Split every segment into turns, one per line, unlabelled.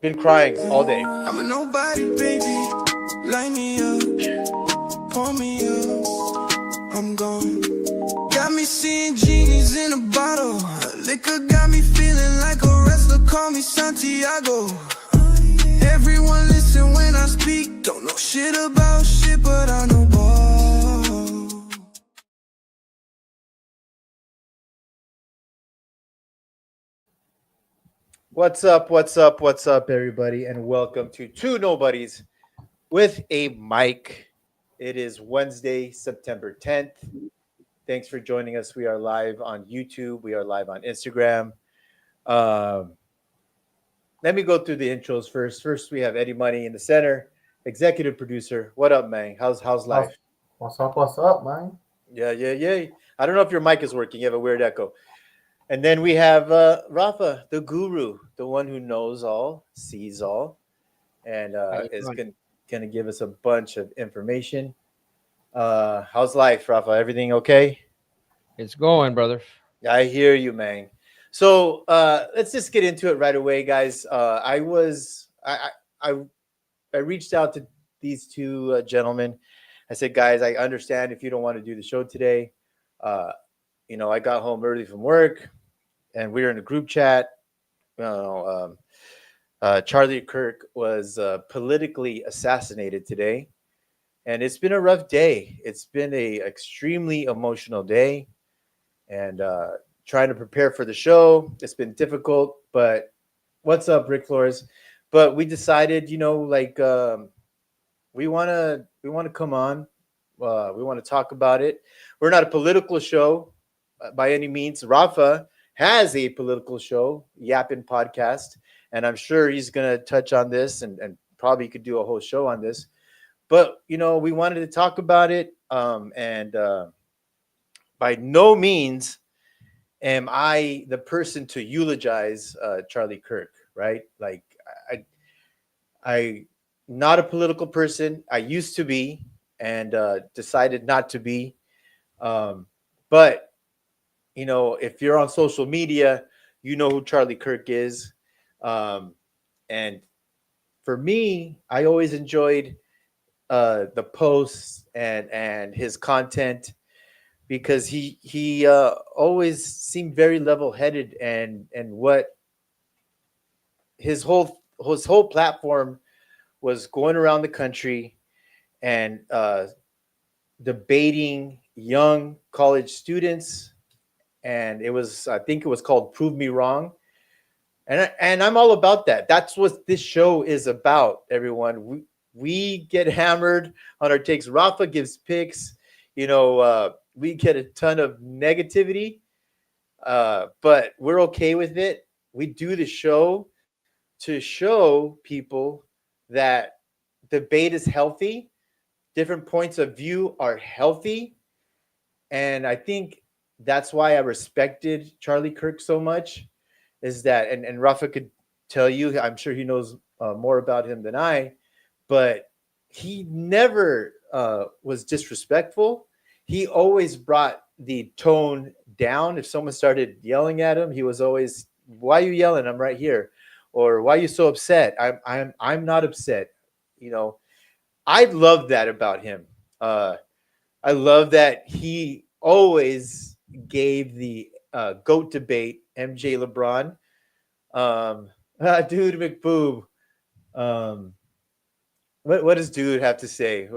Been crying all day.
I'm a nobody, baby. Light me up, pour me up. I'm gone. Got me seeing genies in a bottle. Liquor got me feeling like a wrestler. Call me Santiago. Everyone listen when I speak. Don't know shit about shit, but I know ball.
What's up? What's up? What's up, everybody? And welcome to Two Nobodies with a Mic. It is Wednesday, September 10th. Thanks for joining us. We are live on YouTube. We are live on Instagram. Um, Let me go through the intros first. First, we have Eddie Money in the center, executive producer. What up, man? How's
What's,
life?
what's up, man?
Yeah. I don't know if your mic is working. You have a weird echo. And then we have Rafa, the guru, the one who knows all, sees all, and
How you
is
doing?
gonna give us a bunch of information. How's life, Rafa? Everything okay?
It's going, brother.
I hear you, man. So let's just get into it right away, guys. I I reached out to these two gentlemen. I said, guys, I understand if you don't want to do the show today. Uh, I got home early from work, and we were in a group chat. You know, Charlie Kirk was politically assassinated today, and it's been a rough day. It's been a extremely emotional day, and trying to prepare for the show. It's been difficult, but what's up, Rick Flores? But we decided, we want to come on. We want to talk about it. We're not a political show by any means. Rafa has a political show, Yappin Podcast, and I'm sure he's gonna touch on this and probably could do a whole show on this. But we wanted to talk about it, and by no means am I the person to eulogize Charlie Kirk, right? Like I, I, not a political person. I used to be, and decided not to be. Um, but if you're on social media, you know who Charlie Kirk is. Um, and for me, I always enjoyed the posts and his content because he always seemed very level headed and what his whole platform was going around the country and debating young college students, and I think it was called "Prove Me Wrong," and I'm all about that. That's what this show is about, everyone. We get hammered on our takes. Rafa gives picks. We get a ton of negativity, but we're okay with it. We do the show to show people that debate is healthy, different points of view are healthy, and I think that's why I respected Charlie Kirk so much. Is that and Rafa could tell you, I'm sure he knows more about him than I, but he never was disrespectful. He always brought the tone down. If someone started yelling at him, he was always, "Why are you yelling? I'm right here," or "Why are you so upset? I'm not upset." You know, I love that about him. I love that he always gave the goat debate, MJ LeBron. Dude McBoob. Um, what does dude have to say?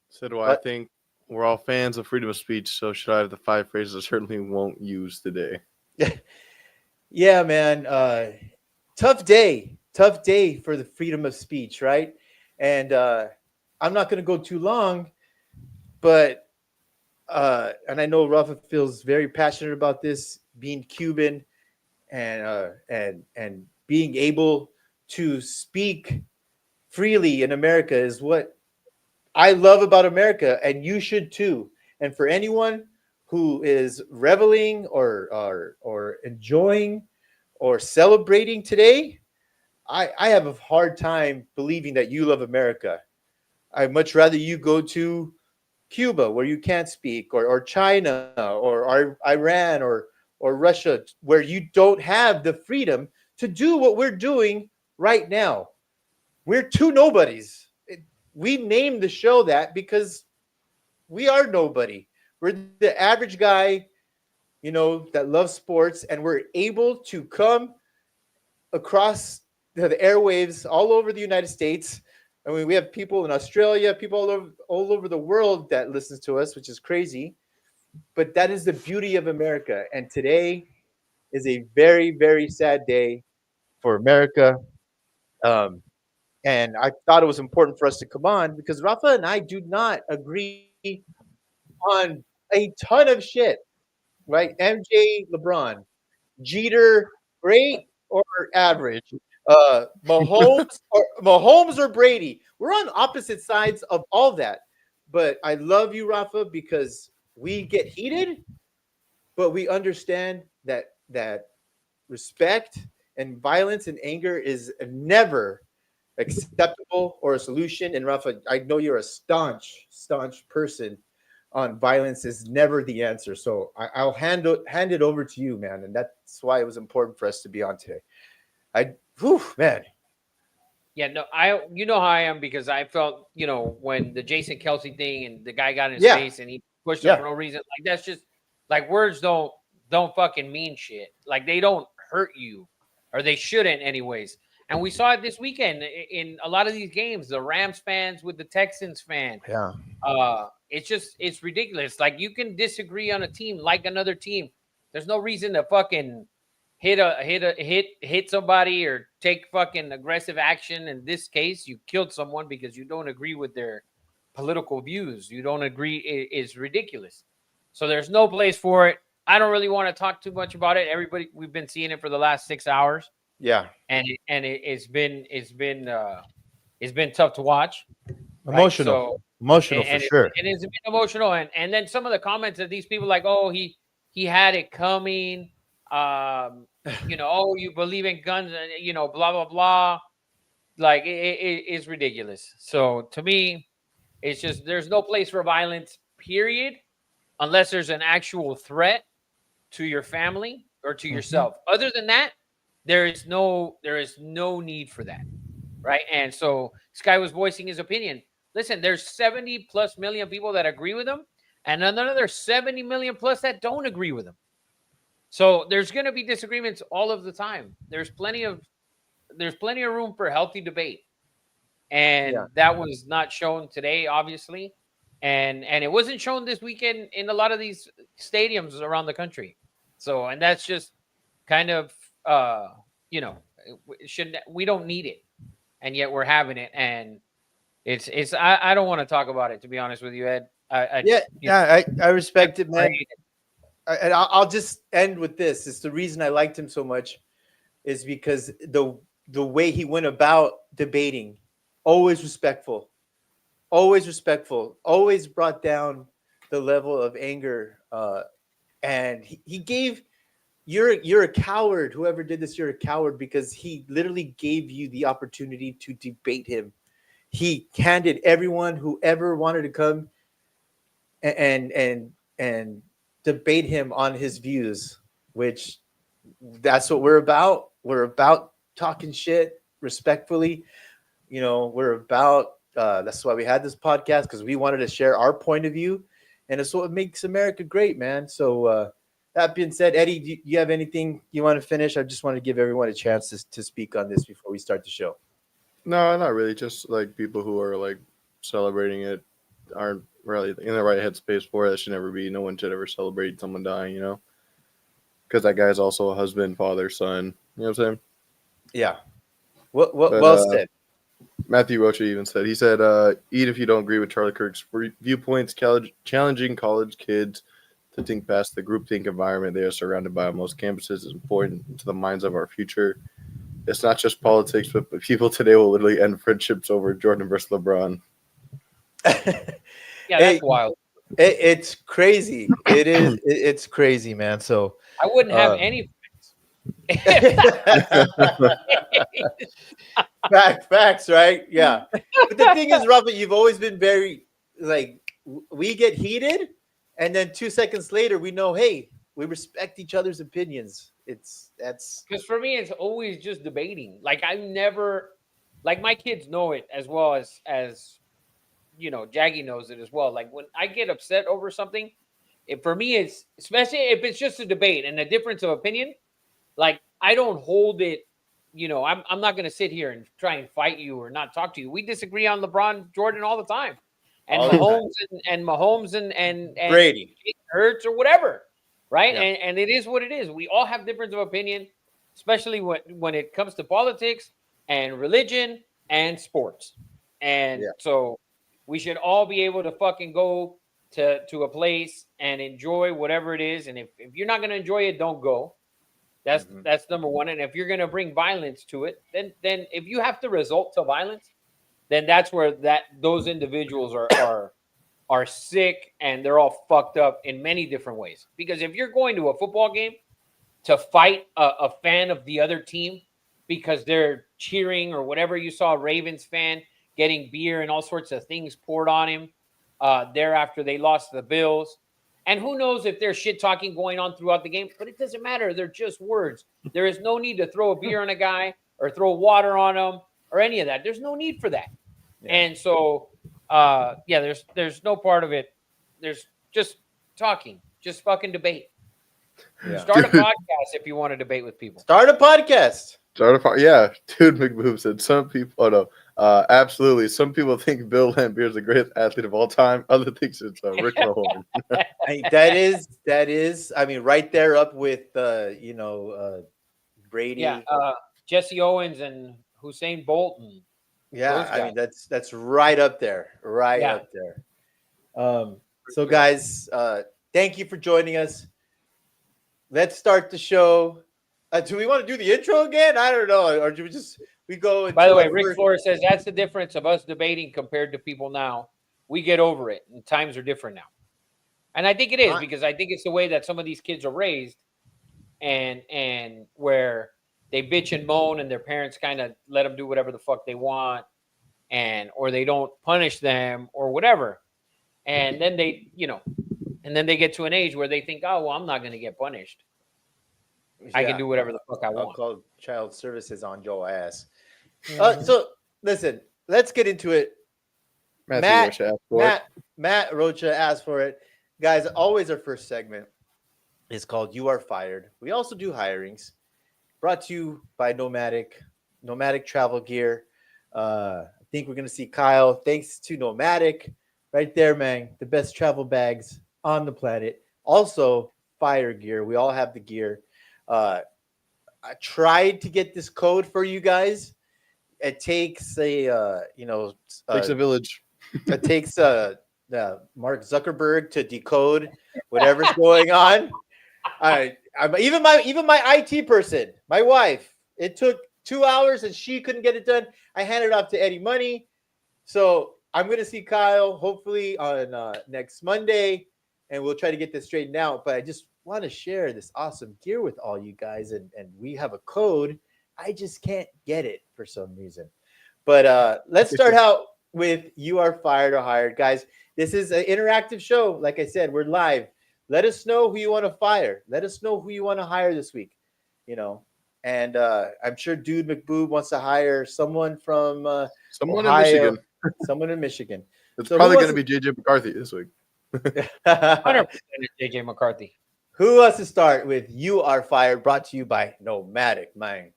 So do I
What?
think we're all fans of freedom of speech, so should I have the five phrases I certainly won't use today?
Yeah, man. Tough day for the freedom of speech, right? And I'm not going to go too long, but and I know Rafa feels very passionate about this, being Cuban and being able to speak freely in America is what I love about America, and you should too. And for anyone who is reveling or enjoying or celebrating today, I have a hard time believing that you love America. I'd much rather you go to Cuba where you can't speak, or China or Iran or Russia where you don't have the freedom to do what we're doing right now. We're two nobodies. We named the show that because we are nobody. We're the average guy, that loves sports, and we're able to come across the airwaves all over the United States. I mean, we have people in Australia, people all over the world that listens to us, which is crazy. But that is the beauty of America. And today is a very, very sad day for America. Um, and I thought it was important for us to come on because Rafa and I do not agree on a ton of shit, right? MJ, LeBron, Jeter, great or average? Mahomes or Brady? We're on opposite sides of all that. But I love you, Rafa, because we get heated, but we understand that respect and violence and anger is never acceptable or a solution. And Rafa, I know you're a staunch person on violence is never the answer. So I'll hand it over to you, man. And that's why it was important for us to be on today. Man.
Yeah, no, you know how I am because I felt, when the Jason Kelsey thing and the guy got in his
Yeah.
face and he pushed him
Yeah.
for no reason, like that's just like words don't fucking mean shit. Like they don't hurt you, or they shouldn't, anyways. And we saw it this weekend in a lot of these games. The Rams fans with the Texans fan.
Yeah.
It's ridiculous. Like you can disagree on a team, like another team. There's no reason to fucking hit somebody or take fucking aggressive action. In this case, you killed someone because you don't agree with their political views. You don't agree is ridiculous. So there's no place for it. I don't really want to talk too much about it. Everybody, we've been seeing it for the last 6 hours,
Yeah.
and it's been tough to watch.
Emotional.
Right? So,
Emotional for sure.
And it's been emotional, and then some of the comments of these people like, oh, he had it coming. Oh, you believe in guns, and blah blah blah. Like it's ridiculous. So to me, it's just there's no place for violence. Period, unless there's an actual threat to your family or to yourself. Other than that, there is no need for that, right? And so this guy was voicing his opinion. Listen, there's 70 plus million people that agree with him, and another 70 million plus that don't agree with him. So there's going to be disagreements all of the time. There's plenty of room for healthy debate, and that was not shown today, obviously, and it wasn't shown this weekend in a lot of these stadiums around the country. So, and that's just kind of we don't need it, and yet we're having it, and it's I don't want to talk about it, to be honest with you, Ed.
I respect it, man. And I'll just end with this. It's the reason I liked him so much is because the way he went about debating, always respectful, always brought down the level of anger, and he gave you're a coward. Whoever did this, you're a coward because he literally gave you the opportunity to debate him. He handed everyone who ever wanted to come and debate him on his views, which that's what we're about. We're about talking shit respectfully. We're about that's why we had this podcast, because we wanted to share our point of view, and it's what makes America great, man. So that being said, Eddie, do you have anything you want to finish? I just want to give everyone a chance to speak on this before we start the show.
No, not really. Just like people who are like celebrating it aren't really in the right headspace for it. That should never be. No one should ever celebrate someone dying, because that guy's also a husband, father, son. You know what I'm saying?
Yeah. Well said.
Matthew Rocha even said, eat if you don't agree with Charlie Kirk's viewpoints, challenging college kids to think past the groupthink environment they are surrounded by on most campuses is important to the minds of our future. It's not just politics, but people today will literally end friendships over Jordan versus LeBron.
Yeah, that's wild.
It's crazy. It is. It's crazy, man. So
I wouldn't have any
facts, right? Yeah. But the thing is, Robert, you've always been very we get heated, and then 2 seconds later, we know, hey, we respect each other's opinions. That's
Because for me, it's always just debating. Like I never, like my kids know it as well as Jaggy knows it as well. Like when I get upset over something, for me, it's especially if it's just a debate and a difference of opinion. Like I don't hold it. I'm not going to sit here and try and fight you or not talk to you. We disagree on LeBron, Jordan all the time, and
all the time.
Mahomes and
Brady.
Hurts or whatever, right?
Yeah.
And it is what it is. We all have difference of opinion, especially when it comes to politics and religion and sports. And
Yeah.
so we should all be able to fucking go to a place and enjoy whatever it is. And if you're not going to enjoy it, don't go. That's number one. And if you're going to bring violence to it, then if you have to resort to violence, then that's where those individuals are sick and they're all fucked up in many different ways. Because if you're going to a football game to fight a fan of the other team because they're cheering or whatever, you saw a Ravens fan getting beer and all sorts of things poured on him thereafter they lost the Bills. And who knows if there's shit talking going on throughout the game, but it doesn't matter. They're just words. There is no need to throw a beer on a guy or throw water on him or any of that. There's no need for that.
Yeah.
And so, there's no part of it. There's just talking, just fucking debate.
Yeah.
Start a podcast if you want to debate with people.
Start a podcast.
Yeah, dude, McBoom said some people. Oh no, absolutely. Some people think Bill Laimbeer is the greatest athlete of all time. Other thinks it's Rick Mahorn.
That is. I mean, right there up with Brady.
Yeah, Jesse Owens and Hussein Bolton.
Yeah, I mean that's right up there, up there. So guys, thank you for joining us. Let's start the show. Do we want to do the intro again? I don't know, or do we go?
By the way, Rick Flores says that's the difference of us debating compared to people now. We get over it, and times are different now. And I think it is because I think it's the way that some of these kids are raised, and where they bitch and moan, and their parents kind of let them do whatever the fuck they want, or they don't punish them or whatever, and then they get to an age where they think, oh well, I'm not going to get punished. I can do whatever the fuck I want.
I'll call child services on your ass. So listen, let's get into it. Matt Rocha asked for it. Guys, always our first segment is called You Are Fired. We also do hirings. Brought to you by Nomadic Travel Gear. I think we're going to see Kyle. Thanks to Nomadic. Right there, man. The best travel bags on the planet. Also, fire gear. We all have the gear. I tried to get this code for you guys. It takes takes
a village.
It takes Mark Zuckerberg to decode whatever's going on. Even my IT person, my wife, it took 2 hours and she couldn't get it done. I handed it off to Eddie Money. So I'm going to see Kyle hopefully on next Monday, and we'll try to get this straightened out. But I just want to share this awesome gear with all you guys, and we have a code. I just can't get it for some reason. But let's start out with You Are Fired or Hired. Guys, this is an interactive show. Like I said, we're live. Let us know who you want to fire. Let us know who you want to hire this week. And I'm sure Dude McBoob wants to hire someone from
someone
Ohio,
in Michigan.
Someone in Michigan.
It's probably going to be JJ McCarthy this week.
100% JJ McCarthy.
Who wants to start with You Are Fired, brought to you by Nomadic, man?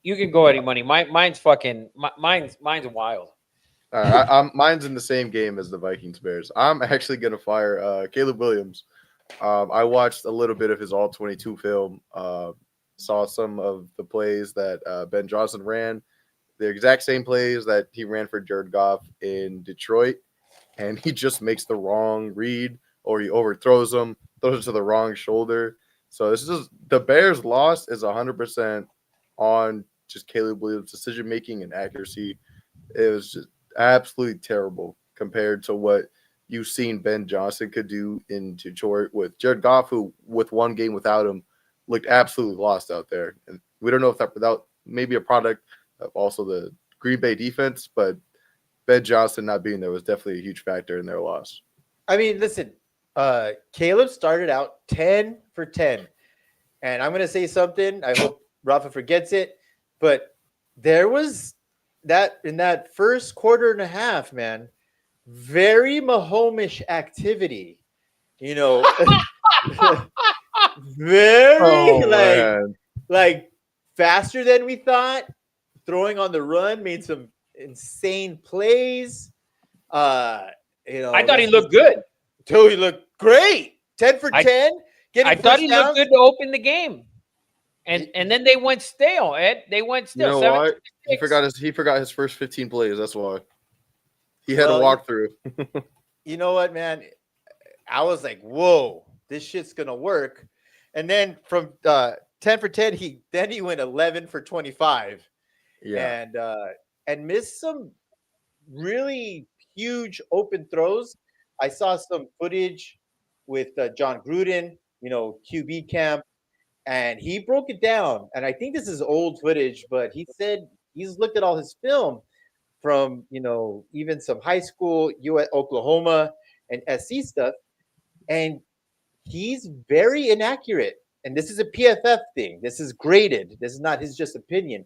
You can go, Eddie Money. Mine's wild.
Mine's in the same game as the Vikings Bears. I'm actually going to fire Caleb Williams. I watched a little bit of his All-22 film, saw some of the plays that Ben Johnson ran, the exact same plays that he ran for Jared Goff in Detroit, and he just makes the wrong read, or he overthrows him, throws it to the wrong shoulder. So this is the Bears' loss is 100% on just Caleb Williams' decision-making and accuracy. It was just absolutely terrible compared to what you've seen Ben Johnson could do in Detroit with Jared Goff, who with one game without him looked absolutely lost out there. And we don't know if that without maybe a product of also the Green Bay defense, but Ben Johnson not being there was definitely a huge factor in their loss.
I mean, listen, Caleb started out 10 for 10. And I'm going to say something. I hope Rafa forgets it. But there was that in that first quarter and a half, man, very Mahomish activity. You know, very
Oh man.
like faster than we thought. Throwing on the run, made some insane plays. Uh,
I thought he
let's just
looked good.
Totally looked great. 10 for
I
10,
I
getting
thought
first
he looked
downs.
good to open the game. And then they went stale, Ed. They went
You
stale.
know
7
why?
to 6.
He forgot his first 15 plays. That's why. He had to
Well,
walk through.
you know what, man? I was like, whoa, this shit's gonna work. And then from 10 for 10, he went 11 for 25
Yeah.
And missed some really huge open throws. I saw some footage with John Gruden, QB camp, and he broke it down. And I think this is old footage, but he said he's looked at all his film from even some high school, US, Oklahoma, and SC stuff, and he's very inaccurate. And this is a PFF thing. This is graded. This is not his just opinion.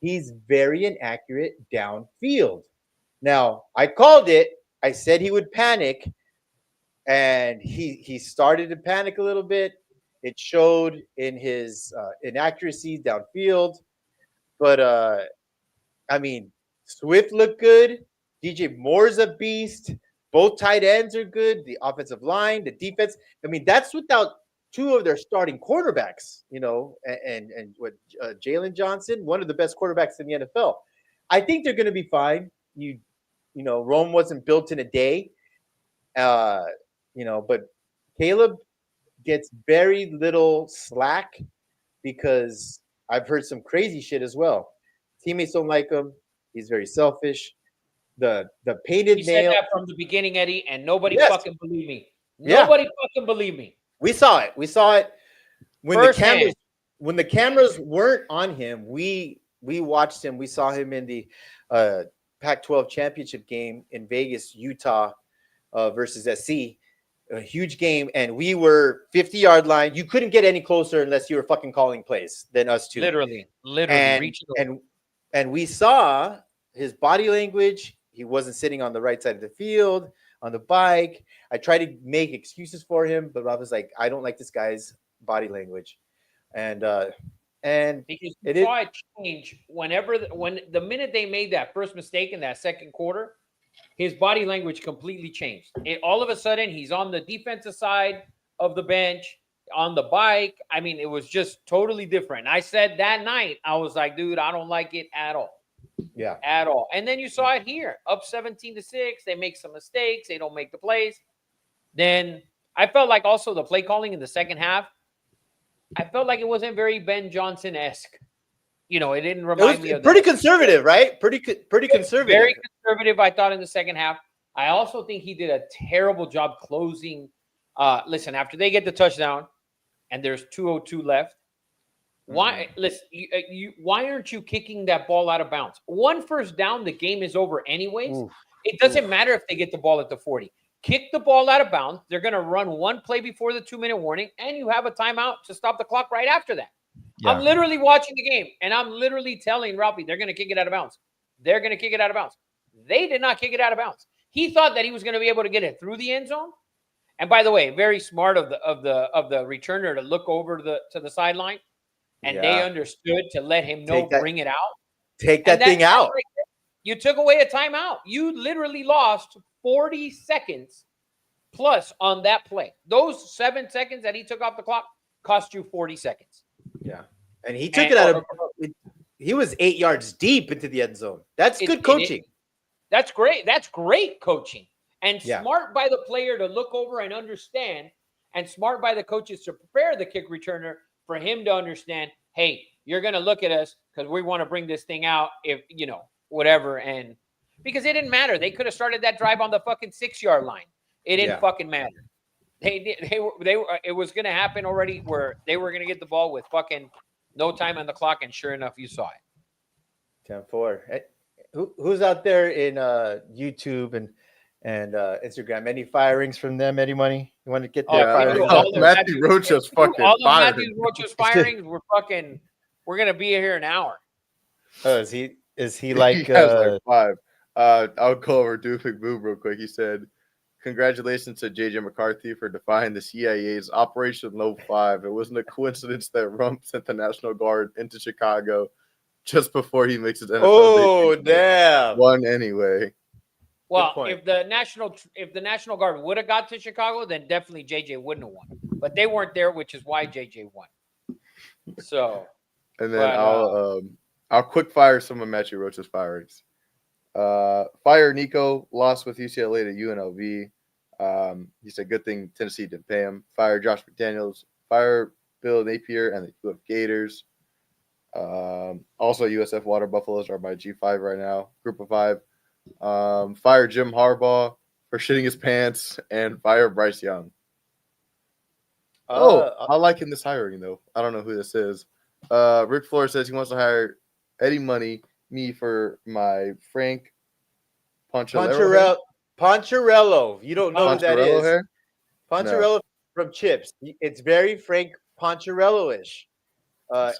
He's very inaccurate downfield. Now, I called it. I said he would panic, and he started to panic a little bit. It showed in his inaccuracies downfield. But I mean, Swift looked good. DJ Moore's a beast. Both tight ends are good. The offensive line, the defense. I mean, that's without two of their starting quarterbacks. And what Jalen Johnson, one of the best quarterbacks in the NFL. I think they're going to be fine. Rome wasn't built in a day. But Caleb gets very little slack because I've heard some crazy shit as well. Teammates don't like him. He's very selfish. The painted
He said
nail.
that from the beginning, Eddie, and nobody
Yes.
fucking believed me.
Yeah.
Nobody fucking believed me.
We saw it. We saw it when
Firsthand.
the cameras weren't on him. We watched him. We saw him in the Pac-12 championship game in Vegas, Utah, versus SC. A huge game, and we were 50-yard line. You couldn't get any closer unless you were fucking calling plays than us two.
Literally
And
reaching over.
and we saw his body language. He wasn't sitting on the right side of the field on the bike. I tried to make excuses for him, but Rob was like, I don't like this guy's body language. And
Because
it
you
is
saw it change when the minute they made that first mistake in that second quarter, his body language completely changed. All of a sudden, he's on the defensive side of the bench, on the bike. I mean, it was just totally different. I said that night, I was like, dude, I don't like it at all.
Yeah.
At all. And then you saw it here, up 17-6. They make some mistakes. They don't make the plays. Then I felt like also the play calling in the second half, I felt like it wasn't very Ben Johnson-esque. It didn't remind me of
pretty
that.
conservative, right? Pretty conservative.
Very conservative, I thought, in the second half. I also think he did a terrible job closing. Listen, after they get the touchdown and there's 2:02 left, why aren't you kicking that ball out of bounds? One first down, the game is over anyways.
Oof.
It doesn't matter if they get the ball at the 40. Kick the ball out of bounds. They're going to run one play before the 2-minute warning, and you have a timeout to stop the clock right after that. Yeah. I'm literally watching the game, and I'm literally telling Ralphie they're going to kick it out of bounds. They're going to kick it out of bounds. They did not kick it out of bounds. He thought that he was going to be able to get it through the end zone. And by the way, very smart of the returner to look over to the sideline, and they understood to let him bring it out.
Take that thing out.
Right, you took away a timeout. You literally lost 40 seconds plus on that play. Those 7 seconds that he took off the clock cost you 40 seconds.
Yeah. And he took it out of he was 8 yards deep into the end zone. That's good coaching.
That's great. That's great coaching. And smart by the player to look over and understand, and smart by the coaches to prepare the kick returner for him to understand, hey, you're going to look at us because we want to bring this thing out if, whatever. And because it didn't matter. They could have started that drive on the fucking 6-yard line. It didn't fucking matter. It was going to happen already where they were going to get the ball with fucking no time on the clock. And sure enough, you saw it.
10-4. Who's out there in YouTube and Instagram. Any firings from them? Any money? You want to get
Oh,
their
if
fire
you do
rings
all
out
of
there?
Matthew Rocha's fucking
all of
fired.
Matthew Rocha's firings, we're gonna be here an hour.
Is he
He
like
has like 5. I'll go over Doofig Boom real quick. He said, "Congratulations to JJ McCarthy for defying the CIA's Operation Low 5. It wasn't a coincidence that Rump sent the National Guard into Chicago just before he makes his NFL
oh
debut.
damn.
Won anyway."
Well,
point.
if the National Guard would have got to Chicago, then definitely JJ wouldn't have won. But they weren't there, which is why JJ won. So,
And then
but,
I'll quick fire some of Matthew Rocha's firings. Fire Nico, lost with UCLA to UNLV. He said, good thing Tennessee didn't pay him. Fire Josh McDaniels. Fire Bill Napier and the UF Gators. Also, USF Water Buffaloes are my G5 right now, group of 5. Fire Jim Harbaugh for shitting his pants, and fire Bryce Young. I like him this hiring, though. I don't know who this is. Rick Flores says he wants to hire Eddie Money, me for my Frank
Poncherello. You don't know who that
Poncherello
is.
hair?
Poncherello from Chips. It's very Frank Poncherello-ish.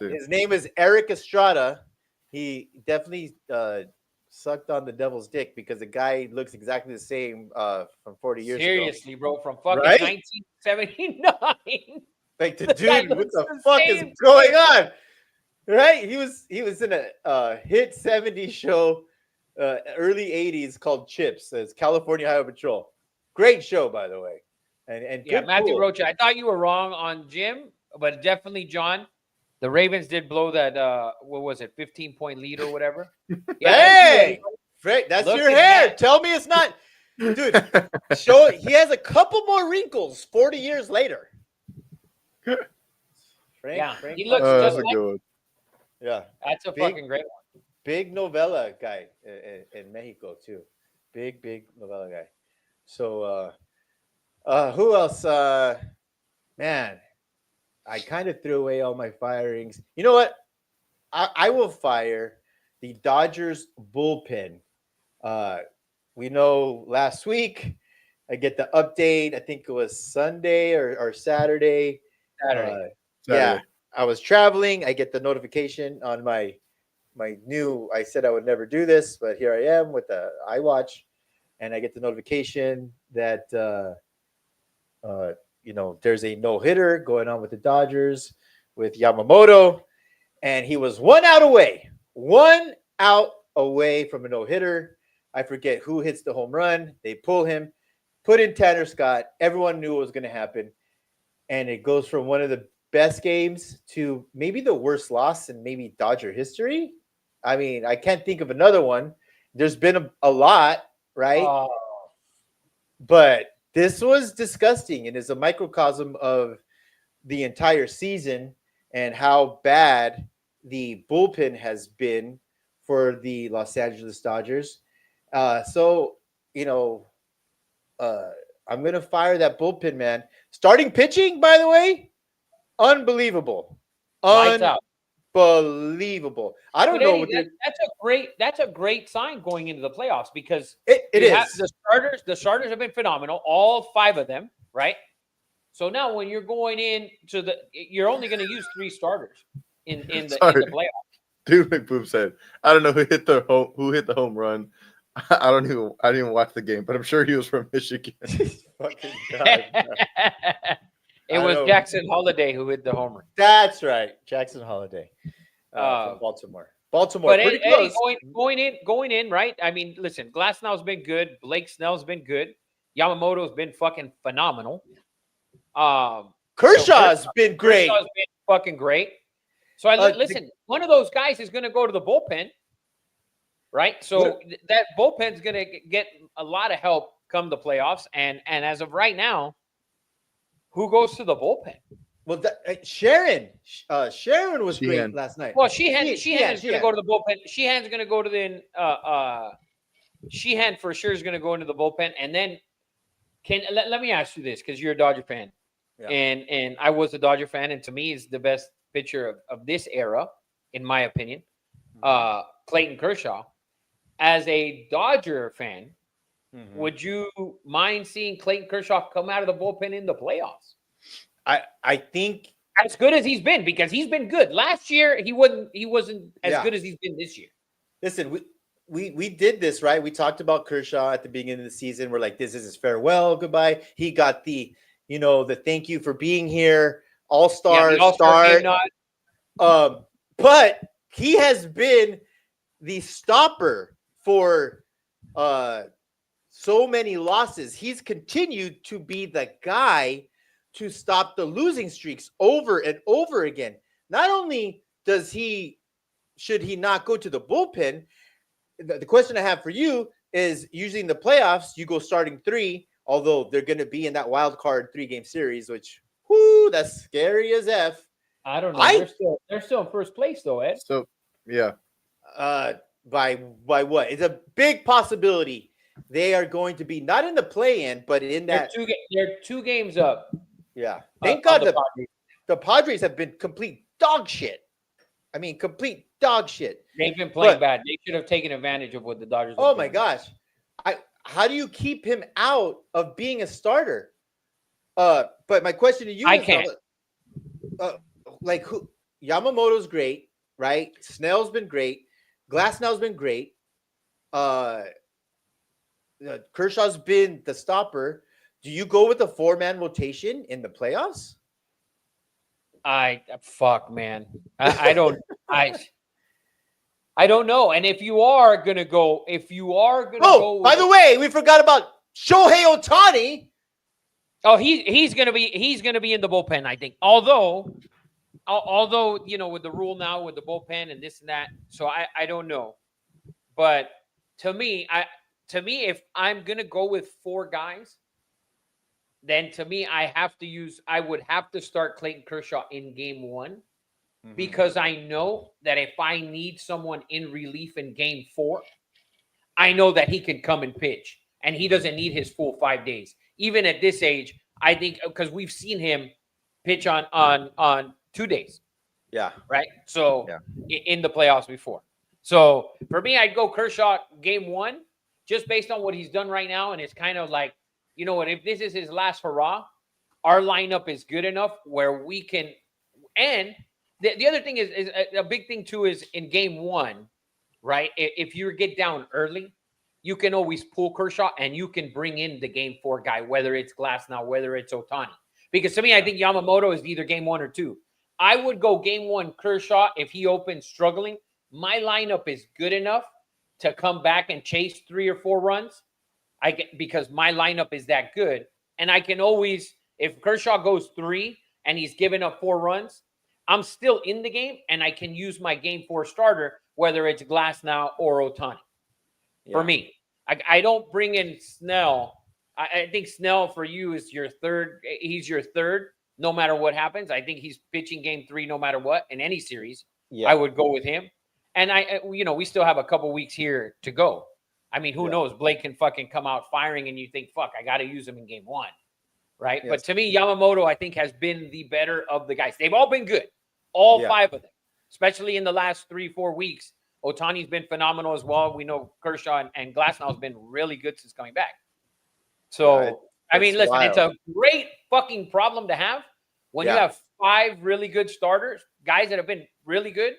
His name is Eric Estrada. He definitely sucked on the devil's dick because the guy looks exactly the same from 40 years ago.
seriously, bro, from fucking
Right?
1979.
Like the
The guy
dude, what
looks
the
the
fuck is
same.
going on? Right? He was in a hit 70s show, early 80s called Chips. It's California Highway Patrol. Great show, by the way. And
Yeah,
good
Matthew
pool.
Rocha. I thought you were wrong on Jim, but definitely John. The Ravens did blow that. What was it? 15-point lead or whatever. Yeah,
Hey, Frank, that's
Look
your
at
hair.
that.
Tell me it's not, dude. Show it. He has a couple more wrinkles 40 years later. Frank,
Yeah,
Frank,
he looks
That's
just
a
like.
good one.
yeah,
That's a
Big-
fucking great one.
big novella guy in Mexico too. Big novella guy. So, who else? Man, I kind of threw away all my firings. You know what? I will fire the Dodgers bullpen. We know last week I get the update. I think it was Sunday or Saturday.
Saturday.
Yeah,
Saturday.
I was traveling. I get the notification on my new. I said I would never do this, but here I am with the iWatch, and I get the notification that there's a no hitter going on with the Dodgers with Yamamoto, and he was 1 out away from a no hitter. I forget who hits the home run. They pull him, put in Tanner Scott. Everyone knew what was going to happen, and it goes from one of the best games to maybe the worst loss in maybe Dodger history. I mean, I can't think of another one. There's been a lot, right?
Oh,
But this was disgusting and is a microcosm of the entire season and how bad the bullpen has been for the Los Angeles Dodgers. I'm going to fire that bullpen, man. Starting pitching, by the way, unbelievable.
lights out.
Unbelievable. I don't
But
know
Eddie,
what
that's a great sign going into the playoffs because
it
you
is.
have the starters. The starters have been phenomenal, all 5 of them, right? So now when you're going in to you're only going to use 3 starters in the playoffs.
Dude McBoom said, I don't know who hit the home run. I didn't even watch the game, but I'm sure he was from Michigan.
Fucking God.
It
I
was
know.
Jackson Holiday who hit the homer.
That's right. Jackson Holiday from Baltimore. Baltimore,
But
pretty
Eddie,
close.
going in, right? I mean, listen, Glasnow's been good. Blake Snell's been good. Yamamoto's been fucking phenomenal.
Kershaw's been great.
Kershaw's been fucking great. So listen, one of those guys is going to go to the bullpen, right? So that bullpen's going to get a lot of help come the playoffs. And as of right now, who goes to the bullpen?
Well, Sharon was great last night.
Well, Sheehan's going to go to the bullpen. Sheehan's going to go to the Sheehan for sure is going to go into the bullpen. And then let me ask you this because you're a Dodger fan, and I was a Dodger fan, and to me, is the best pitcher of this era, in my opinion, Clayton Kershaw. As a Dodger fan,
Mhm.
would you mind seeing Clayton Kershaw come out of the bullpen in the playoffs?
I think
As good as he's been, because he's been good. Last year, he wasn't as
yeah.
good as he's been this year.
Listen, we did this, right? We talked about Kershaw at the beginning of the season. We're like, this is his farewell, goodbye. He got the, the thank you for being here,
Yeah,
all-star
the All-Star game
start.
nod.
But he has been the stopper for so many losses. He's continued to be the guy to stop the losing streaks over and over again. Not only should he not go to the bullpen, the question I have for you is, usually in the playoffs, you go starting 3, although they're going to be in that wild card 3-game series, which, that's scary as F.
I don't know.
I
They're still in first place though, Ed.
So yeah,
by what? It's a big possibility they are going to be not in the play-in, but in that.
They're 2 games up.
Yeah. Thank God
the Padres.
the Padres have been complete dog shit. I mean, complete dog shit.
They've been playing
But-
bad. They should have taken advantage of what the Dodgers.
Oh
have
my
done.
gosh. How do you keep him out of being a starter? But my question to you
I
is,
can't.
who Yamamoto's great, right? Snell's been great. Glasnow's been great. Kershaw's been the stopper. Do you go with a 4-man rotation in the playoffs?
Fuck, man. I don't I don't know. And if you are gonna go,
Oh, by the way, we forgot about Shohei Ohtani.
oh, he's gonna be in the bullpen, I think. Although with the rule now with the bullpen and this and that, so I don't know. But to me, if I'm gonna go with 4 guys, then to me I would have to start Clayton Kershaw in game 1. Because I know that if I need someone in relief in game 4, I know that he can come and pitch, and he doesn't need his full 5 days. Even at this age, I think, because we've seen him pitch on 2 days,
Yeah.
right? So
Yeah.
in the playoffs before. So for me, I'd go Kershaw game 1, just based on what he's done right now, and it's kind of like, you know what? If this is his last hurrah, our lineup is good enough where we can, and the other thing is a big thing too is in game 1, right? If you get down early, you can always pull Kershaw and you can bring in the game 4 guy, whether it's Glasnow, whether it's Ohtani. Because to me, I think Yamamoto is either game 1 or 2. I would go game 1 Kershaw if he opens struggling. My lineup is good enough to come back and chase 3 or 4 runs. Because my lineup is that good, and I can always, if Kershaw goes 3 and he's given up 4 runs, I'm still in the game, and I can use my game 4 starter, whether it's Glasnow or Ohtani. For me, I don't bring in Snell. I think Snell for you is your third. He's your third, no matter what happens. I think he's pitching game 3 no matter what in any series.
Yeah.
I would go with him. And we still have a couple weeks here to go. I mean, who knows? Blake can fucking come out firing, and you think, fuck, I got to use him in game 1, right?
Yes.
But to me, Yamamoto, I think, has been the better of the guys. They've all been good, all 5 of them, especially in the last 3-4 weeks. Ohtani's been phenomenal as well. We know Kershaw and Glasnow has been really good since coming back. So, I mean, listen, it's a great fucking problem to have when you have 5 really good starters, guys that have been really good.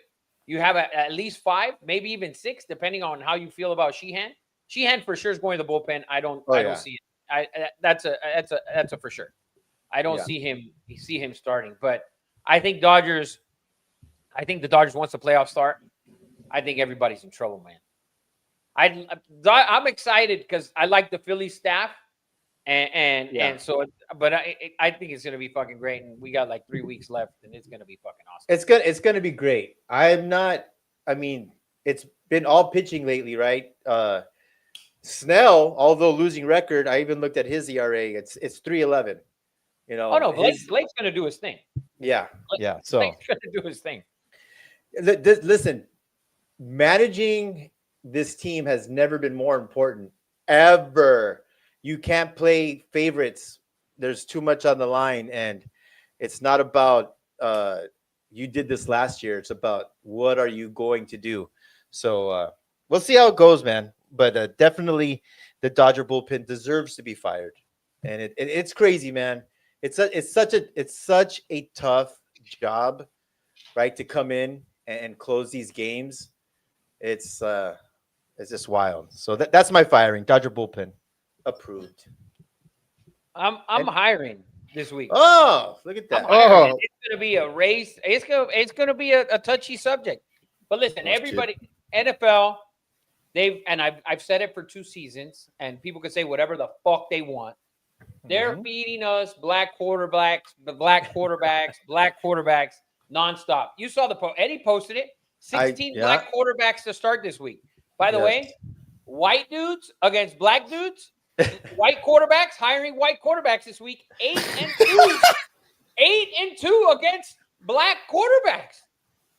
You have at least 5, maybe even 6, depending on how you feel about Sheehan. Sheehan for sure is going to the bullpen. I don't see it. That's a for sure. I don't see him starting. But I think the Dodgers, once the playoffs start, I think everybody's in trouble, man. I'm excited because I like the Phillies staff, and so, but I think it's gonna be fucking great, and we got like 3 weeks left, and it's gonna be fucking awesome.
It's gonna be great. I mean, it's been all pitching lately, right? Snell, although losing record, I even looked at his ERA. It's 3.11.
Oh no, Blake's gonna do his thing.
Yeah. So
Blake's gonna do his thing.
Listen, managing this team has never been more important ever. You can't play favorites. There's too much on the line, and it's not about you did this last year. It's about what are you going to do. So we'll see how it goes, man. But definitely the Dodger bullpen deserves to be fired. And it's crazy, man. It's such a tough job, right? To come in and close these games. It's it's just wild. So that's my firing. Dodger bullpen approved.
I'm
And
hiring this week.
oh, look at
I'm
that.
hiring.
Oh,
It's gonna be a race. It's gonna be a touchy subject. But listen,
Must
everybody, NFL, I've said it for 2 seasons, and people can say whatever the fuck they want. They're
Mhm.
feeding us black quarterbacks, black quarterbacks nonstop. You saw the post. Eddie posted it. 16
Yeah,
black quarterbacks to start this week. By the
yes.
way, white dudes against black dudes, white quarterbacks hiring white quarterbacks this week. 8-2, 8-2 against black quarterbacks.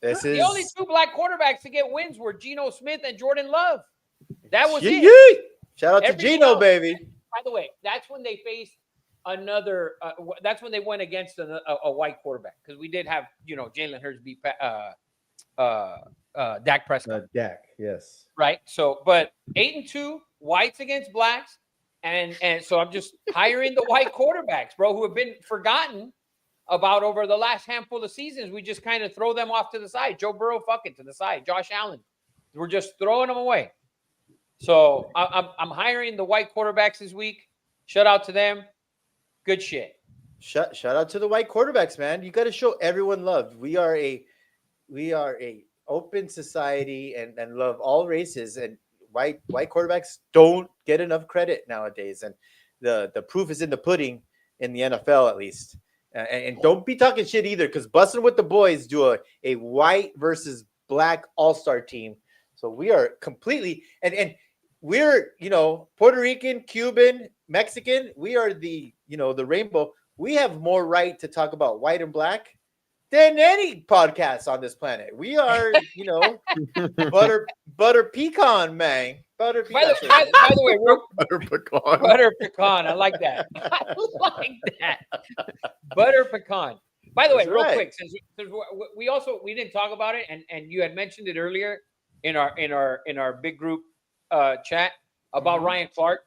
This
The only
is
two black quarterbacks to get wins were Geno Smith and Jordan Love. That was it.
Yee. Shout out to
Everyone
Gino,
else-
baby.
By the way, that's when they faced another. That's when they went against a white quarterback, because we did have Jalen Hurts beat Dak Prescott,
Dak, yes.
right? So, but 8-2 whites against blacks, and so I'm just hiring the white quarterbacks, bro, who have been forgotten about over the last handful of seasons. We just kind of throw them off to the side. Joe Burrow, fuck it, to the side. Josh Allen, we're just throwing them away. So I'm hiring the white quarterbacks this week. Shout out to them. Good shit.
Shout out to the white quarterbacks, man. You got to show everyone love. We are a open society and love all races, and white quarterbacks don't get enough credit nowadays. And the proof is in the pudding in the NFL, at least. And don't be talking shit either, because Busting with the Boys do a white versus black all-star team. So we are completely and we're Puerto Rican, Cuban, Mexican. We are the rainbow. We have more right to talk about white and black than any podcast on this planet. We are, butter pecan, man. Butter
By
pecan.
the way,
butter pecan.
butter pecan. I like that. I like that. Butter pecan. By the way,
That's
real
right.
quick, since we didn't talk about it, and you had mentioned it earlier in our big group chat about Ryan Clark.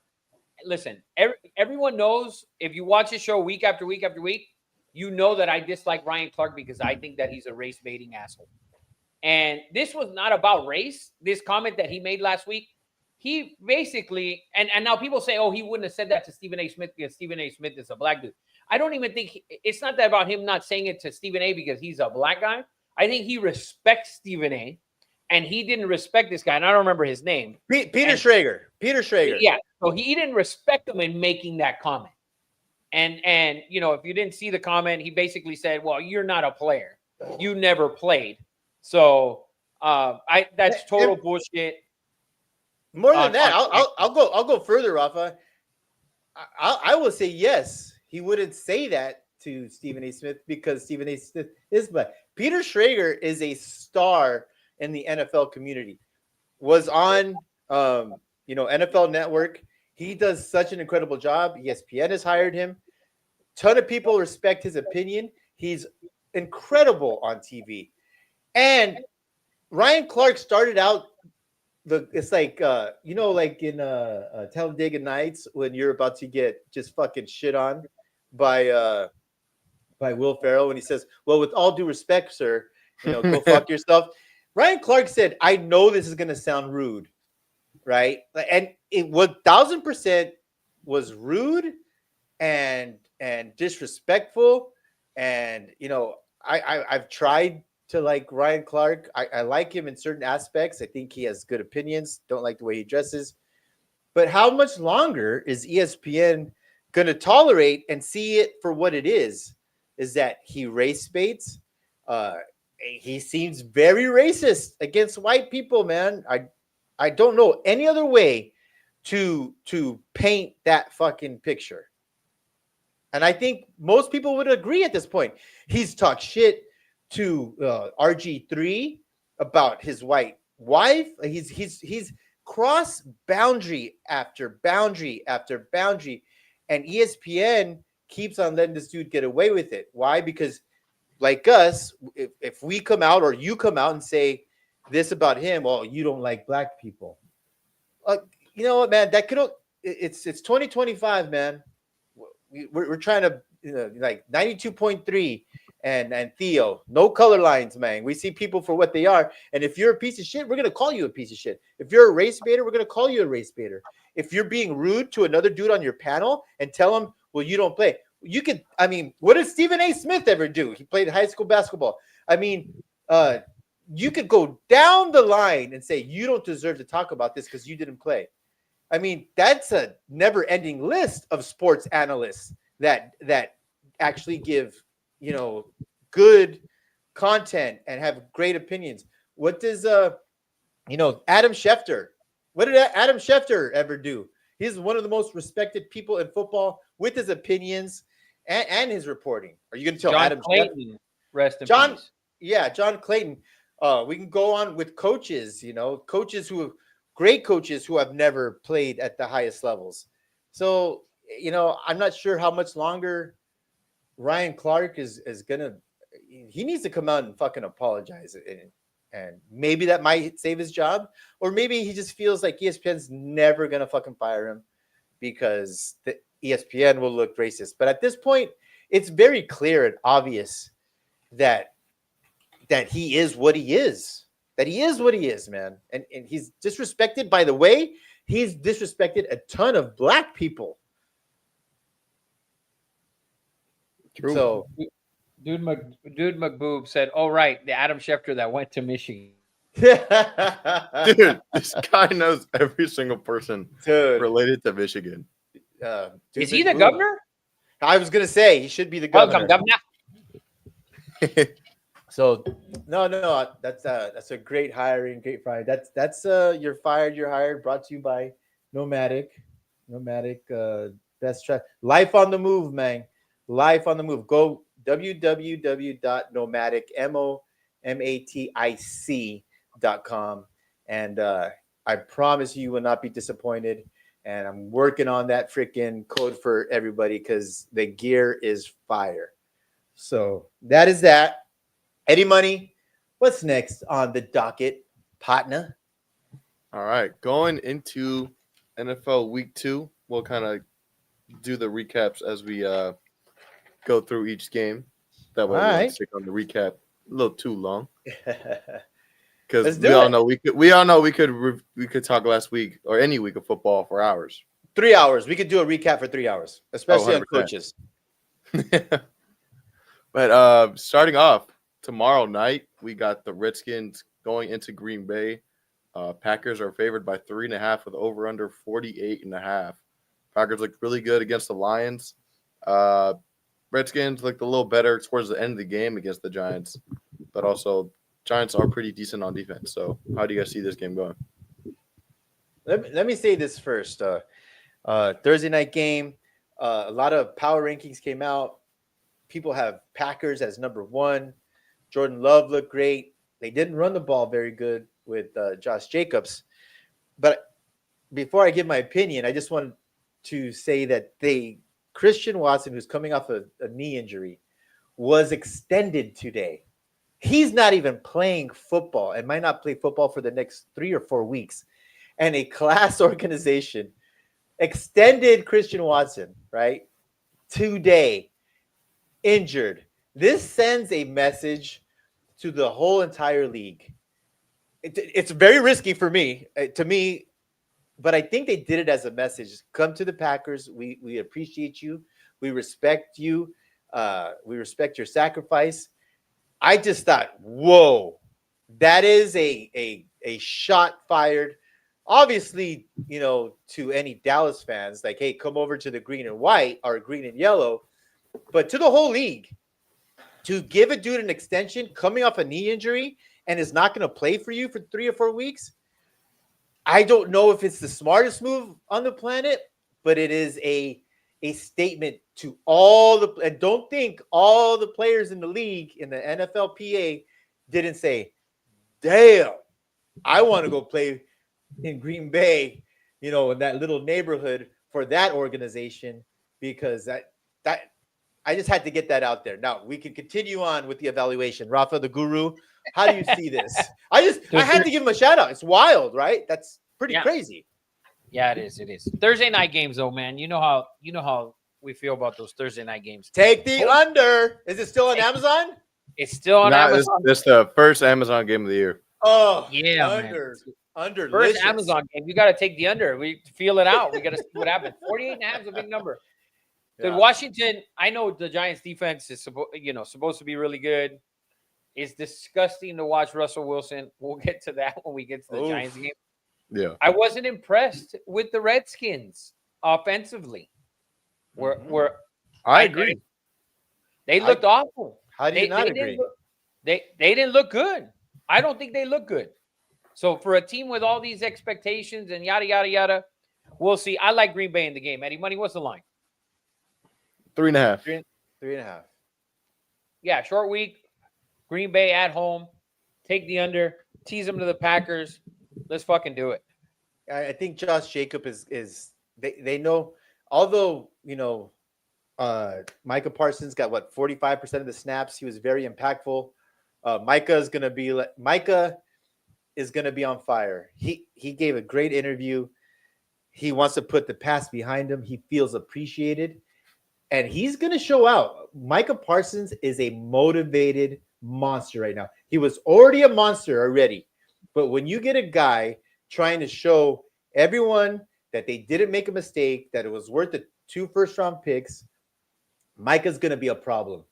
Listen, everyone knows, if you watch his show week after week after week, you know that I dislike Ryan Clark because I think that he's a race baiting asshole. And this was not about race. This comment that he made last week, he basically, and now people say, oh, he wouldn't have said that to Stephen A. Smith because Stephen A. Smith is a black dude. I don't even think it's not that about him not saying it to Stephen A. because he's a black guy. I think he respects Stephen A. and he didn't respect this guy. And I don't remember his name.
Peter Schrager.
Yeah. So he didn't respect him in making that comment. And if you didn't see the comment, he basically said, well, you're not a player. You never played. So that's total bullshit.
More than that, I'll go further, Rafa. I will say yes. He wouldn't say that to Stephen A. Smith because Stephen A. Smith is black. Peter Schrager is a star in the NFL community. Was on NFL Network. He does such an incredible job. ESPN has hired him. Ton of people respect his opinion. He's incredible on TV. And Ryan Clark started out it's like like in Talladega Nights when you're about to get just fucking shit on by Will Ferrell when he says, well, with all due respect, sir, go fuck yourself. Ryan Clark said, I know this is gonna sound rude, right? And it 1,000% was rude and disrespectful. And I've tried to like Ryan Clark. I like him in certain aspects. I think he has good opinions. Don't like the way he dresses. But how much longer is ESPN going to tolerate and see it for what it is? Is that he race baits? He seems very racist against white people, man. I don't know any other way to paint that fucking picture. And I think most people would agree at this point. He's talked shit to RG3 about his white wife. He's crossed boundary after boundary after boundary, and ESPN keeps on letting this dude get away with it. Why? Because like us, if we come out or you come out and say this about him, well, you don't like black people. You know what, man? That it's 2025, man. We're trying to like 92.3 and Theo, no color lines, man. We see people for what they are, and if you're a piece of shit, we're gonna call you a piece of shit. If you're a race baiter, we're gonna call you a race baiter. If you're being rude to another dude on your panel and tell him, well, you don't play. You could, I mean, what did Stephen A. Smith ever do? He played high school basketball. I mean, you could go down the line and say you don't deserve to talk about this because you didn't play. I mean, that's a never-ending list of sports analysts that actually give, good content and have great opinions. What does Adam Schefter? What did Adam Schefter ever do? He's one of the most respected people in football with his opinions and his reporting. Are you going to tell
John
Adam
Clayton,
Schefter?
rest in
John,
peace.
yeah, John Clayton. We can go on with coaches, coaches great coaches who have never played at the highest levels. So, I'm not sure how much longer Ryan Clark is gonna. He needs to come out and fucking apologize, and maybe that might save his job, or maybe he just feels like ESPN's never gonna fucking fire him because the ESPN will look racist. But at this point, it's very clear and obvious that he is what he is. That he is what he is, man. And he's disrespected. By the way, he's disrespected a ton of black people.
True.
So,
Dude McBoob said, "Oh right, the Adam Schefter that went to Michigan."
Dude, this guy knows every single person
dude,
related to Michigan.
dude,
Is he the governor?
I was gonna say he should be the governor.
Welcome, governor.
So, no, that's a great hiring, great fire. That's you're fired, you're hired. Brought to you by Nomadic, best try. Life on the move, man. Life on the move. Go www.nomatic.com, and I promise you will not be disappointed. And I'm working on that freaking code for everybody because the gear is fire. So that is that. Eddie Money, what's next on the docket, partner?
All right, going into NFL Week 2, we'll kind of do the recaps as we go through each game. That way, we don't stick on the recap a little too long. Because we all know we could talk last week or any week of football for hours.
3 hours. We could do a recap for 3 hours, especially on coaches.
But starting off tomorrow night, we got the Redskins going into Green Bay. Packers are favored by 3.5 with over under 48.5. Packers looked really good against the Lions. Redskins looked a little better towards the end of the game against the Giants, but also Giants are pretty decent on defense. So how do you guys see this game going?
Let me say this first. Thursday night game, a lot of power rankings came out. People have Packers as number 1. Jordan Love looked great. They didn't run the ball very good with Josh Jacobs. But before I give my opinion, I just want to say that Christian Watson, who's coming off a knee injury, was extended today. He's not even playing football and might not play football for the next 3 or 4 weeks. And a class organization extended Christian Watson, right, today, injured. This sends a message to the whole entire league. It's very risky to me, but I think they did it as a message. Come to the Packers. We appreciate you. We respect you. We respect your sacrifice. I just thought, whoa, that is a shot fired. Obviously, to any Dallas fans, like, hey, come over to the green and white or green and yellow. But to the whole league, to give a dude an extension coming off a knee injury and is not going to play for you for 3 or 4 weeks, I don't know if it's the smartest move on the planet, but it is a statement to and don't think all the players in the league, in the NFLPA, didn't say, damn, I want to go play in Green Bay, in that little neighborhood for that organization, because that I just had to get that out there. Now we can continue on with the evaluation. Rafa, the guru, how do you see this? I had to give him a shout out. It's wild, right? That's pretty crazy.
Yeah, it is. It is. Thursday night games, though, man. You know how we feel about those Thursday night games.
Take the under. Is it still on Amazon?
It's still on
Nah,
Amazon.
this the first Amazon game of the year.
Oh,
Yeah, man.
Under.
First Amazon game. You got to take the under. We feel it out. We got to see what happens. 48.5 is a big number. Dude, Washington, I know the Giants defense is supposed to be really good. It's disgusting to watch Russell Wilson. We'll get to that when we get to the Giants game.
Yeah.
I wasn't impressed with the Redskins offensively.
I agree.
They looked awful.
How do you not agree?
They didn't look good. I don't think they look good. So for a team with all these expectations and yada, yada, yada, we'll see. I like Green Bay in the game. Eddie Money, what's the line?
3.5.
3.5.
Yeah, short week. Green Bay at home. Take the under. Tease them to the Packers. Let's fucking do it.
I think Josh Jacob is they know, although Micah Parsons got 45% of the snaps. He was very impactful. Micah is gonna be on fire. He gave a great interview. He wants to put the past behind him. He feels appreciated, and he's gonna show out. Micah Parsons is a motivated monster right now. He was already a monster already, but when you get a guy trying to show everyone that they didn't make a mistake, that it was worth the 2 first-round picks, Micah's going to be a problem.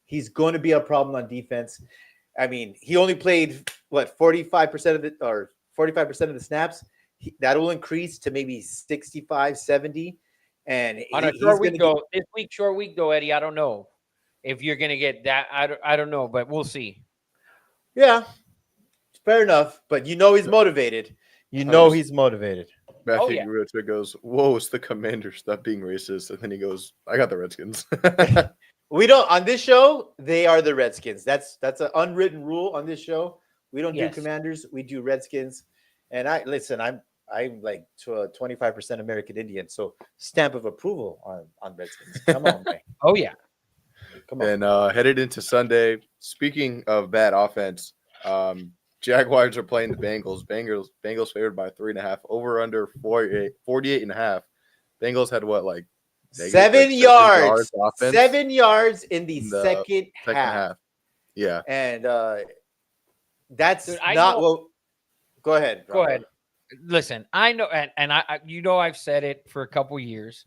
He's going to be a problem on defense. I mean, he only played 45% of the snaps. That will increase to maybe 65, 70. And
on a short week though, this week short week though, Eddie, I don't know if you're going to get that. I don't know, but we'll see.
Yeah, fair enough. But he's motivated. He's motivated.
Matthew Grutter goes, "Whoa, it's the Commanders. Stop being racist." And then he goes, "I got the Redskins."
We don't on this show. They are the Redskins. That's an unwritten rule on this show. We don't do Commanders. We do Redskins. And I'm like to a 25% American Indian, so stamp of approval on Redskins. Come on, man.
Oh yeah,
come on.
And headed into Sunday. Speaking of bad offense, Jaguars are playing the Bengals. Bengals favored by 3.5. Over under 48.5. Bengals had
7 yards. 7 yards in the second half.
Yeah.
And that's not what. Go ahead.
Go ahead. Listen, I know, and I I've said it for a couple years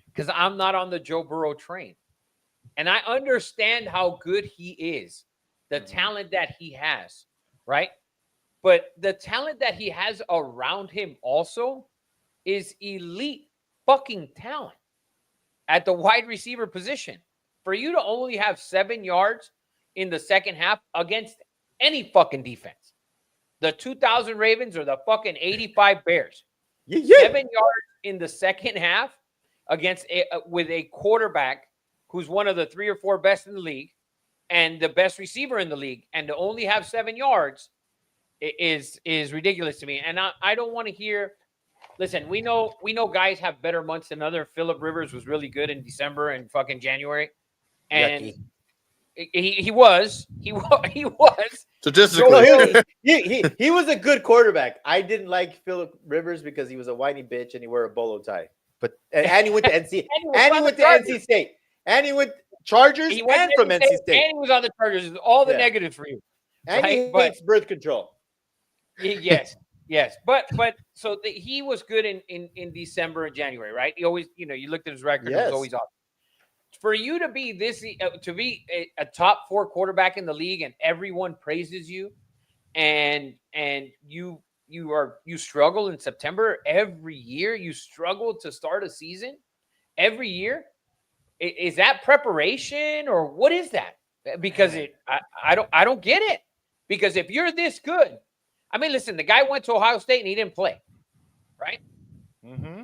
because I'm not on the Joe Burrow train. And I understand how good he is, the talent that he has, right? But the talent that he has around him also is elite fucking talent at the wide receiver position. For you to only have 7 yards in the second half against any fucking defense, the 2000 Ravens or the fucking 85 Bears, 7 yards in the second half against with a quarterback who's one of the 3 or 4 best in the league and the best receiver in the league, and to only have 7 yards is ridiculous to me. And I don't want to hear. Listen, we know guys have better months than other. Phillip Rivers was really good in December and fucking January, and he was
statistically.
he was a good quarterback. I didn't like Phillip Rivers because he was a whiny bitch and he wore a bolo tie. But and he went to NC and he went to NC State and he went Chargers and from NC State
and he was on the Chargers. All the negatives for you.
And he hates birth control.
Yes. But so he was good in December and January, right? He always, you looked at his record, it was always awesome. For you to be a top 4 quarterback in the league and everyone praises you, and you struggle in September every year, you struggle to start a season every year. Is that preparation or what is that? Because I don't get it. Because if you're this good, I mean, listen, the guy went to Ohio State and he didn't play, right? Mm-hmm.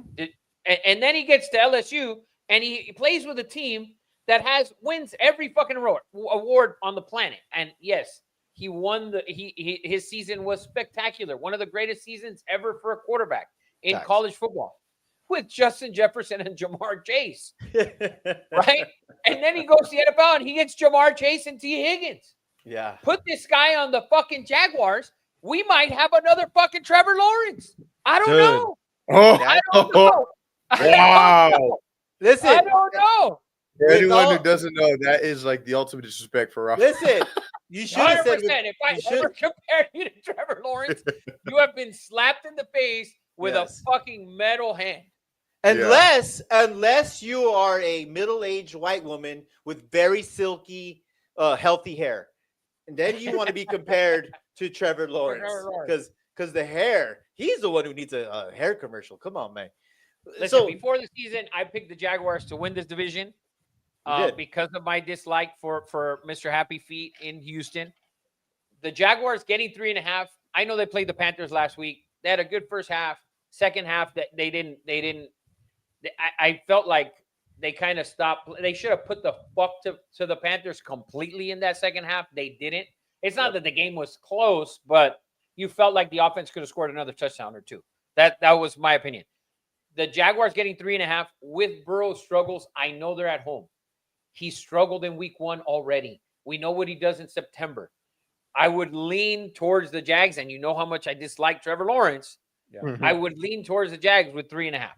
And then he gets to LSU and he plays with a team that wins every fucking award on the planet. And yes, he won his season was spectacular. One of the greatest seasons ever for a quarterback in college football with Justin Jefferson and Jamar Chase, right? And then he goes to the NFL and he gets Jamar Chase and T. Higgins.
Yeah.
Put this guy on the fucking Jaguars. We might have another fucking Trevor Lawrence. I don't know.
Oh,
I don't know.
wow.
Listen,
I don't know.
For
with
anyone who
all-
doesn't know, that is like the ultimate disrespect for Rafa.
listen, you should have
100%.
said.
If I
You should.
ever compared you to Trevor Lawrence, you have been slapped in the face with
Yes.
a fucking metal hand.
Unless you are a middle-aged white woman with very silky, healthy hair, and then you want to be compared to Trevor Lawrence
Trevor Lawrence.
because the hair, he's the one who needs a hair commercial. Come on, man.
Listen,
So
before the season, I picked the Jaguars to win this division
you did.
because of my dislike for Mr. Happy Feet in Houston. The Jaguars getting 3.5. I know they played the Panthers last week. They had a good first half. Second half, that they didn't. I felt like they kind of stopped. They should have put the fuck to the Panthers completely in that second half. They didn't. It's not that the game was close, but you felt like the offense could have scored another touchdown or two. That was my opinion. The Jaguars getting 3.5 with Burrow's struggles. I know they're at home. He struggled in week 1 already. We know what he does in September. I would lean towards the Jags, and you know how much I dislike Trevor Lawrence.
Yeah.
I would lean towards the Jags with 3.5.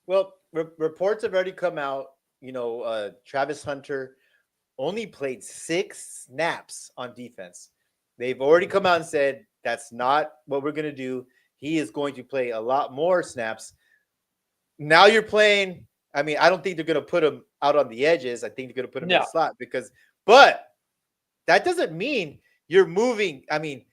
Well, reports have already come out. Travis Hunter only played 6 snaps on defense. They've already come out and said that's not what we're going to do. He is going to play a lot more snaps. Now you're playing. I mean, I don't think they're going to put him out on the edges. I think they're going to put him in the slot but that doesn't mean you're moving. I mean,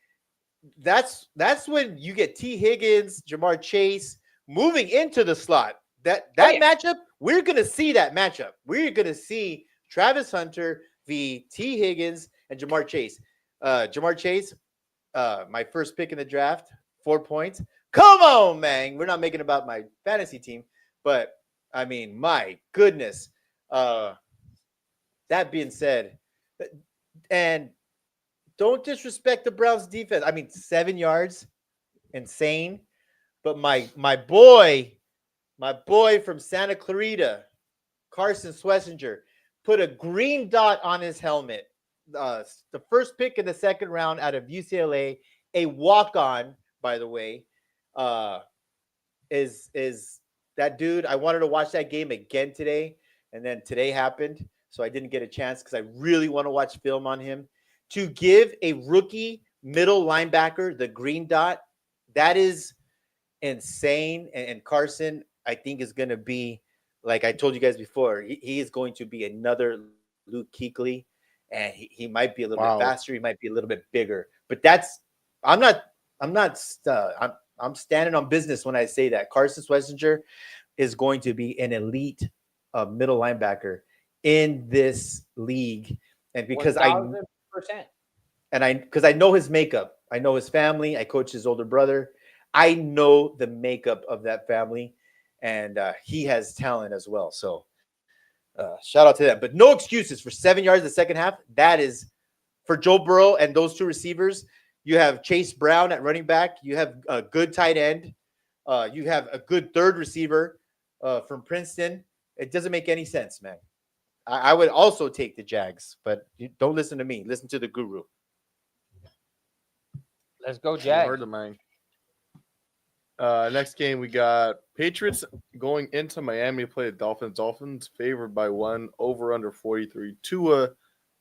that's when you get T. Higgins, Jamar Chase moving into the slot. That matchup, we're going to see that matchup. We're going to see Travis Hunter v. T. Higgins and Jamar Chase. Jamar Chase, my first pick in the draft, 4 points. Come on, man. We're not making it about my fantasy team, but I mean, my goodness. That being said, and don't disrespect the Browns defense. I mean, 7 yards, insane. But my boy from Santa Clarita, Carson Swessinger, put a green dot on his helmet. The first pick in the second round out of UCLA, a walk-on, by the way, is that dude. I wanted to watch that game again today, and then today happened, so I didn't get a chance because I really want to watch film on him. To give a rookie middle linebacker the green dot, that is insane. And Carson, I think, is going to be, like I told you guys before, he is going to be another Luke Kuechly, and he might be a little bit faster. He might be a little bit bigger. But I'm standing on business when I say that. Carson Swessinger is going to be an elite middle linebacker in this league. And because
1,000%.
I know his makeup, I know his family, I coach his older brother. I know the makeup of that family, and he has talent as well. So shout out to them. But no excuses for 7 yards in the second half. That is for Joe Burrow and those two receivers. You have Chase Brown at running back. You have a good tight end. You have a good third receiver from Princeton. It doesn't make any sense, man. I would also take the Jags, but don't listen to me. Listen to the guru.
Let's go,
I
Jags.
heard of mine. Next game, we got Patriots going into Miami to play the Dolphins. Dolphins favored by 1, over under 43. Tua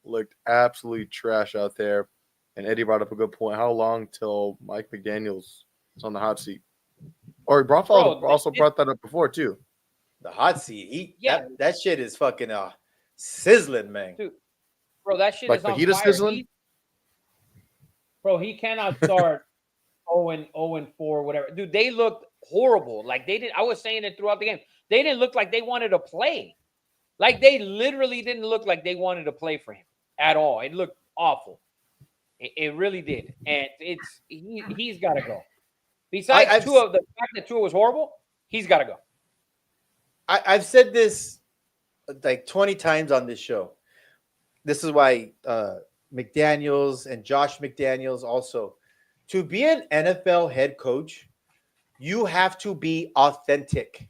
looked absolutely trash out there. And Eddie brought up a good point. How long till Mike McDaniels is on the hot seat? Or Brofeld also brought that up before, too.
The hot seat. That shit is fucking sizzling, man.
Dude, bro, that shit
Like
is on
fajita
fire.
sizzling?
He cannot start 0-4, whatever. Dude, they looked horrible. Like they did. I was saying it throughout the game. They didn't look like they wanted to play. Like they literally didn't look like they wanted to play for him at all. It looked awful. It really did. And he's got to go. Besides the fact that Tua was horrible, he's got to go.
I've said this like 20 times on this show. This is why McDaniels and Josh McDaniels also, to be an NFL head coach, you have to be authentic.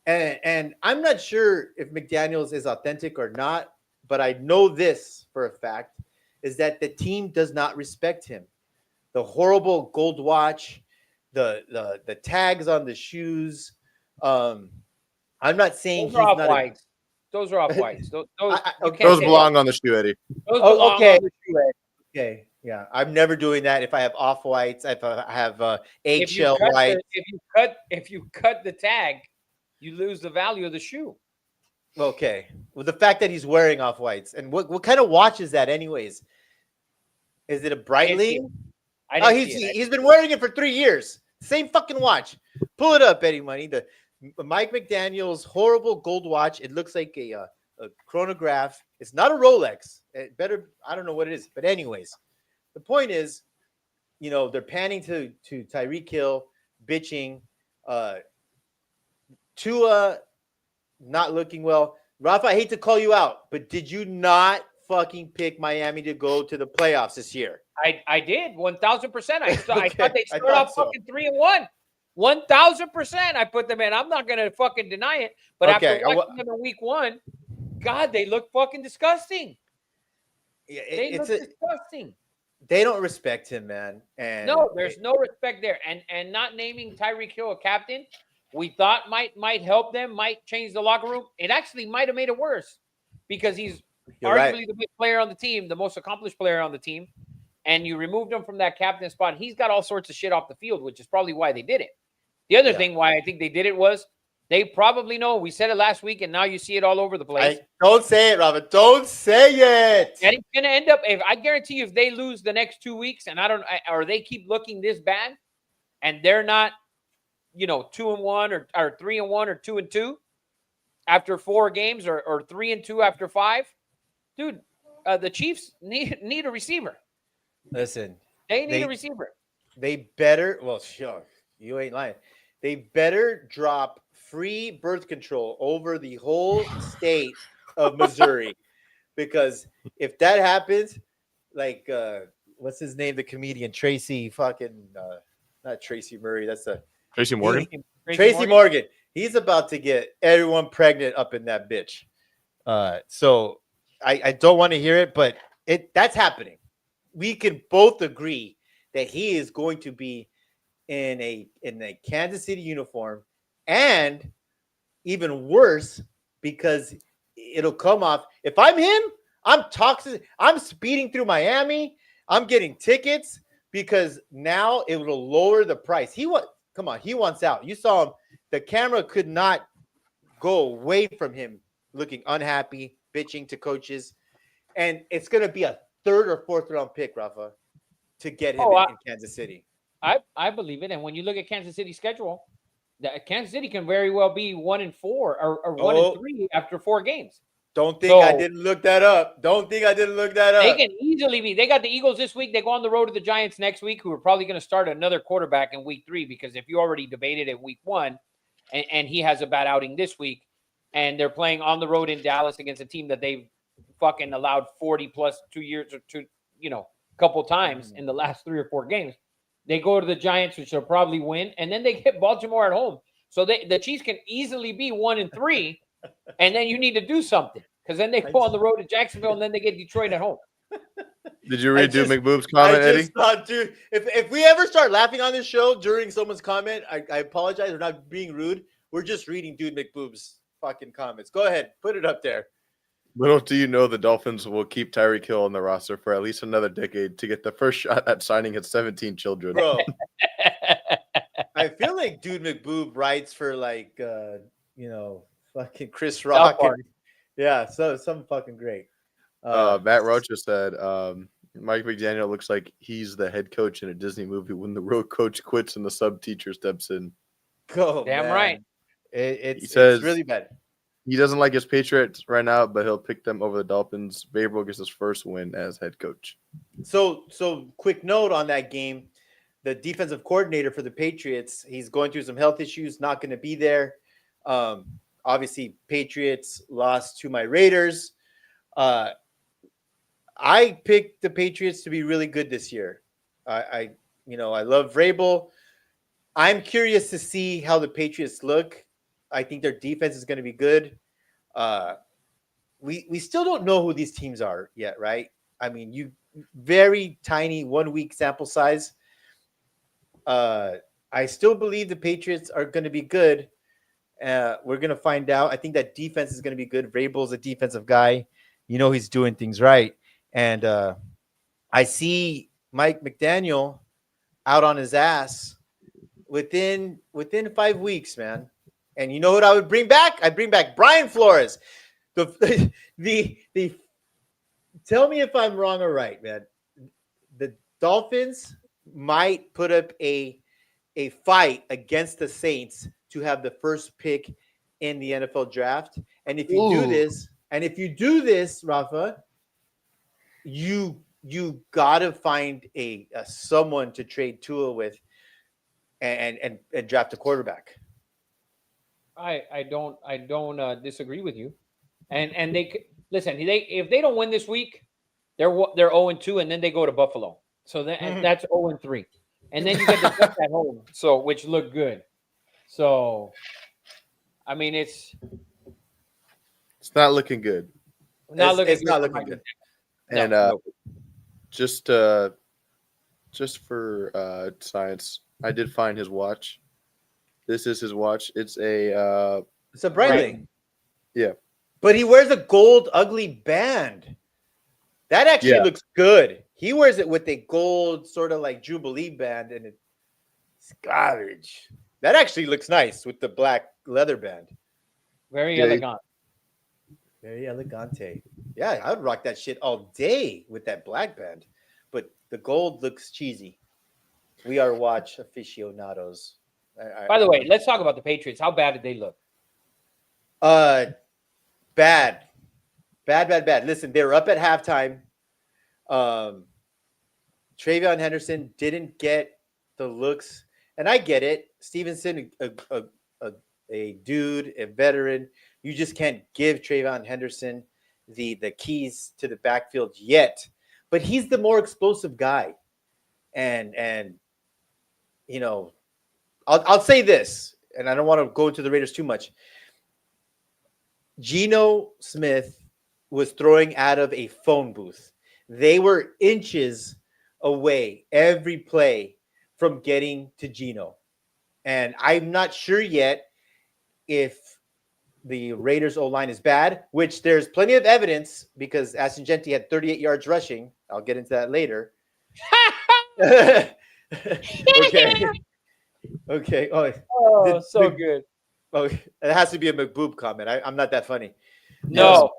And I'm not sure if McDaniels is authentic or not, but I know this for a fact, is that the team does not respect him. The horrible gold watch, the tags on the shoes. I'm not saying
Those are
he's
off
not a.
whites. Those are off whites. Those you
Okay,
can't
Those
say
okay,
belong on the shoe, Eddie.
those
oh,
belong
okay,
on the shoe.
okay, yeah. I'm never doing that. If I have off whites, if I have
If you
eggshell
cut
white.
if you cut the tag, you lose the value of the shoe.
Okay, well, the fact that he's wearing off whites, and what kind of watch is that, anyways? Is it a
I didn't see it.
Breitling?
I
Oh,
didn't see it.
he's been wearing it for 3 years. Same fucking watch. Pull it up, Eddie Money. The Mike McDaniel's horrible gold watch. It looks like a chronograph. It's not a Rolex. It better, I don't know what it is. But anyways, the point is, they're panning to Tyreek Hill, bitching. Tua not looking well. Rafa, I hate to call you out, but did you not fucking pick Miami to go to the playoffs this year?
I did 1,000%. I thought
Okay,
they
I
start
thought
off
so.
fucking 3-1. 1,000%. I put them in. I'm not gonna fucking deny it. But after
Okay,
watching them in week 1, God, they look fucking disgusting.
Yeah,
They look disgusting.
they don't respect him, man. And
No, there's no respect there. And not naming Tyreek Hill a captain, we thought might help them, might change the locker room. It actually might have made it worse because he's
You're
arguably
right.
the best player on the team, the most accomplished player on the team. And you removed him from that captain spot. He's got all sorts of shit off the field, which is probably why they did it. The other thing why I think they did it was they probably know. We said it last week, and now you see it all over the place.
Don't say it, Robert. Don't say it.
And it's going to end up. If I guarantee you, if they lose the next 2 weeks, and or they keep looking this bad, and they're not, 2-1 or 3-1 or 2-2 after 4 games, or 3-2 after 5, dude, the Chiefs need a receiver.
Listen,
They need a receiver.
They better. Well, sure, you ain't lying. They better drop free birth control over the whole state of Missouri, because if that happens, like what's his name, the comedian Tracy fucking not Tracy Murray. That's a
Tracy Morgan.
Tracy Morgan. He's about to get everyone pregnant up in that bitch. So I don't want to hear it, but that's happening. We can both agree that he is going to be in a Kansas City uniform, and even worse, because it'll come off. If I'm him, I'm toxic. I'm speeding through Miami. I'm getting tickets because now it will lower the price. He wants out. You saw him. The camera could not go away from him, looking unhappy, bitching to coaches, and it's going to be a 3rd or 4th round pick, Rafa, to get him in Kansas City.
I believe it. And when you look at Kansas City's schedule, Kansas City can very well be 1-4 or 1-3 after 4 games.
Don't think I didn't look that up.
They can easily be. They got the Eagles this week. They go on the road to the Giants next week, who are probably going to start another quarterback in week 3, because if you already debated it week 1, and he has a bad outing this week, and they're playing on the road in Dallas against a team that they've fucking allowed 40 plus 2 years or two, couple times in the last 3 or 4 games. They go to the Giants, which they'll probably win, and then they get Baltimore at home. So the Chiefs can easily be 1-3, and then you need to do something, because then they go on the road to Jacksonville, and then they get Detroit at home.
Did you read Dude McBoob's comment, Eddie?
Thought, dude, if we ever start laughing on this show during someone's comment, I apologize. We're not being rude. We're just reading Dude McBoob's fucking comments. Go ahead, put it up there.
Little do you know, the Dolphins will keep Tyreek Hill on the roster for at least another decade to get the first shot at signing his 17 children.
Bro, I feel like Dude McBoob writes for fucking Chris Rock. So some fucking great.
Matt Rocha said, Mike McDaniel looks like he's the head coach in a Disney movie when the road coach quits and the sub teacher steps in.
Damn
right.
It's really bad.
He doesn't like his Patriots right now, but he'll pick them over the Dolphins. Vrabel gets his first win as head coach.
So quick note on that game. The defensive coordinator for the Patriots, he's going through some health issues, not going to be there. Obviously, Patriots lost to my Raiders. I picked the Patriots to be really good this year. I love Vrabel. I'm curious to see how the Patriots look. I think their defense is going to be good. We still don't know who these teams are yet, right? I mean, very tiny 1 week sample size. I still believe the Patriots are going to be good. We're going to find out. I think that defense is going to be good. Vrabel's a defensive guy. He's doing things right. And I see Mike McDaniel out on his ass within 5 weeks, man. And you know what I would bring back? I'd bring back Brian Flores. The tell me if I'm wrong or right, man. The Dolphins might put up a fight against the Saints to have the first pick in the NFL draft. And if you do this, Rafa, you gotta find a someone to trade Tua with and draft a quarterback.
I don't disagree with you. And listen. If they don't win this week, they're 0-2, and then they go to Buffalo. So that's 0-3, and then you get the Jets at home, which look good. So, I mean, it's
not looking good.
not looking
good.
And just for science, I did find his watch. This is his watch. It's a
Breitling.
Yeah.
But he wears a gold ugly band. That actually looks good. He wears it with a gold sort of like Jubilee band, and it's garbage. That actually looks nice with the black leather band.
Very elegant.
Very elegante. Yeah, I would rock that shit all day with that black band. But the gold looks cheesy. We are watch aficionados.
By the way, let's talk about the Patriots. How bad did they look?
Bad. Listen, they were up at halftime. TreVeyon Henderson didn't get the looks, and I get it. Stevenson, a dude, a veteran. You just can't give TreVeyon Henderson the keys to the backfield yet. But he's the more explosive guy, and I'll say this, and I don't want to go into the Raiders too much. Geno Smith was throwing out of a phone booth. They were inches away every play from getting to Geno. And I'm not sure yet if the Raiders O-line is bad, which there's plenty of evidence because Ascingenti had 38 yards rushing. I'll get into that later. Okay. Okay.
Oh, so good.
Oh, it has to be a McBoob comment. I'm not that funny.
No,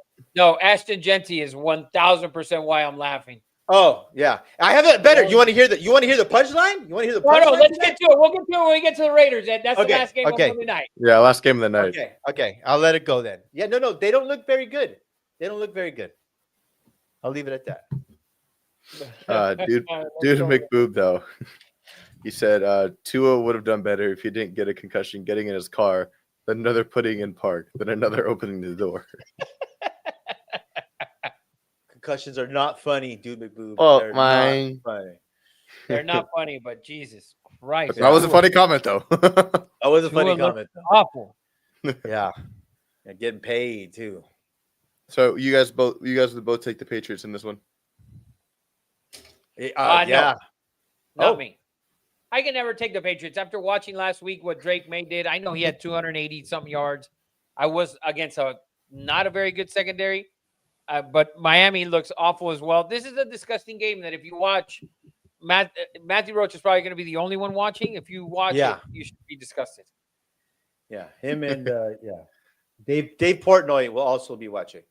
Ashton Genty is 1,000% why I'm laughing.
Oh yeah, I have it better. You want to hear the punchline? You want to hear the punchline?
No, let's get to it. We'll get to it when we get to the Raiders. That's the last game of Monday night.
Yeah, last game of the night.
Okay. I'll let it go then. Yeah, no, they don't look very good. I'll leave it at that.
Dude McBoob though. He said Tua would have done better if he didn't get a concussion getting in his car, then another putting in park, then another opening the door.
Concussions are not funny, dude McBoob.
Oh,
They're
my.
not funny.
They're not funny, but Jesus Christ.
That was a funny comment, though.
That was a funny
Tua
comment.
Awful.
Yeah. And getting paid, too.
So you guys would both take the Patriots in this one?
Yeah.
Not me. I can never take the Patriots. After watching last week what Drake May did, I know he had 280-something yards. I was against not a very good secondary, but Miami looks awful as well. This is a disgusting game that if you watch, Matthew Roach is probably going to be the only one watching. If you watch it, you should be disgusted.
Yeah, him and Dave Portnoy will also be watching.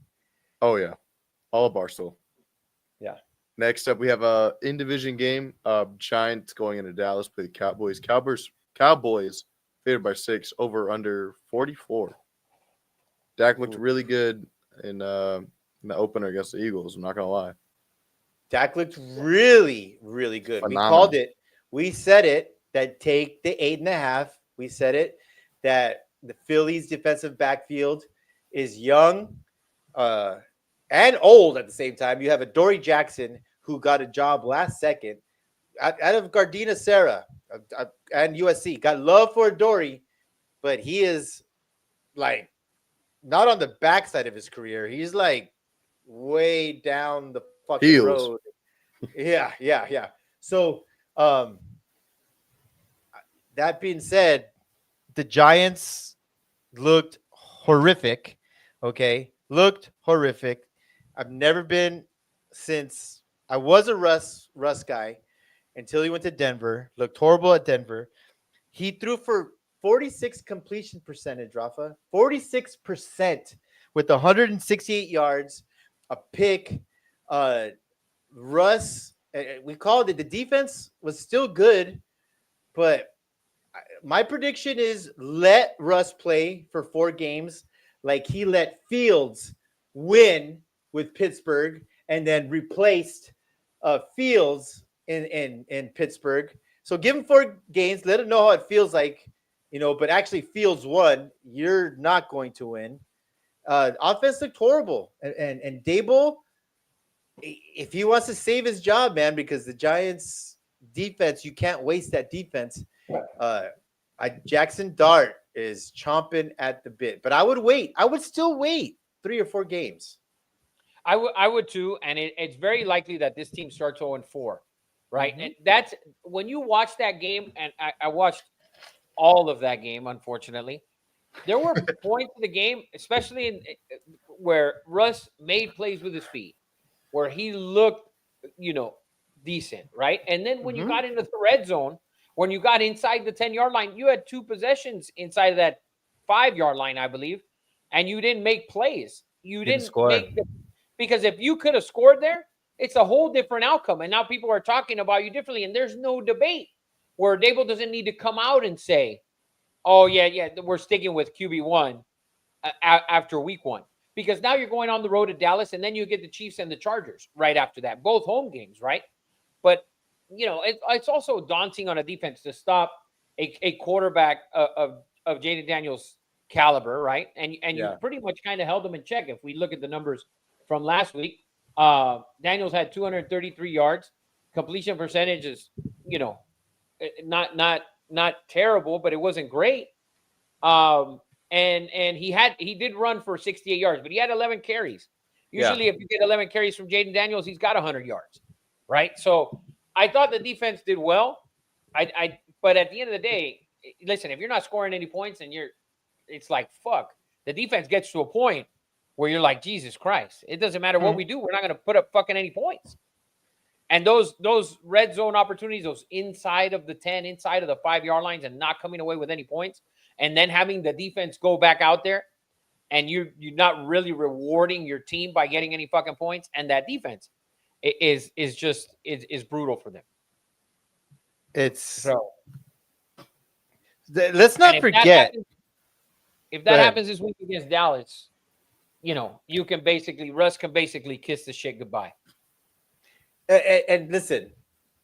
Oh, yeah. All of Barstool.
Yeah.
Next up, we have a in-division game. Giants going into Dallas, play the Cowboys. Cowboys favored by 6, over under 44. Dak looked really good in the opener against the Eagles. I'm not going to lie.
Dak looked really, really good.
Phenomenal.
We called it. We said it, that take the 8.5. We said it, that the Phillies defensive backfield is young and old at the same time. You have a Dory Jackson who got a job last second out of Gardena Serra and USC. Got love for Dory, but he is like not on the backside of his career. He's like way down the fucking
Heels.
road. Yeah. So that that being said, the Giants looked horrific. Okay, looked horrific. I've never been since I was a Russ guy until he went to Denver. Looked horrible at Denver. He threw for 46 completion percentage, Rafa. 46% with 168 yards, a pick. Russ, we called it. The defense was still good, but my prediction is let Russ play for 4 games like he let Fields win with Pittsburgh and then replaced Fields in Pittsburgh. So give him 4 games, let him know how it feels like, but actually Fields won. You're not going to win. Offense looked horrible. And Dable, if he wants to save his job, man, because the Giants defense, you can't waste that defense. Jackson Dart is chomping at the bit, but I would wait. I would still wait 3 or 4 games.
I would too, and it's very likely that this team starts 0-4, right?
Mm-hmm.
And that's when you watch that game, and I watched all of that game. Unfortunately, there were points in the game, especially where Russ made plays with his feet, where he looked, decent, right? And then when you got into the red zone, when you got inside the 10-yard line, you had 2 possessions inside of that 5-yard line, I believe, and you didn't make plays. You didn't
score.
because if you could have scored there, it's a whole different outcome. And now people are talking about you differently, and there's no debate where Dable doesn't need to come out and say, "Oh yeah, we're sticking with QB1 after week 1." Because now you're going on the road to Dallas, and then you get the Chiefs and the Chargers right after that, both home games, right? But it's also daunting on a defense to stop a quarterback of Jaden Daniels' caliber, right? And you pretty much kind of held them in check. If we look at the numbers from last week, Daniels had 233 yards. Completion percentage is, not terrible, but it wasn't great. And he did run for 68 yards, but he had 11 carries. Usually, if you get 11 carries from Jaden Daniels, he's got 100 yards, right? So I thought the defense did well. But at the end of the day, listen, if you're not scoring any points and it's like, fuck. The defense gets to a point where you're like, Jesus Christ. It doesn't matter what we do. We're not going to put up fucking any points. And those red zone opportunities, those inside of the 10, inside of the 5-yard lines and not coming away with any points, and then having the defense go back out there and you're not really rewarding your team by getting any fucking points, and that defense is brutal for them.
Let's not forget.
If that happens this week against Dallas, Russ can basically kiss the shit goodbye.
And listen,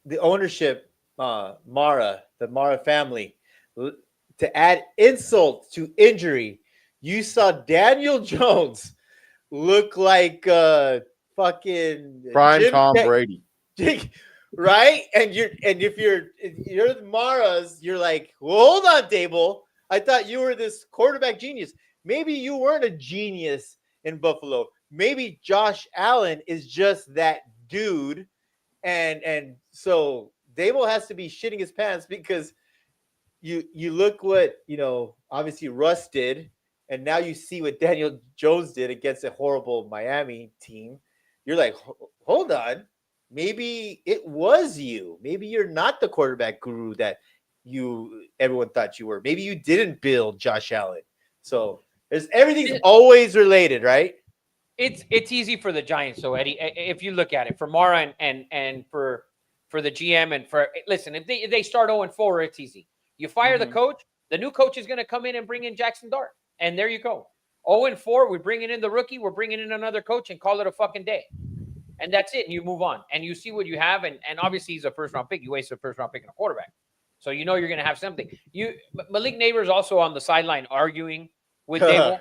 the ownership, the Mara family, to add insult to injury, you saw Daniel Jones look like fucking
prime Tom Brady,
right? And if you're the Maras, you're like, well, hold on, Dable. I thought you were this quarterback genius. Maybe you weren't a genius in Buffalo. Maybe Josh Allen is just that dude. And so Dable has to be shitting his pants because you look what, obviously Russ did, and now you see what Daniel Jones did against a horrible Miami team. You're like, hold on. Maybe it was you. Maybe you're not the quarterback guru that everyone thought you were. Maybe you didn't build Josh Allen. So everything's always related, right?
It's easy for the Giants, so Eddie. If you look at it, for Mara and for the GM and listen, if they start 0-4, it's easy. You fire the coach, the new coach is going to come in and bring in Jackson Dart, and there you go. 0-4, we're bringing in the rookie, we're bringing in another coach, and call it a fucking day. And that's it. And you move on. And you see what you have. And obviously, he's a first-round pick. You waste a first-round pick in a quarterback. So you know you're going to have something. Malik Neighbors also on the sideline arguing with Dable.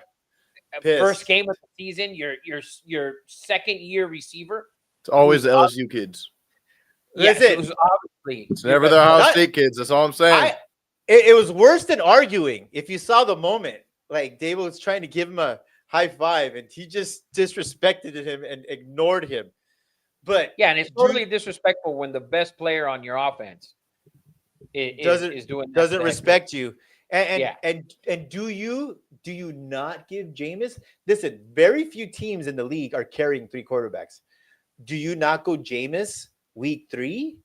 First game of the season, your second-year receiver.
It's always the LSU kids.
Yes,
it was obviously.
It's never the Ohio State kids. That's all I'm saying.
It was worse than arguing. If you saw the moment, like Dable was trying to give him a high five, and he just disrespected him and ignored him. But
yeah, and it's totally disrespectful when the best player on your offense
Doesn't
is doing that to
doesn't
the head coach.
respect you. And
Yeah.
and do you not give Jameis? Listen, very few teams in the league are carrying 3 quarterbacks. Do you not go Jameis week 3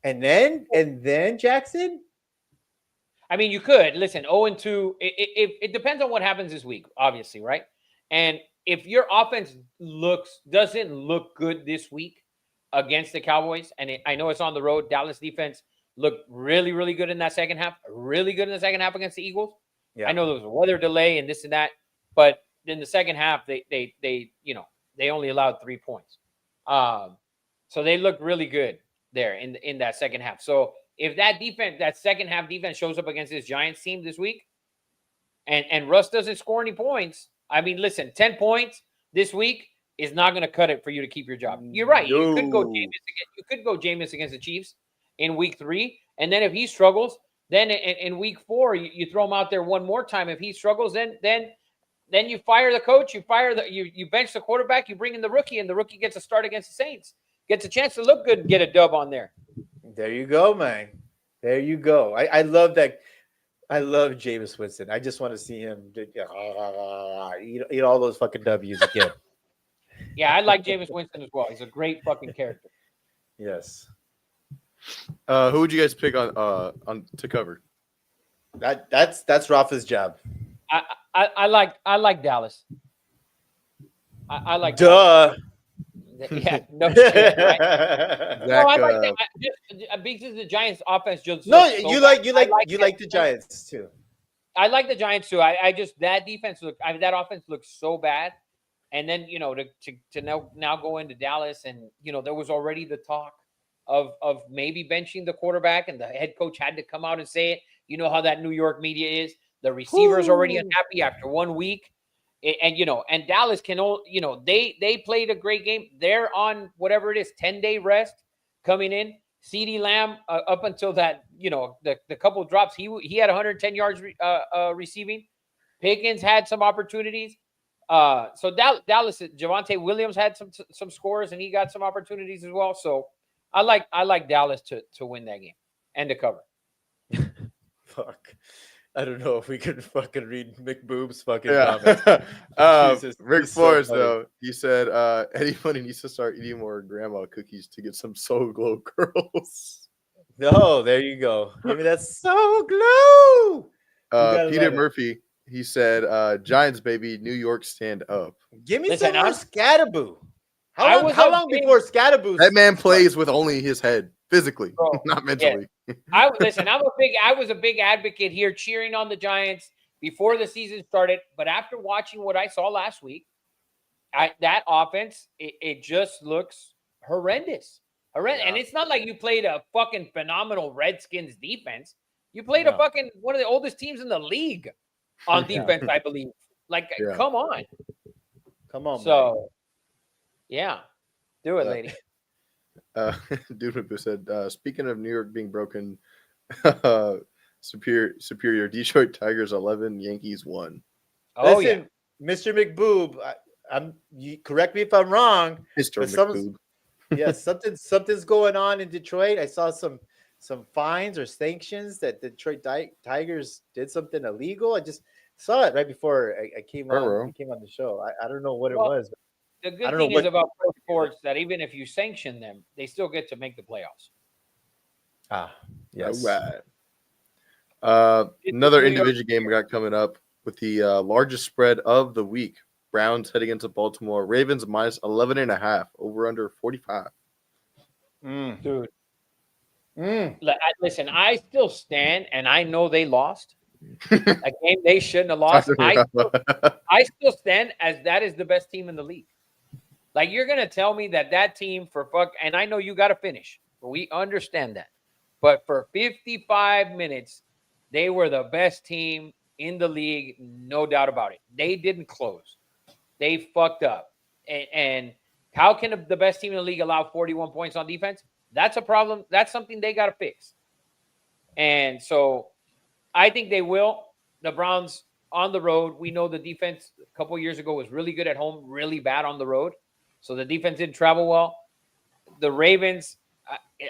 and then Jackson?
I mean, you could listen. 0-2. It depends on what happens this week, obviously, right? And if your offense doesn't look good this week against the Cowboys, and I know it's on the road, Dallas defense looked really, really good in that second half. Really good in the second half against the Eagles.
Yeah.
I know there was a weather delay and this and that, but in the second half, they they only allowed 3 points. So they looked really good there in that second half. So if that defense, that second half defense shows up against this Giants team this week, and Russ doesn't score any points, I mean, listen, 10 points this week is not going to cut it for you to keep your job. You're right. You could go
No.
Jameis against the Chiefs in week 3, and then if he struggles, then in week 4 you throw him out there one more time. If he struggles, then you fire the coach, you bench the quarterback, you bring in the rookie, and the rookie gets a start against the Saints, gets a chance to look good and get a dub on there.
There you go, man. There you go. I love that. I love Jameis Winston. I just want to see him eat all those fucking W's again.
Yeah, I like Jameis Winston as well. He's a great fucking character.
Yes.
Who would you guys pick on to cover?
That's Rafa's job.
I like Dallas. I like
Duh.
Yeah, no shit, right?
Zach,
No, I like that. Because the Giants' offense just
No,
looks so
you
bad.
like the Giants too.
I like the Giants too. I just that defense that offense looks so bad, and then to now go into Dallas, and there was already the talk of maybe benching the quarterback, and the head coach had to come out and say it. You know how that New York media is. The receivers already unhappy after 1 week. And Dallas can they played a great game. They're on whatever it is, 10-day rest coming in. CeeDee Lamb up until that, the couple of drops, he had 110 yards receiving. Pickens had some opportunities. So Dallas, Javonte Williams had some scores, and he got some opportunities as well. So I like Dallas to win that game and to cover.
Fuck. I don't know if we could fucking read McBoob's fucking
Yeah.
comments. Jesus,
Rick
he's so
Forrest,
funny.
though, he said anybody needs to start eating more grandma cookies to get some Soul Glow curls.
No, there you go. Give me that so glue. gotta
Peter
love it.
Murphy, he said, Giants, baby, New York, stand up.
Give me
Listen,
some more Scatterboo.
I
How long,
was
how
a
long
big-
before Scatterboo?
That man plays with only his head, physically,
Bro,
not mentally.
I was a big advocate here, cheering on the Giants before the season started. But after watching what I saw last week, that offense, it just looks horrendous. Horrendous.
Yeah.
And it's not like you played a fucking phenomenal Redskins defense. You played a fucking one of the oldest teams in the league on
Yeah.
defense, I believe. Like,
Yeah.
come on.
Come on, man.
So, yeah, do it, lady.
Dude said, speaking of New York being broken, superior Detroit Tigers 11, Yankees 1.
Oh
Listen, Mr. McBoob, you correct me if I'm wrong.
Mr.
But some-
McBoob.
Yeah, something's going on in Detroit. I saw some fines or sanctions that the Detroit Tigers did something illegal. I just saw it right before I came on. Came on the show. I don't know what it was.
The
I
good
don't know
thing is
what-
about pro sports that even if you sanction them, they still get to make the playoffs.
Yes.
All right. Another
New York-
individual game we got coming up with the largest spread of the week. Browns heading into Baltimore. Ravens minus 11.5. Over under 45.
Dude. Listen, I still stand, and I know they lost a game they shouldn't have lost. I still stand as that is the best team in the league. Like, you're gonna tell me that team and I know you got to finish, but we understand that. But for 55 minutes, they were the best team in the league, no doubt about it. They didn't close. They fucked up. And how can the best team in the league allow 41 points on defense? That's a problem. That's something they got to fix. And so I think they will. The Browns on the road, we know the defense a couple of years ago was really good at home, really bad on the road. So the defense didn't travel well. The Ravens,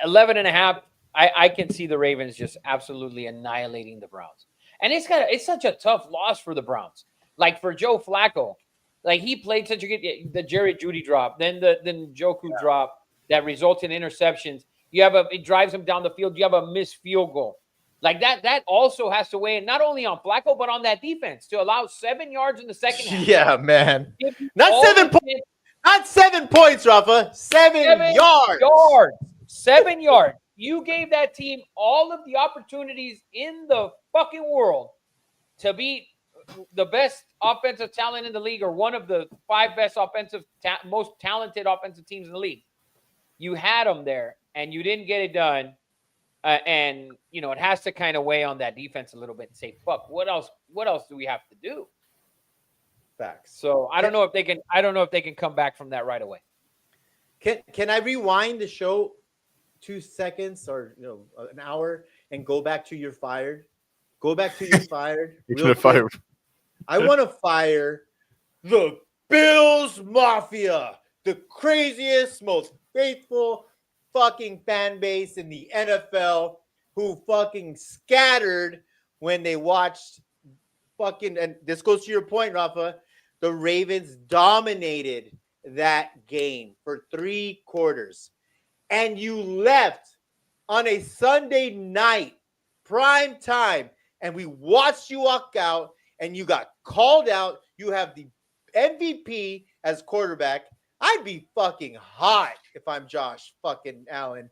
11.5, I can see the Ravens just absolutely annihilating the Browns. And it's such a tough loss for the Browns. Like for Joe Flacco, like he played such a good the Jerry Judy drop, then the Njoku drop that results in interceptions. It drives him down the field. You have a missed field goal. Like that also has to weigh in not only on Flacco, but on that defense to allow 7 yards in the second half.
Yeah, man.
Give you
Not
all
7
the
points.
chance-
Not 7 points, Rafa. 7 yards.
7 yards. You gave that team all of the opportunities in the fucking world to beat the best offensive talent in the league, or one of the 5 best most talented offensive teams in the league. You had them there, and you didn't get it done. And it has to kind of weigh on that defense a little bit and say, "Fuck, what else? What else do we have to do?"
Facts.
So I don't know if they can. I don't know if they can come back from that right away.
Can I rewind the show 2 seconds or an hour and go back to you're fired? Go back to you're fired.
You're
real
gonna
quick.
fire.
I want to fire the Bills Mafia, the craziest, most faithful fucking fan base in the NFL, who fucking scattered when they watched fucking, and this goes to your point, Rafa, the Ravens dominated that game for 3 quarters. And you left on a Sunday night, prime time, and we watched you walk out and you got called out. You have the MVP as quarterback. I'd be fucking hot if I'm Josh fucking Allen.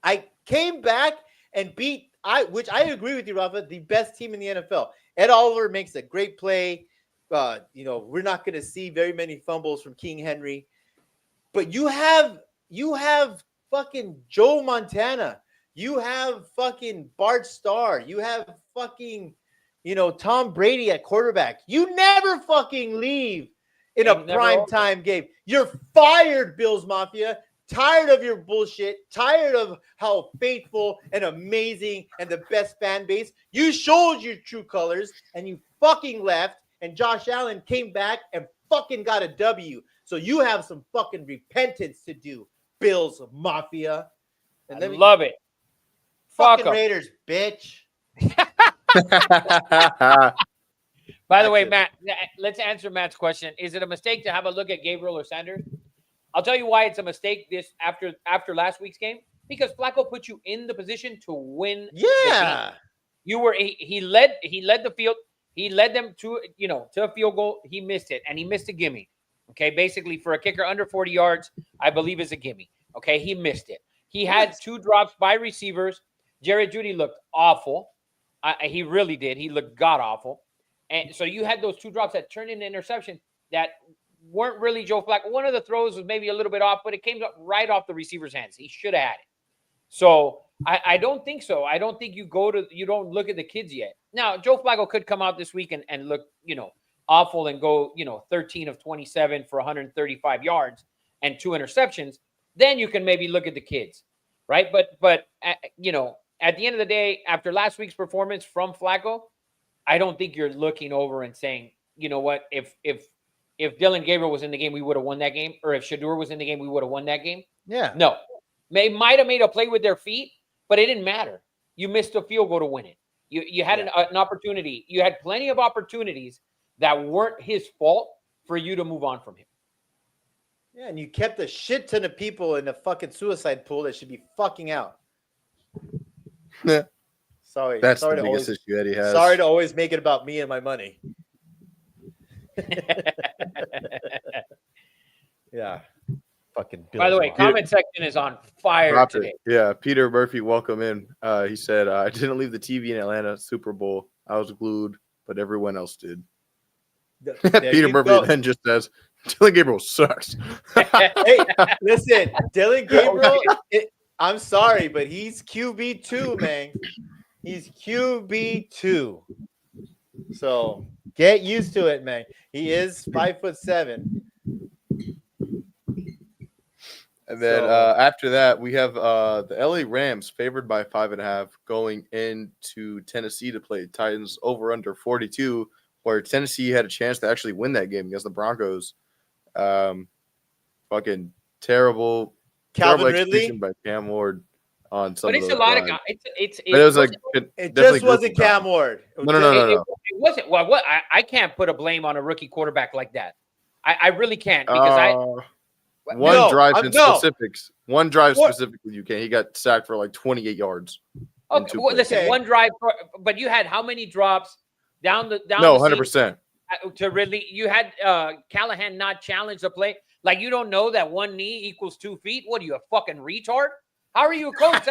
I came back and beat, which I agree with you, Rafa, the best team in the NFL. Ed Oliver makes a great play. We're not going to see very many fumbles from King Henry. But you have fucking Joe Montana. You have fucking Bart Starr. You have fucking, Tom Brady at quarterback. You never fucking leave in a prime time game. You're fired, Bills Mafia. Tired of your bullshit. Tired of how faithful and amazing and the best fan base. You showed your true colors and you fucking left. And Josh Allen came back and fucking got a W. So you have some fucking repentance to do, Bills Mafia.
And love it.
Fucking Raiders, bitch.
By the way, Matt, let's answer Matt's question. Is it a mistake to have a look at Gabriel or Sanders? I'll tell you why it's a mistake after last week's game. Because Flacco put you in the position to win.
Yeah.
He led the field. He led them to a field goal. He missed it, and he missed a gimme. Okay, basically for a kicker under 40 yards, I believe is a gimme. Okay, he missed it. He had 2 drops by receivers. Jared Judy looked awful. He really did. He looked god-awful. And so you had those 2 drops that turned into interception that weren't really Joe Flacco. One of the throws was maybe a little bit off, but it came up right off the receiver's hands. He should have had it. So I don't think so. I don't think you don't look at the kids yet. Now, Joe Flacco could come out this week and look, awful and go, 13 of 27 for 135 yards and 2 interceptions. Then you can maybe look at the kids, right? But at the end of the day, after last week's performance from Flacco, I don't think you're looking over and saying, you know what, if Dylan Gabriel was in the game, we would have won that game. Or if Shedeur was in the game, we would have won that game.
Yeah.
No. They might have made a play with their feet, but it didn't matter. You missed a field goal to win it. You had an opportunity. You had plenty of opportunities that weren't his fault for you to move on from him.
Yeah, and you kept a shit ton of people in a fucking suicide pool that should be fucking out.
Yeah.
Sorry.
That's
sorry
the biggest issue Eddie has.
Sorry to always make it about me and my money. Yeah. Fucking Bills.
By the way, comment section is on fire today.
Yeah, Peter Murphy, welcome in. He said, I didn't leave the TV in Atlanta Super Bowl. I was glued, but everyone else did. Peter Murphy then just says, Dylan Gabriel sucks.
Hey, listen, Dylan Gabriel, I'm sorry, but he's QB2, man. He's QB2. So get used to it, man. He is 5'7".
And then after that, we have the LA Rams favored by 5.5 going into Tennessee to play Titans over under 42, where Tennessee had a chance to actually win that game against the Broncos. Fucking terrible
Calvin
execution
Ridley
by Cam Ward. on some
But
of
it's a
those
lot of
drives.
guys.
But it was like
It
definitely
just wasn't
group of
Cam
guys.
Ward.
No, no, no, no, no.
It wasn't. Well, what I can't put a blame on a rookie quarterback like that. I really can't because
One
No,
drive in
no.
specifics. One drive
What-
specifically, you can. He got sacked for like 28 yards. in
okay.
two
Well,
plays.
listen,
Okay.
one drive, but you had how many drops down the
No,
the
100%.
seam to really? You had Callahan not challenge the play. Like you don't know that one knee equals 2 feet. What are you, a fucking retard? How are you a coach?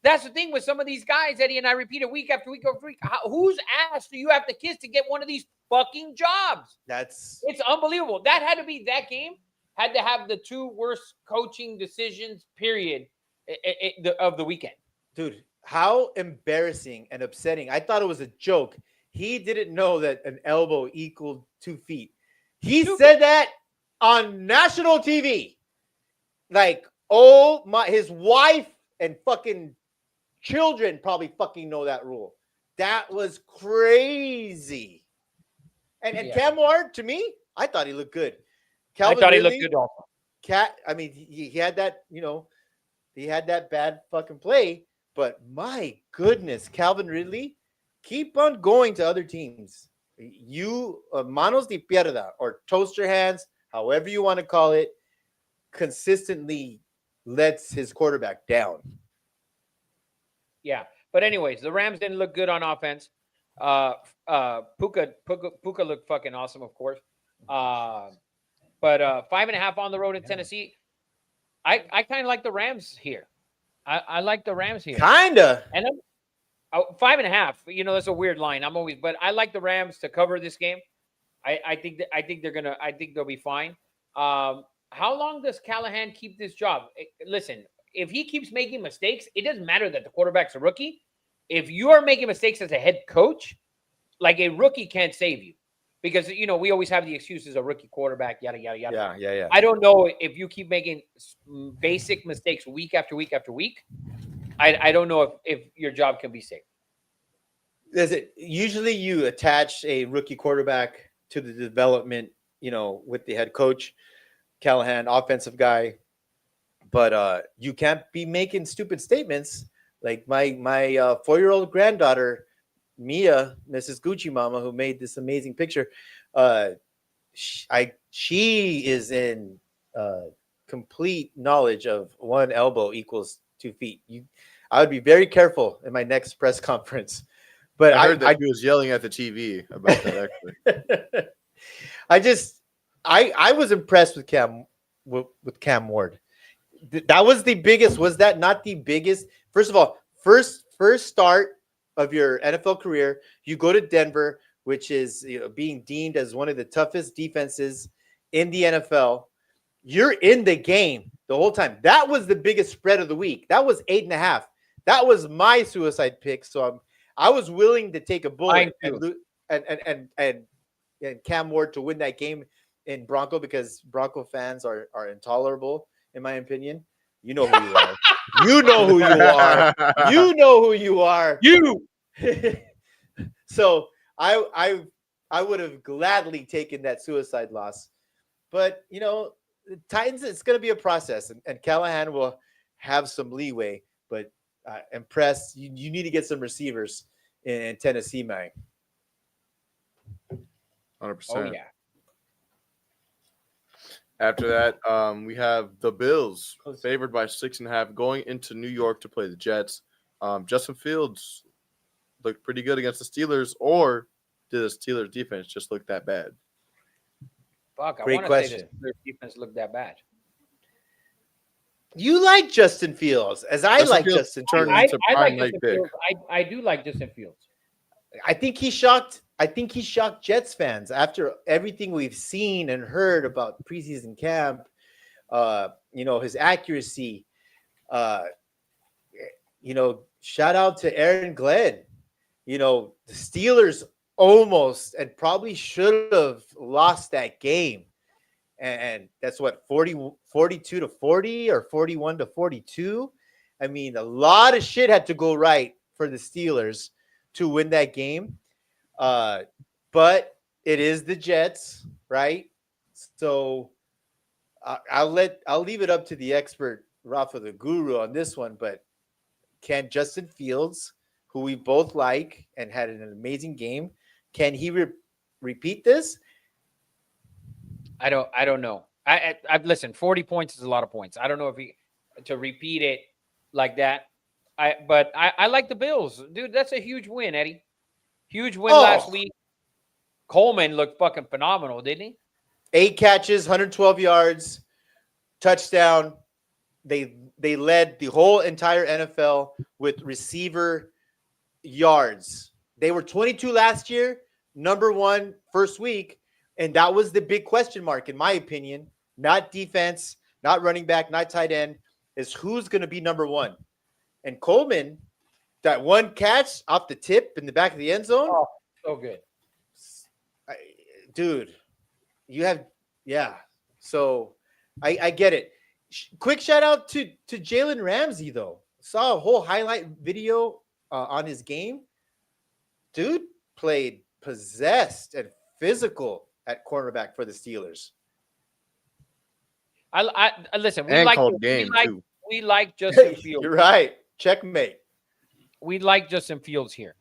That's the thing with some of these guys. Eddie and I repeat it week after week after week. Whose ass do you have to kiss to get one of these fucking jobs?
That's
It's unbelievable. That had to be that game. Had to have the 2 worst coaching decisions, period, of the weekend.
dude, how embarrassing and upsetting. I thought it was a joke. He didn't know that an elbow equaled 2 feet. He said that on national TV. Like, oh my, his wife and fucking children probably fucking know that rule. That was crazy. And
Yeah.
Cam Ward, to me, I thought he looked good.
I thought he looked
Ridley,
good also.
I mean, he had that, he had that bad fucking play, but my goodness, Calvin Ridley, keep on going to other teams. You, manos de pierda, or toast your hands, however you want to call it, consistently lets his quarterback down.
Yeah. But anyways, the Rams didn't look good on offense. Puka looked fucking awesome, of course. But 5.5 on the road in Tennessee. I kind of like the Rams here. I like the Rams here.
Kinda.
And 5.5. That's a weird line. But I like the Rams to cover this game. I think they'll be fine. How long does Callahan keep this job? Listen, if he keeps making mistakes, it doesn't matter that the quarterback's a rookie. If you are making mistakes as a head coach, like a rookie can't save you. Because, we always have the excuses of rookie quarterback, yada, yada, yada.
Yeah.
I don't know if you keep making basic mistakes week after week after week. I don't know if your job can be safe.
Usually you attach a rookie quarterback to the development, with the head coach, Callahan, offensive guy. But you can't be making stupid statements like my 4-year-old granddaughter, Mia, Mrs. Gucci Mama, who made this amazing picture. She is in complete knowledge of one elbow equals 2 feet. I would be very careful in my next press conference. But
I heard that he was yelling at the TV about that. Actually,
I was impressed with Cam Ward. That was the biggest. Was that not the biggest? First of all, first start of your NFL career, you go to Denver, which is being deemed as one of the toughest defenses in the NFL. You're in the game the whole time. That was the biggest spread of the week. That was 8.5. That was my suicide pick. So I was willing to take a bullet and Cam Ward to win that game in Bronco, because Bronco fans are intolerable, in my opinion. You know who you are. You know who you are. You know who you are.
You.
So I would have gladly taken that suicide loss. But, the Titans, it's going to be a process, and Callahan will have some leeway. But impressed. You need to get some receivers in Tennessee, man.
100%.
Oh, yeah.
After that, we have the Bills favored by 6.5 going into New York to play the Jets. Justin Fields looked pretty good against the Steelers, or did the Steelers defense just look that bad?
Fuck,
Great
I want to say
question.
the Steelers defense looked that bad.
You like Justin Fields, as I
Justin
like
Fields
Justin
turned
Fields.
into
I like
prime night
Justin
pick.
Fields. I do like Justin Fields.
I think he shocked Jets fans after everything we've seen and heard about preseason camp. His accuracy. Shout out to Aaron Glenn. The Steelers almost and probably should have lost that game. And that's what, 42 to 40 or 41 to 42. I mean, a lot of shit had to go right for the Steelers to win that game. But it is the Jets, right? So I'll leave it up to the expert Rafa the Guru on this one. But can Justin Fields, who we both like and had an amazing game, can he repeat this?
I don't know. I listen. 40 points is a lot of points. I don't know if he to repeat it like that. I like the Bills, dude. That's a huge win, Eddie. Huge win last
Oh,
week. Coleman looked fucking phenomenal, didn't he?
8 catches, 112 yards, touchdown. They led the whole entire NFL with receiver yards. They were 22 last year, number 1 first week, and that was the big question mark in my opinion. Not defense, not running back, not tight end, is who's going to be number 1. And Coleman, that one catch off the tip in the back of the end zone,
Oh, so good.
dude, you have, yeah. So I get it. Quick shout out to Jalen Ramsey though. Saw a whole highlight video on his game. Dude played possessed and physical at cornerback for the Steelers.
I listen. We
And
like
called game, too.
we like Justin Fields.
You're right. Checkmate.
We like Justin Fields here.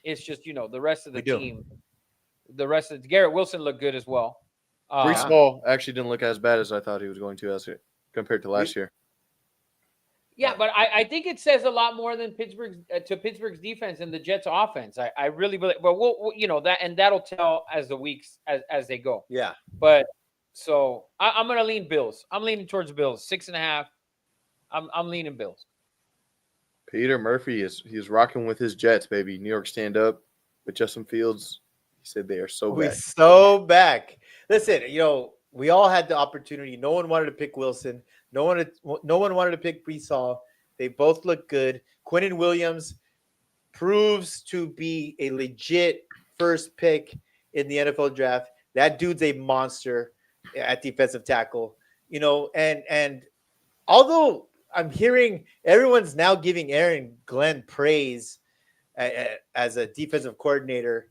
It's just the rest of the
We do.
team. The rest of Garrett Wilson looked good as well.
Brees Hall actually didn't look as bad as I thought he was going to compared to last year.
Yeah, but I think it says a lot more than Pittsburgh's defense and the Jets' offense. I really believe, but we'll that, and that'll tell as the weeks as they go.
Yeah.
But so I'm gonna lean Bills. I'm leaning towards Bills 6.5. I'm leaning Bills.
Peter Murphy he's rocking with his Jets, baby. New York stand up. But Justin Fields, he said they are so
We're
bad.
so back. Listen, we all had the opportunity. No one wanted to pick Wilson. No one wanted to pick Brees Hall. They both look good. Quinnen Williams proves to be a legit first pick in the NFL draft. That dude's a monster at defensive tackle. And although I'm hearing everyone's now giving Aaron Glenn praise as a defensive coordinator,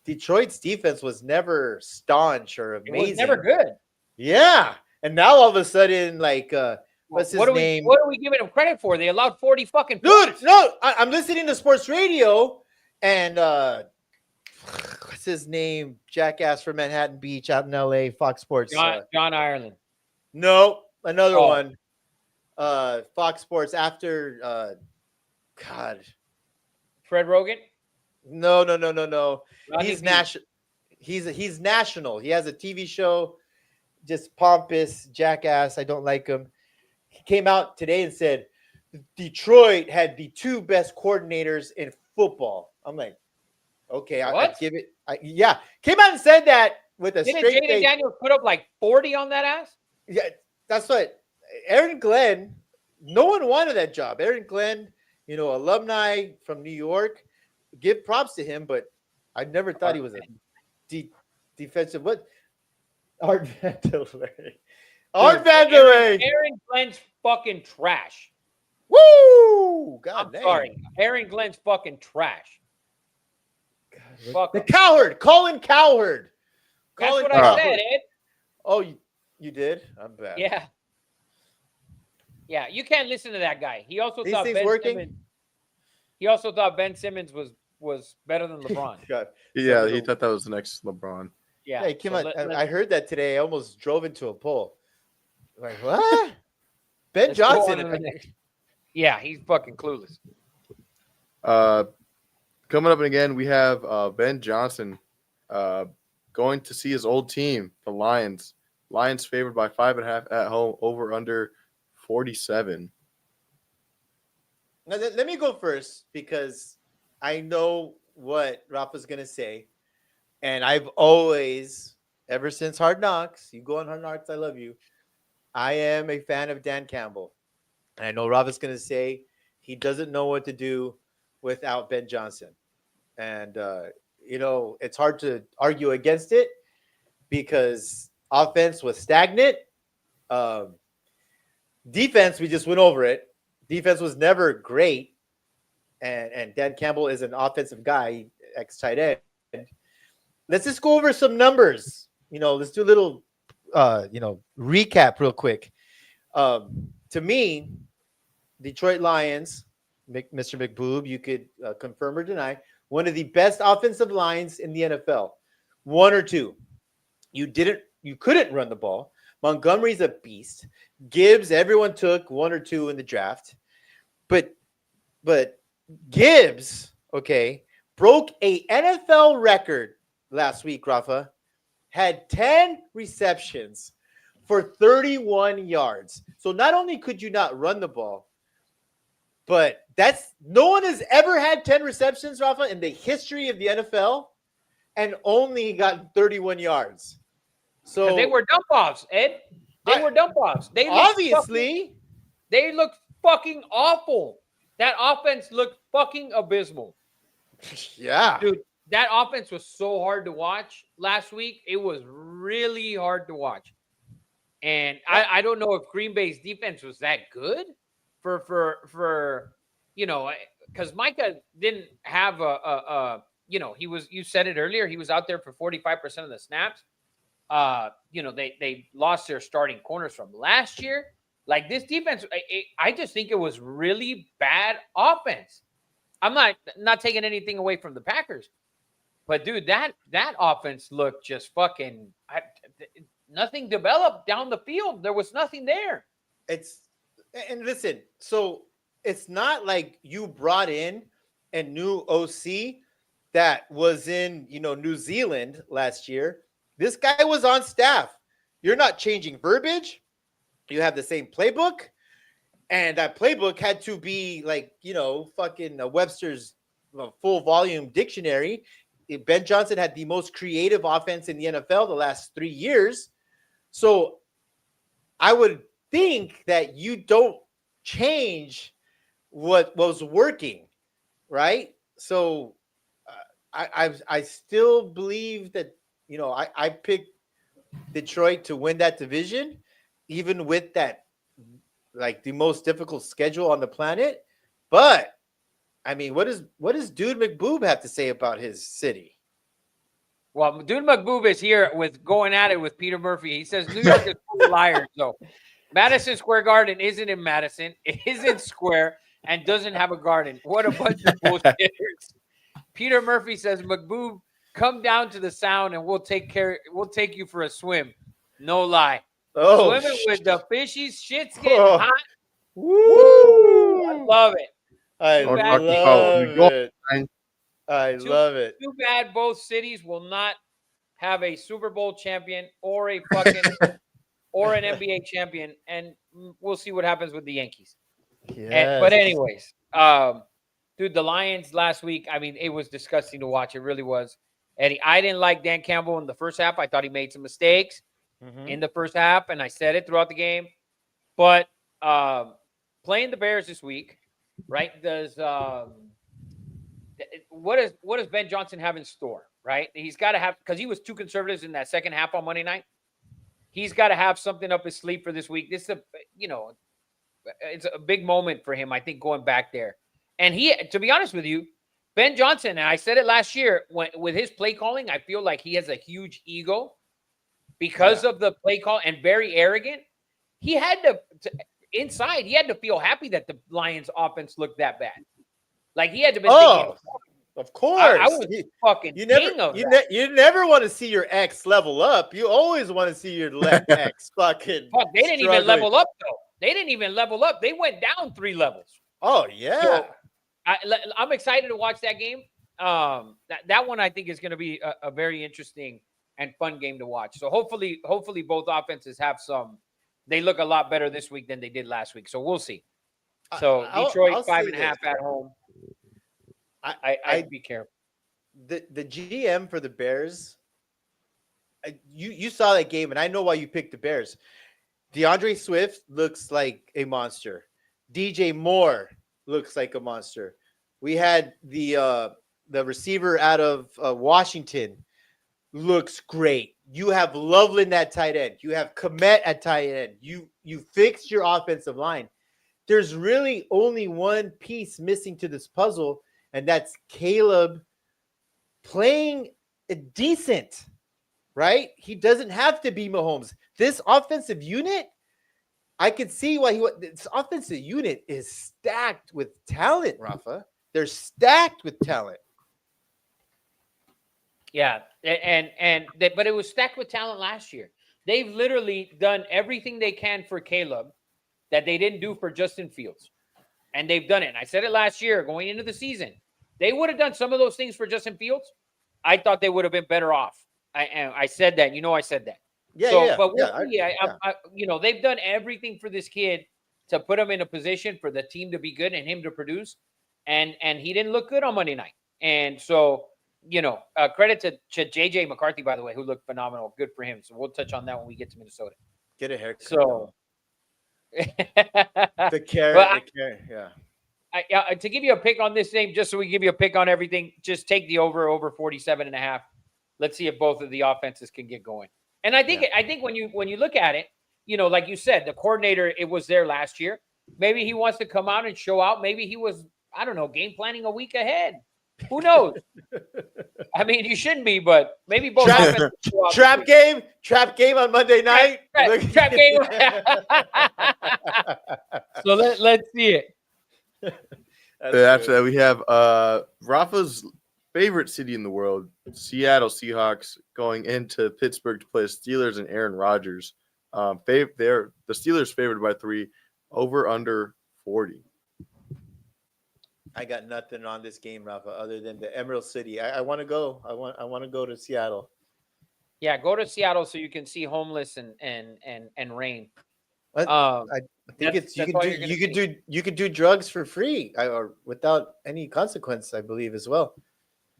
Detroit's defense was never staunch or amazing.
It was never good.
Yeah. And now all of a sudden, what's his name?
What are we giving him credit for? They allowed 40 fucking
Dude,
points.
no, I'm listening to sports radio and what's his name? Jackass from Manhattan Beach out in LA, Fox Sports.
John Ireland.
No, another one. Fox Sports after God.
Fred Rogan?
No.
Rodney
He's
B.
national. He's national. He has a TV show, just pompous jackass. I don't like him. He came out today and said Detroit had the 2 best coordinators in football. I'm like, okay, I give it. Yeah, came out and said that with a
Didn't
straight
Jaden
face.
Daniels put up like 40 on that ass?
Yeah, that's what Aaron Glenn. No one wanted that job. Aaron Glenn, alumni from New York. Give props to him, but I never thought he was a defensive. What? Art Vandelay. Art Vandelay.
Aaron Glenn's fucking trash.
Woo! God
I'm
damn.
sorry. Aaron Glenn's fucking trash. Fuck
The
him.
coward. Colin Cowherd.
That's
Colin
what I
Cowherd.
said, Ed.
Oh, you did? I'm bad.
Yeah. Yeah, you can't listen to that guy. He also
These
thought
things
Ben
working?
Simmons. He also thought Ben Simmons was better than LeBron.
God.
Yeah, he thought that was the next LeBron.
Yeah.
Yeah, he came
so
out. I heard that today. I almost drove into a pole. Like, what? Ben
let's go
Johnson.
on to the next. Yeah, he's fucking clueless.
Coming up again, we have Ben Johnson going to see his old team, the Lions. Lions favored by 5.5 at home, over under 47.
Now, let me go first because I know what Rafa's going to say. And I've always, ever since Hard Knocks, you go on Hard Knocks, I love you. I am a fan of Dan Campbell. And I know Rafa's going to say he doesn't know what to do without Ben Johnson. And, it's hard to argue against it because offense was stagnant. Defense, we just went over it. Defense was never great. And Dan Campbell is an offensive guy, ex-tight end. Let's just go over some numbers. Let's do a little, recap real quick. To me, Detroit Lions, Mr. McBoob, you could confirm or deny, one of the best offensive lines in the NFL. One or two. You couldn't run the ball. Montgomery's a beast. Gibbs, everyone took one or two in the draft. But Gibbs, okay, broke a NFL record last week, Rafa. Had 10 receptions for 31 yards. So not only could you not run the ball, but no one has ever had 10 receptions, Rafa, in the history of the NFL and only gotten 31 yards. So
they were dump offs, Ed. They were dump offs. They looked fucking awful. That offense looked fucking abysmal.
Yeah.
Dude, that offense was so hard to watch last week. It was really hard to watch. And I don't know if Green Bay's defense was that good for because Micah didn't have you said it earlier, he was out there for 45% of the snaps. They lost their starting corners from last year. Like this defense, I just think it was really bad offense. I'm not taking anything away from the Packers, but dude, that offense looked just fucking nothing developed down the field. There was nothing there.
And listen, so it's not like you brought in a new OC that was in New Zealand last year. This guy was on staff. You're not changing verbiage. You have the same playbook. And that playbook had to be like, fucking Webster's full volume dictionary. Ben Johnson had the most creative offense in the NFL the last 3 years. So I would think that you don't change what was working, right? So I still believe that, I picked Detroit to win that division, even with that, like the most difficult schedule on the planet. But I mean, what does Dude McBoob have to say about his city?
Well, Dude McBoob is here with going at it with Peter Murphy. He says New York is full of liars. So Madison Square Garden isn't in Madison. It isn't square and doesn't have a garden. What a bunch of bullshitters. Peter Murphy says, McBoob, come down to the sound and we'll take you for a swim. No lie.
Oh,
swimming with the fishies, shit's getting hot.
Woo!
I love it.
I love it.
Too bad both cities will not have a Super Bowl champion or a fucking or an NBA champion, and we'll see what happens with the Yankees.
Yes.
But anyways, dude, the Lions last week, I mean, it was disgusting to watch. It really was. Eddie, I didn't like Dan Campbell in the first half. I thought he made some mistakes in the first half, and I said it throughout the game. But playing the Bears this week, right? What does Ben Johnson have in store, right? He's got to have, because he was too conservative in that second half on Monday night. He's got to have something up his sleeve for this week. This is it's a big moment for him, I think, going back there. And to be honest with you, Ben Johnson, and I said it last year, with his play calling, I feel like he has a huge ego because of the play call and very arrogant. He had inside, he had to feel happy that the Lions offense looked that bad. Like he had to be thinking,
of course.
I was fucking
you
king of that.
You never want to see your ex level up. You always want to see your ex fucking.
Fuck, they didn't even level up though. They didn't even level up. They went down 3 levels.
Oh yeah. So,
I'm excited to watch that game. That one I think is going to be a very interesting and fun game to watch. So hopefully both offenses have some. They look a lot better this week than they did last week. So we'll see. So Detroit I'll 5.5 at home. I'd be careful.
The GM for the Bears. You saw that game, and I know why you picked the Bears. DeAndre Swift looks like a monster. DJ Moore looks like a monster. We had the receiver out of Washington looks great. You have Loveland at tight end. You have Komet at tight end. You fixed your offensive line. There's really only one piece missing to this puzzle, and that's Caleb playing decent, right? He doesn't have to be Mahomes. This offensive unit I could see why this offensive unit is stacked with talent, Rafa. They're stacked with talent.
Yeah, but it was stacked with talent last year. They've literally done everything they can for Caleb that they didn't do for Justin Fields, and they've done it. And I said it last year going into the season. They would have done some of those things for Justin Fields. I thought they would have been better off. I said that. I said that.
Yeah,
So,
yeah,
but we'll
yeah.
see. They've done everything for this kid to put him in a position for the team to be good and him to produce. And he didn't look good on Monday night. And so, credit to JJ McCarthy, by the way, who looked phenomenal. Good for him. So we'll touch on that when we get to Minnesota.
Get a haircut.
So
the carrot,
well,
yeah.
To give you a pick on this game, just so we give you a pick on everything, just take the over 47.5. Let's see if both of the offenses can get going. And I think when you look at it, like you said, the coordinator, it was there last year. Maybe he wants to come out and show out. Maybe he was, I don't know, game planning a week ahead. Who knows? I mean, you shouldn't be, but maybe both
trap game on Monday night.
Trap game. So let's see it.
After that, we have Rafa's favorite city in the world, Seattle Seahawks, going into Pittsburgh to play the Steelers and Aaron Rodgers. The Steelers favored by 3, over under 40.
I got nothing on this game, Rafa, other than the Emerald City. I want to go. I want to go to Seattle.
Yeah, go to Seattle so you can see homeless and rain.
I think it's you could do drugs for free or without any consequence, I believe, as well.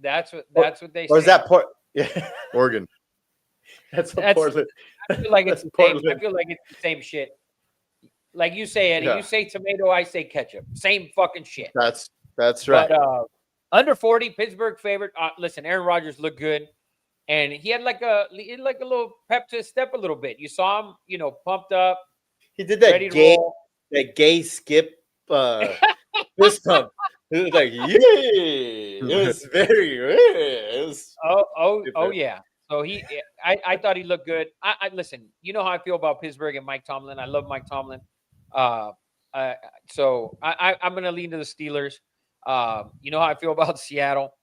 That's what they say.
Or is that Port? Yeah,
Oregon.
That's Portland.
I feel like it's
Portland.
I feel like it's the same shit. Like you say, Eddie,
Yeah.
you say tomato, I say ketchup. Same fucking shit.
That's right.
But, under 40, Pittsburgh favorite. Listen, Aaron Rodgers looked good, and he had like a little pep to his step a little bit. You saw him, pumped up.
He did
ready
that
to roll.
gay skip fist pump. It was like, yeah. It was very it was
Oh yeah. So I thought he looked good. I listen. You know how I feel about Pittsburgh and Mike Tomlin. I love Mike Tomlin. So I'm gonna lean to the Steelers. You know how I feel about Seattle.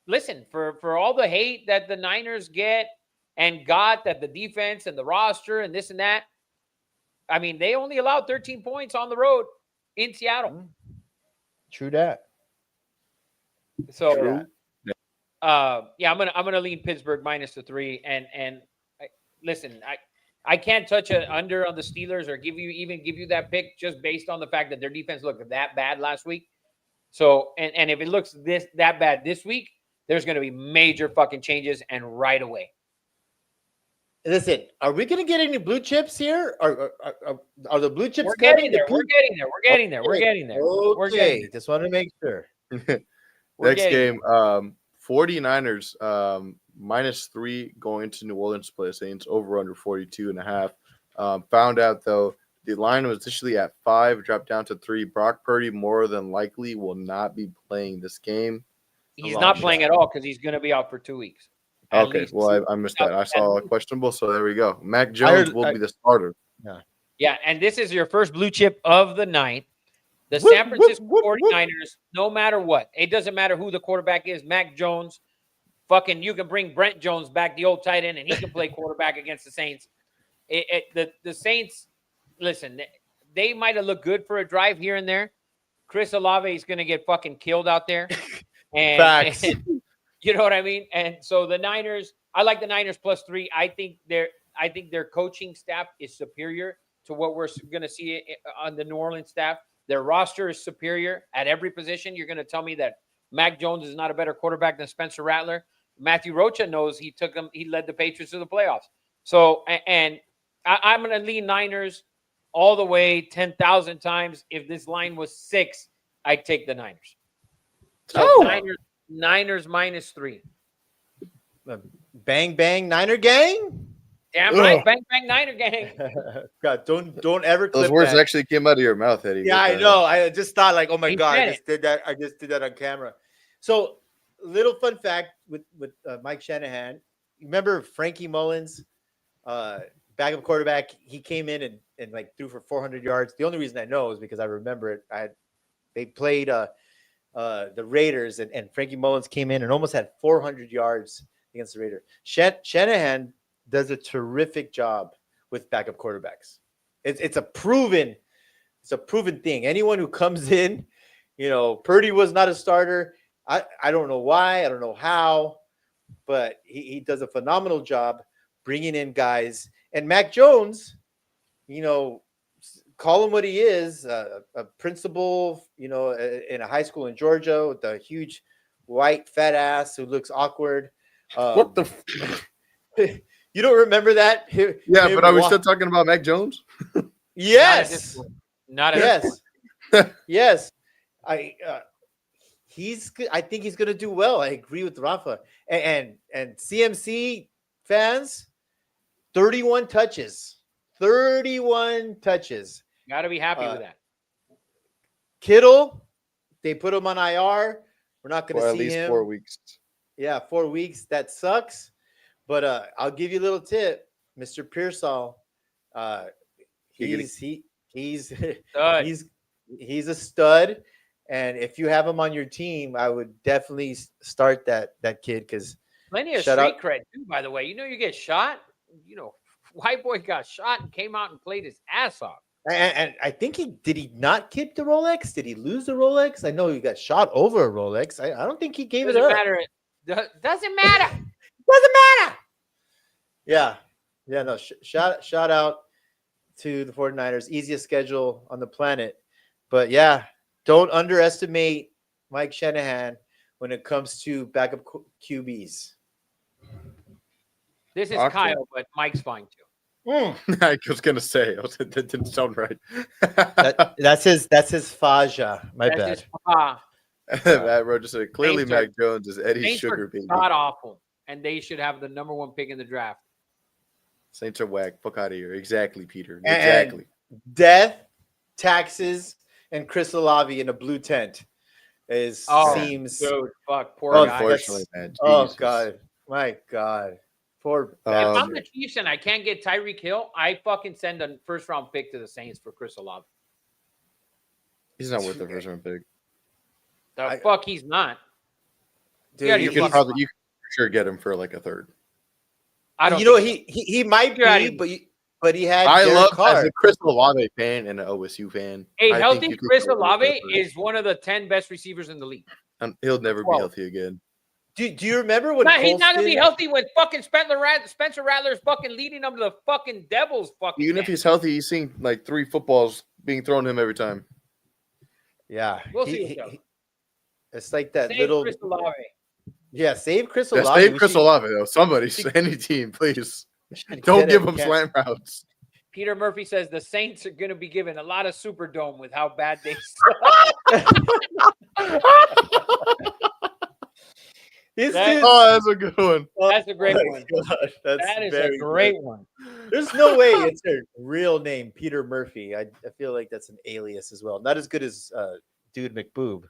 Listen, for all the hate that the Niners get and got that the defense and the roster and this and that. I mean, they only allowed 13 points on the road in Seattle.
True that.
So,
True.
I'm gonna lean Pittsburgh minus the 3. And listen, I can't touch an under on the Steelers or give you that pick just based on the fact that their defense looked that bad last week. So, and if it looks that bad this week, there's going to be major fucking changes and right away.
Listen, are we going to get any blue chips here? Are the blue chips
We're
coming?
getting there. We're getting there. We're getting there. We're getting there. We're getting
Okay,
there.
just want to make sure.
Next game, 49ers -3 going to New Orleans to play the Saints, over under 42.5. Found out though the line was initially at 5, dropped down to 3. Brock Purdy more than likely will not be playing this game.
He's not playing at all because he's going to be out for 2 weeks. At
Okay,
least.
well I missed that. I saw a questionable, so there we go. Mac Jones will be the starter.
Yeah, and this is your first blue chip of the night. The San Francisco 49ers, no matter what, it doesn't matter who the quarterback is, Mac Jones, fucking you can bring Brent Jones back, the old tight end, and he can play quarterback against the Saints. The Saints, listen, they might have looked good for a drive here and there. Chris Olave is going to get fucking killed out there.
Facts.
And you know what I mean? And so the Niners, I like the Niners +3. I think their coaching staff is superior to what we're going to see on the New Orleans staff. Their roster is superior at every position. You're going to tell me that Mac Jones is not a better quarterback than Spencer Rattler? Matthew Rocha knows he led the Patriots to the playoffs. So, and I'm going to lean Niners all the way 10,000 times. If this line was 6, I'd take the Niners. So Niners -3.
Bang bang Niner gang.
Damn right, bang bang Niner gang.
God, don't ever clip
Those words
that.
actually came out of your mouth, Eddie.
Yeah, I know. I just thought like, oh my
He
God,
said
I just did that on camera. So, little fun fact with Mike Shanahan. Remember Frankie Mullins back backup quarterback. He came in and like threw for 400 yards. The only reason I know is because I remember it. They played the Raiders, and Frankie Mullins came in and almost had 400 yards against the Raiders. Shanahan does a terrific job with backup quarterbacks. It's a proven thing. Anyone who comes in, Purdy was not a starter. I don't know why. I don't know how, but he does a phenomenal job bringing in guys. And Mac Jones, call him what he is, a principal, in a high school in Georgia with a huge white fat ass who looks awkward.
What the?
You don't remember that?
Yeah, but are we still talking about Mac Jones?
Yes.
Not at this
Yes.
point.
Yes. I think he's gonna do well. I agree with Rafa. And CMC fans, 31 touches. 31 touches.
Got to be happy with that.
Kittle, they put him on IR. We're not going
For
to
at
see
least
him.
4 weeks.
Yeah, 4 weeks. That sucks. But I'll give you a little tip, Mr. Pearsall. He's he's a stud, and if you have him on your team, I would definitely start that kid because
Plenty of
Shout
street
out-
cred too, by the way. You get shot. White boy got shot and came out and played his ass off.
and I think did he not keep the Rolex? Did he lose the Rolex? I know he got shot over a Rolex. I don't think he gave it
Doesn't
up.
matter. Doesn't matter.
Doesn't matter. Yeah. No. Shout out to the 49ers. Easiest schedule on the planet. But yeah, don't underestimate Mike Shanahan when it comes to backup QBs.
This is
Okay.
Kyle, but Mike's fine too.
I was gonna say that didn't sound right.
That's his Faja. My
That's
bad.
his papa.
Matt Rowe just said clearly
Saints are-
Mac Jones is Eddie's
Saints
sugar
are
baby.
god awful, and they should have the number 1 pick in the draft.
Saints are whack. Fuck out of here. Exactly, Peter.
And-
Exactly.
Death, taxes, and Chris Olave in a blue tent seems.
Dude, fuck, poor
Oh,
guy.
Unfortunately, man.
Oh
Jesus.
God, my God, poor.
If I'm
Um,
the Chiefs and I can't get Tyreek Hill, I fucking send a first-round pick to the Saints for Chris Olave.
He's not worth the first round pick.
The fuck he's not.
dude,
Yeah,
You
you're
could
fucking
probably for sure get him for like a third.
I don't.
you know
think so.
he might
You're out
be,
of-
but he had.
I
Derek
love
Carr.
as a Chris Olave fan and an OSU fan.
A
I think
healthy
you could
Chris
go with
Olave
the first.
is one of the 10 best receivers in the league.
He'll never be
12.
healthy again.
Do you remember when
He's not gonna be
Colston-
healthy when fucking Spencer Rattler's fucking leading them to the fucking Devils. Fucking
Even if he's healthy, he's seeing like 3 footballs being thrown to him every time.
Yeah,
We'll see what's up.
it's like that
Save
little.
Chris Olave.
Yeah, save Chris
Yeah,
Olave.
save
We
Chris
should-
Olave though. Somebody, any team, please.
we should
Don't
get
give
a
him
camp-
slant routes.
Peter Murphy says the Saints are gonna be given a lot of Superdome with how bad they suck.
This
That-
dude-
Oh, that's a good one.
That's a great
my
one.
God, that's
That is
very
a great
good.
one.
There's no way it's their real name, Peter Murphy. I feel like that's an alias as well. Not as good as Dude McBoob.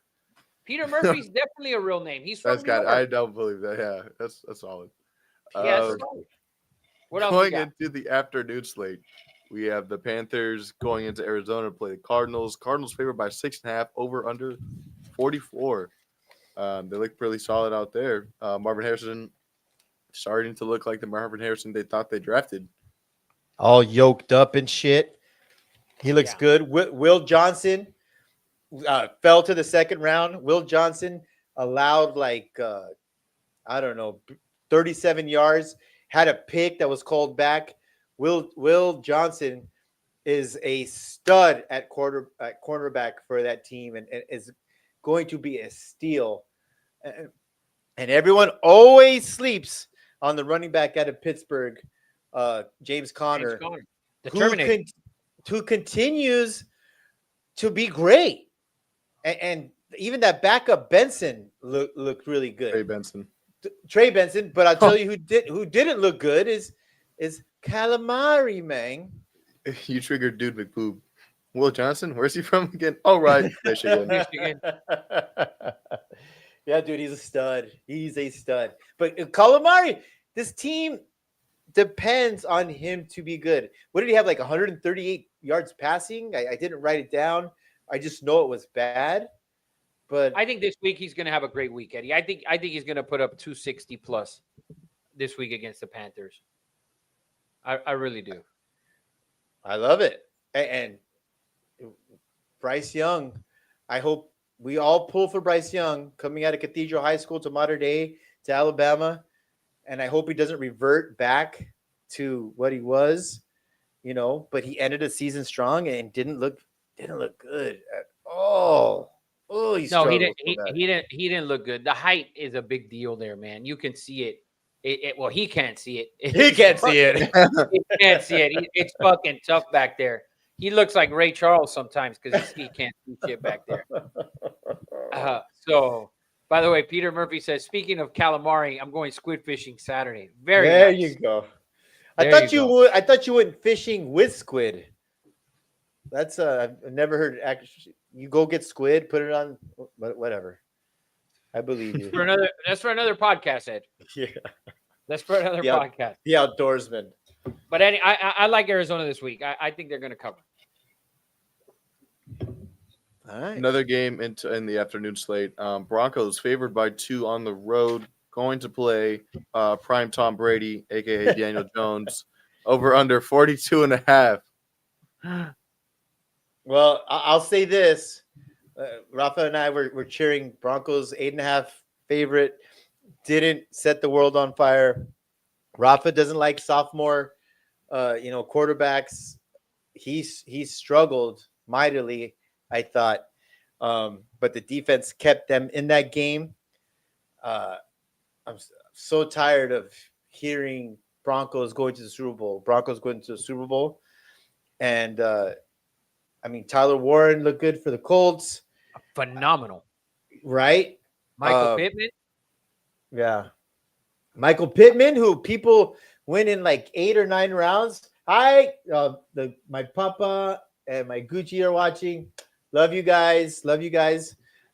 Peter Murphy's definitely a real name. He's from
That's
New
got.
York.
I don't believe that. Yeah, that's solid.
Yes.
Um,
What else we
Going
got?
into the afternoon slate, we have the Panthers going into Arizona to play the Cardinals. Cardinals favored by 6.5, over under 44. They look pretty solid out there. Marvin Harrison starting to look like the Marvin Harrison they thought they drafted.
All yoked up and shit. He looks
Yeah.
good. Will Johnson fell to the second round. Will Johnson allowed like I don't know, 37 yards. Had a pick that was called back. Will Johnson is a stud at cornerback for that team and is going to be a steal. And everyone always sleeps on the running back out of Pittsburgh, James Conner,
The
who,
Terminator.
who continues to be great. And even that backup Benson looked really good.
Trey Benson.
Trey Benson, but I'll tell you who didn't look good is Calamari, man.
You triggered Dude McBoob. Will Johnson, where's he from again? Oh, right. Michigan.
Michigan.
Yeah, dude, he's a stud. He's a stud. But Calamari, this team depends on him to be good. What did he have? Like 138 yards passing? I didn't write it down. I just know it was bad. But
I think this week he's going to have a great week, Eddie. I think he's going to put up 260 plus this week against the Panthers. I really do.
I love it. And Bryce Young, I hope we all pull for Bryce Young coming out of Cathedral High School to Mater Dei to Alabama. And I hope he doesn't revert back to what he was, but he ended the season strong and didn't look good at all. Oh, he
No, he
struggled
didn't.
so bad.
He didn't look good. The height is a big deal there, man. You can see it. Well, he can't see it.
He can't see it.
He can't see it. It's fucking tough back there. He looks like Ray Charles sometimes because he can't see shit back there. So, by the way, Peter Murphy says, speaking of calamari, I'm going squid fishing Saturday. Very
There
nice.
you go.
There
I thought
you
you
go.
would. I thought you went fishing with squid. That's I've never heard. Actually, you go get squid, put it on. Whatever. I believe you.
That's for another podcast, Ed.
Yeah.
That's for another
Yeah.
podcast.
The outdoorsman.
But I like Arizona this week. I think they're going to cover.
All right.
Another game in the afternoon slate. Broncos favored by 2 on the road, going to play prime Tom Brady, aka Daniel Jones, over under 42.5.
Well, I'll say this. Rafa and I were cheering Broncos 8.5 favorite. Didn't set the world on fire. Rafa doesn't like sophomore, quarterbacks. He struggled mightily, I thought. But the defense kept them in that game. I'm so tired of hearing Broncos going to the Super Bowl. And Tyler Warren looked good for the Colts.
Phenomenal.
Right?
Michael Pittman.
Yeah. Michael Pittman, who people win in like 8 or 9 rounds. Hi, my papa and my Gucci are watching. Love you guys.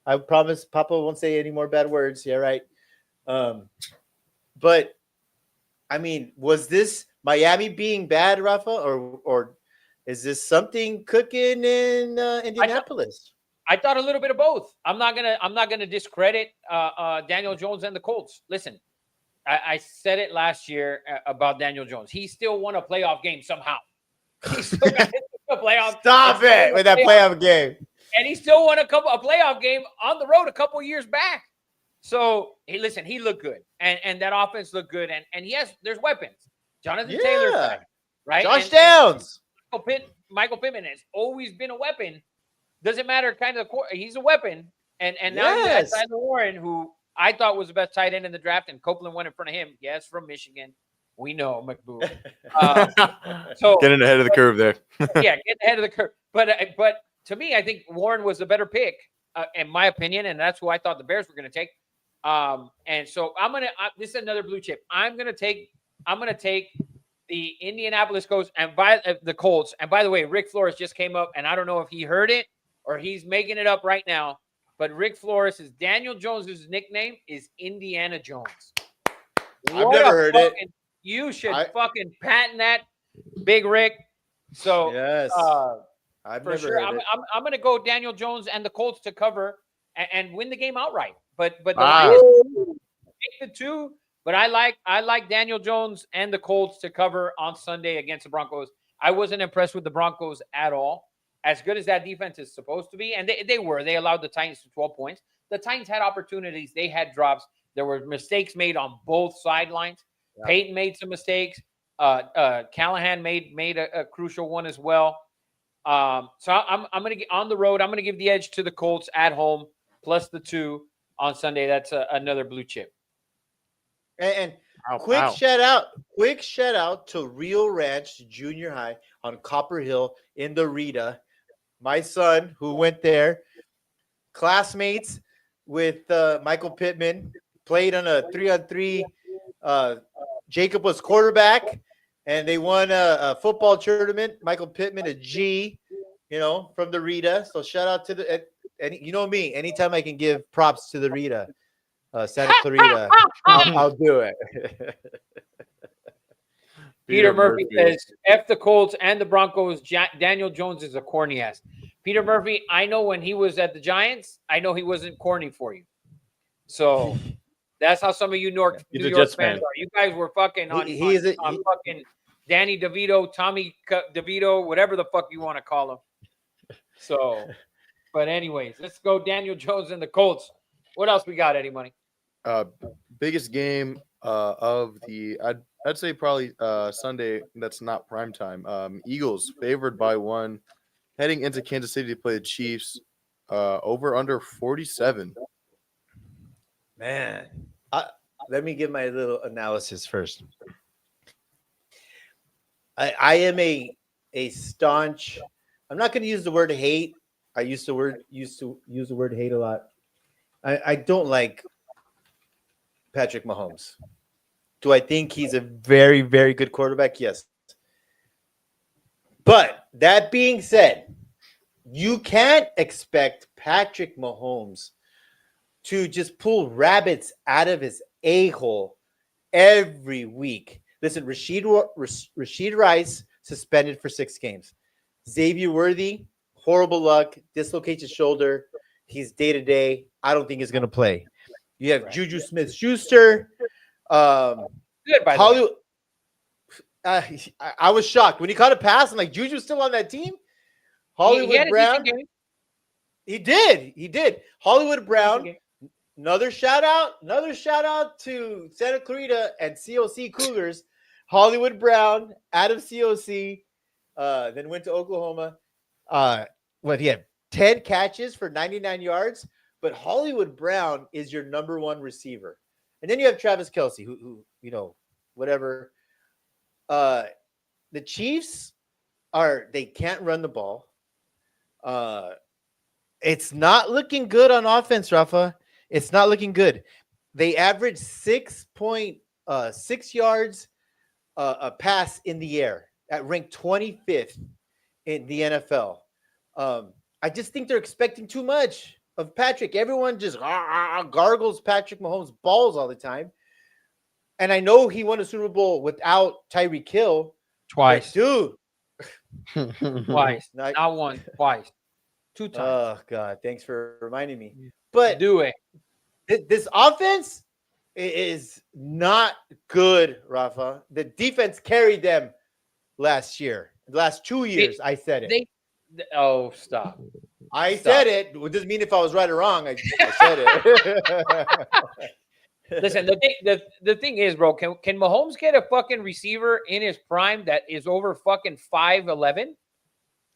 I promise Papa won't say any more bad words. Yeah, right. But was this Miami being bad, Rafa, or is this something cooking in Indianapolis?
I thought a little bit of both. I'm not gonna discredit Daniel Jones and the Colts. Listen, I said it last year about Daniel Jones. He still won a playoff game somehow. He still got a playoff.
Stop it with that playoff game.
And he still won a playoff game on the road a couple years back. So he looked good, and that offense looked good, and yes, there's weapons. Jonathan Taylor's back, right?
Josh Downs.
Michael Pittman has always been a weapon. Doesn't matter he's a weapon. And now you got Tyler Warren, who I thought was the best tight end in the draft, and Copeland went in front of him. Yes, from Michigan. We know McBoo. So
Getting ahead of the curve there.
yeah, get ahead of the curve. But to me, I think Warren was the better pick, in my opinion, and that's who I thought the Bears were going to take. And so this is another blue chip. I'm gonna take the Indianapolis Colts and the Colts. And by the way, Rick Flores just came up, and I don't know if he heard it or he's making it up right now. But Rick Flores is Daniel Jones's nickname is Indiana Jones.
I've never heard it.
You should fucking patent that, Big Rick. So
yes, I've
for
never
sure,
heard it.
I'm gonna go Daniel Jones and the Colts to cover and win the game outright. But the
Wow.
Lions take the 2. But I like Daniel Jones and the Colts to cover on Sunday against the Broncos. I wasn't impressed with the Broncos at all. As good as that defense is supposed to be, and they were. They allowed the Titans to 12 points. The Titans had opportunities. They had drops. There were mistakes made on both sidelines. Yeah. Peyton made some mistakes. Callahan made a crucial one as well. So I'm going to get on the road. I'm going to give the edge to the Colts at home plus the 2 on Sunday. That's another blue chip.
And quick shout out to Rio Ranch Junior High on Copper Hill in the Rita. My son, who went there, classmates with Michael Pittman, played on a 3-on-3. Jacob was quarterback, and they won a football tournament. Michael Pittman, a G, from the Rita. So shout out to and you know me. Anytime I can give props to the Rita, Santa Clarita, I'll do it.
Peter Murphy says, F the Colts and the Broncos. Daniel Jones is a corny ass. Peter Murphy, I know when he was at the Giants, I know he wasn't corny for you. So that's how some of you New York fans are. You guys were fucking on fucking Danny DeVito, Tommy DeVito, whatever the fuck you want to call him. So, but anyways, let's go Daniel Jones and the Colts. What else we got, Eddie Money?
Biggest game of the I'd say probably Sunday. That's not prime time. Eagles favored by 1, heading into Kansas City to play the Chiefs. Over under 47.
Man, let me give my little analysis first. I am a staunch. I'm not going to use the word hate. I used to use the word hate a lot. I don't like Patrick Mahomes. Do I think he's a very, very good quarterback? Yes. But that being said, you can't expect Patrick Mahomes to just pull rabbits out of his a-hole every week. Listen, Rashid Rice suspended for 6 games. Xavier Worthy, horrible luck, dislocates his shoulder. He's day-to-day. I don't think he's going to play. You have Juju Smith-Schuster.
Good, by
Hollywood. I was shocked. When he caught a pass, I'm like, Juju's still on that team? Hollywood Brown. He did. Hollywood Brown. Another shout out to Santa Clarita and COC Cougars. Hollywood Brown out of COC, then went to Oklahoma. He had 10 catches for 99 yards, but Hollywood Brown is your number 1 receiver. And then you have Travis Kelce, who whatever. The Chiefs they can't run the ball. It's not looking good on offense, Rafa. It's not looking good. They average 6.6 yards a pass in the air at ranked 25th in the NFL. I just think they're expecting too much of Patrick. Everyone just gargles Patrick Mahomes' balls all the time. And I know he won a Super Bowl without Tyreek Hill.
Twice.
Dude.
Twice. Not once, twice. 2 times.
Oh, God. Thanks for reminding me. But
do it.
This offense is not good, Rafa. The defense carried them last year. The last 2 years, I said it.
Stop.
I said it. It doesn't mean if I was right or wrong. I said it.
Listen, the thing is, bro, can Mahomes get a fucking receiver in his prime that is over fucking 5'11"?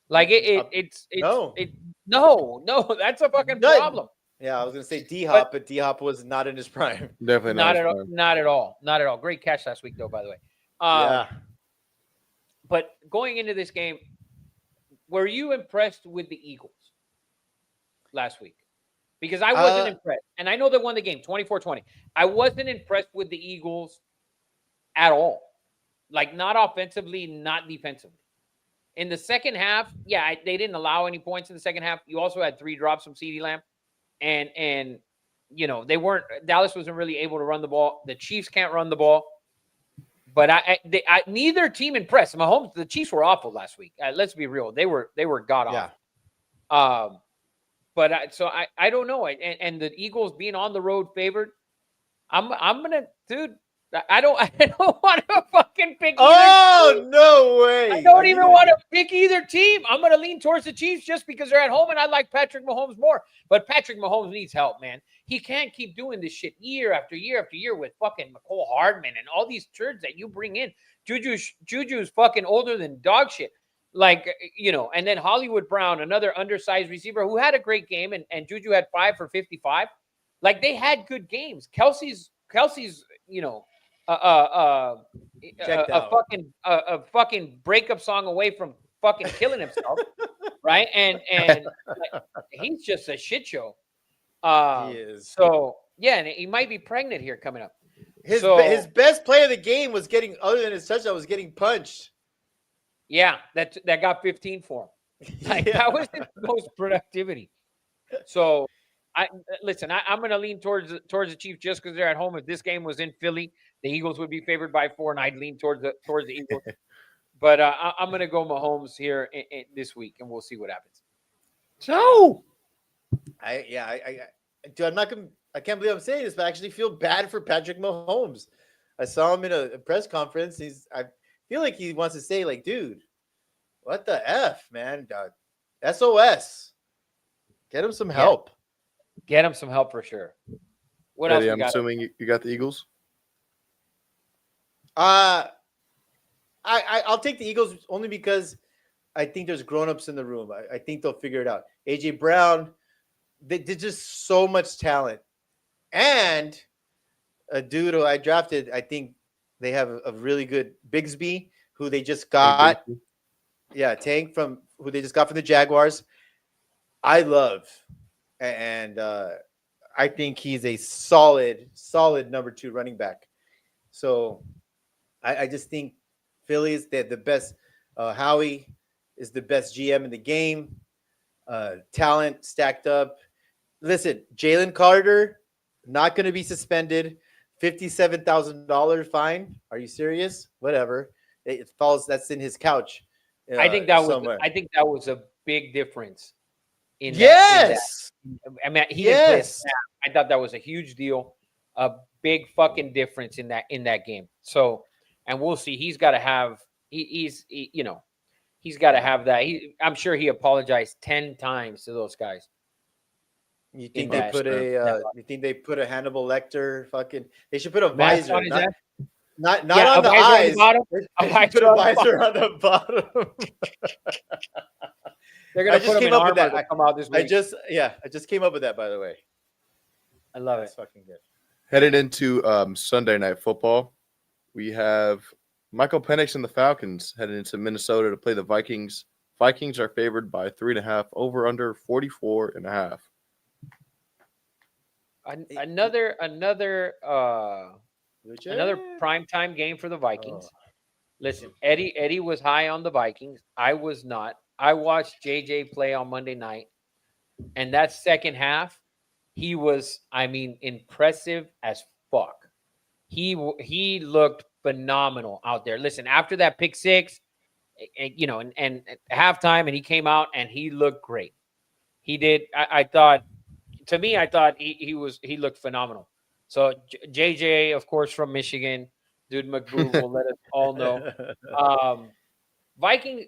Like it's no, that's a fucking problem.
Yeah, I was gonna say D-Hop, but D-Hop was not in his prime.
Definitely
not at all. Not at all. Not at all. Great catch last week, though, by the way.
Yeah.
But going into this game, were you impressed with the Eagles last week? Because I wasn't impressed. And I know they won the game 24-20. I wasn't impressed with the Eagles at all. Like, not offensively, not defensively. In the second half, they didn't allow any points in the second half. You also had 3 drops from CeeDee Lamb. And Dallas wasn't really able to run the ball. The Chiefs can't run the ball. But neither team impressed. Mahomes, the Chiefs were awful last week. Let's be real. They were god awful. Yeah. But I don't know. And the Eagles being on the road favored, I'm gonna, dude. I don't want to fucking pick.
No way!
I don't even want to pick either team. I'm gonna lean towards the Chiefs just because they're at home, and I like Patrick Mahomes more. But Patrick Mahomes needs help, man. He can't keep doing this shit year after year after year with fucking McCole Hardman and all these turds that you bring in. Juju's fucking older than dog shit. Like, and then Hollywood Brown, another undersized receiver who had a great game, and Juju had 5 for 55. Like, they had good games. Kelsey's a fucking breakup song away from fucking killing himself, right? And he's just a shit show.
He is.
So and he might be pregnant here coming up.
His best play of the game was other than his touchdown, was getting punched.
Yeah, that got 15 for him. Like, that was his most productivity. So, I'm going to lean towards the Chiefs just because they're at home. If this game was in Philly, The Eagles would be favored by 4, and I'd lean towards the Eagles. But I'm going to go Mahomes here this week, and we'll see what happens.
So
Dude, I'm not gonna. I can't believe I'm saying this, but I actually feel bad for Patrick Mahomes. I saw him in a press conference. I feel like he wants to say, like, dude, what the f, man? SOS. Get him some help.
Get him some help for sure. What
Eddie,
else we
I'm
got?
assuming you got the Eagles.
I'll take the Eagles only because I think there's grown-ups in the room. I think they'll figure it out. AJ Brown, they're just so much talent. And a dude who I drafted, I think they have a really good Bigsby, who they just got. Yeah, Tank from who they just got from the Jaguars. I love. And I think he's a solid number 2 running back. So I just think Phillies, they're the best. Howie is the best GM in the game. Talent stacked up. Listen, Jalen Carter, not going to be suspended. $57,000 fine. Are you serious? Whatever. It falls. That's in his couch.
I think that
somewhere.
was a big difference.
Yes.
I mean, he didn't play a snap. I thought that was a huge deal, a big fucking difference in that game. So, and we'll see. He's got to have. He's got to have that. I'm sure he apologized 10 times to those guys.
You think they put you think they put a Hannibal Lecter fucking? They should put a
Mask
visor,
on his head?
not on the eyes.
A visor
put a visor on the bottom.
They're gonna put him in armor to come out this week.
I just came up with that, by the way.
I love it.
That's fucking good.
Headed into Sunday Night Football, we have Michael Penix and the Falcons headed into Minnesota to play the Vikings. Vikings are favored by 3.5, over under 44.5.
Another primetime game for the Vikings. Listen, Eddie was high on the Vikings. I was not. I watched JJ play on Monday night, and that second half, he was, impressive as fuck. He looked phenomenal out there. Listen, after that pick six, and at halftime, and he came out and he looked great. He did. I thought he looked phenomenal. So JJ, of course, from Michigan, dude McBoo will let us all know. Viking.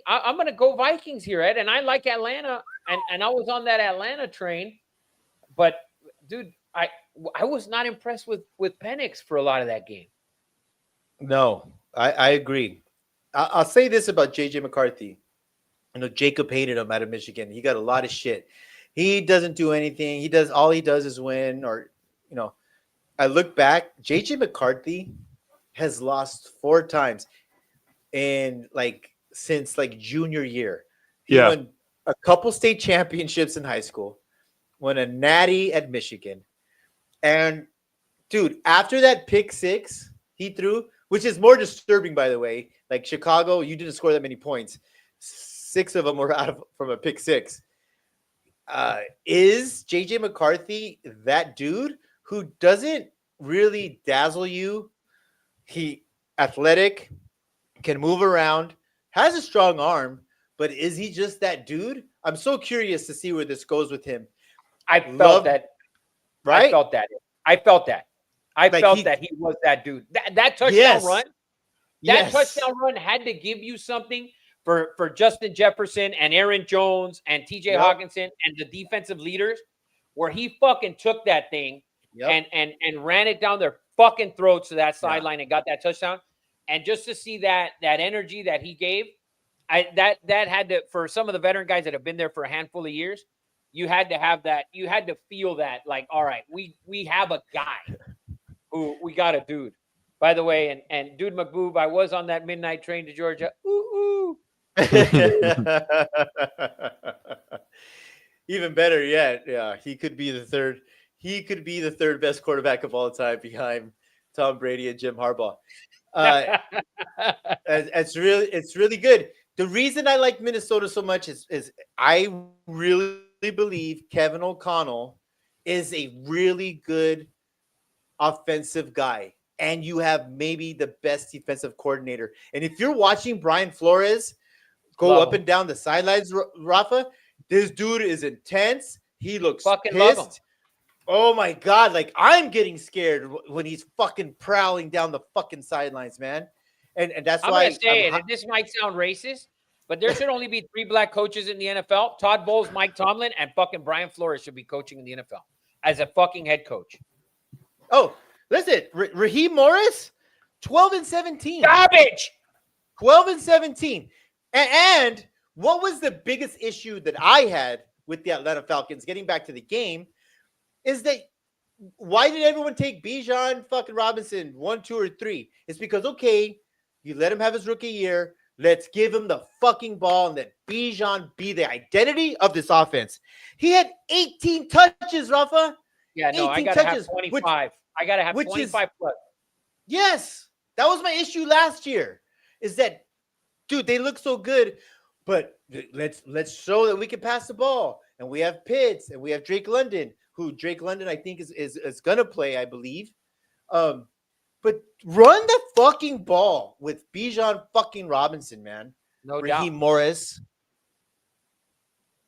I'm going to go Vikings here, Ed, and I like Atlanta, and I was on that Atlanta train, but dude, I was not impressed with Penix for a lot of that game.
No, I agree. I'll say this about JJ McCarthy. Jacob hated him out of Michigan. He got a lot of shit. He doesn't do anything. All he does is win. Or, I look back. JJ McCarthy has lost 4 times since junior year. He won a couple state championships in high school, won a natty at Michigan, and dude, after that pick six he threw, which is more disturbing, by the way. Like Chicago, you didn't score that many points. 6 of them were from a pick six. Is JJ McCarthy that dude who doesn't really dazzle you? He athletic, can move around, has a strong arm, but is he just that dude? I'm so curious to see where this goes with him.
I felt that.
Right?
I felt that. I felt that he was that dude. That touchdown run. That touchdown run had to give you something for Justin Jefferson and Aaron Jones and TJ Hawkinson and the defensive leaders, where he fucking took that thing and ran it down their fucking throats to that sideline and got that touchdown. And just to see that energy that he gave, that had to, for some of the veteran guys that have been there for a handful of years, you had to have that. You had to feel that, like, all right, we have a guy who we got a dude. By the way, and dude McBoob, I was on that midnight train to Georgia. Ooh.
Even better yet, he could be the third. He could be the third best quarterback of all time behind Tom Brady and Jim Harbaugh. It's really good. The reason I like Minnesota so much is I really believe Kevin O'Connell is a really good offensive guy. and you have maybe the best defensive coordinator. And if you're watching Brian Flores go
Love
up
him.
and down the sidelines, Rafa, this dude is intense. He looks
Fucking love him.
pissed. Oh my God. Like, I'm getting scared when he's fucking prowling down the fucking sidelines, man. And that's
I'm
why
going to say it, and this might sound racist, but there should only be 3 black coaches in the NFL. Todd Bowles, Mike Tomlin, and fucking Brian Flores should be coaching in the NFL as a fucking head coach.
Oh, listen, Raheem Morris, 12-17.
Garbage.
12-17. And what was the biggest issue that I had with the Atlanta Falcons, getting back to the game, is that why did everyone take Bijan fucking Robinson 1, 2, or 3? It's because, okay, you let him have his rookie year. Let's give him the fucking ball and let Bijan be the identity of this offense. He had 18 touches, Rafa.
Yeah, no, I
18
got to have
touches,
25. I got to have
which
25 plus.
Yes, that was my issue last year. Is that, dude, they look so good, but let's show that we can pass the ball. And we have Pitts and we have Drake London, who Drake London I think is gonna play, I believe. But run the fucking ball with Bijan fucking Robinson, man.
No
Raheem
doubt.
Morris.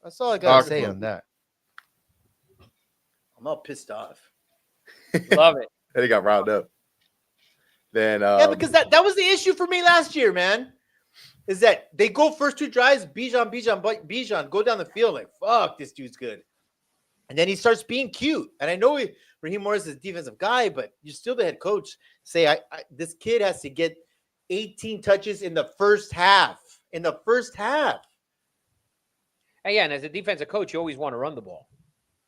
That's all I gotta
Talk
say
about
on that. I'm all pissed off.
Love it.
And he got riled up. Then
Yeah, because that was the issue for me last year, man. Is that they go first 2 drives, Bijan, go down the field like, fuck, this dude's good. And then he starts being cute. And I know Raheem Morris is a defensive guy, but you're still the head coach. Say, this kid has to get 18 touches in the first half. In the first half.
And yeah, and as a defensive coach, you always want to run the ball.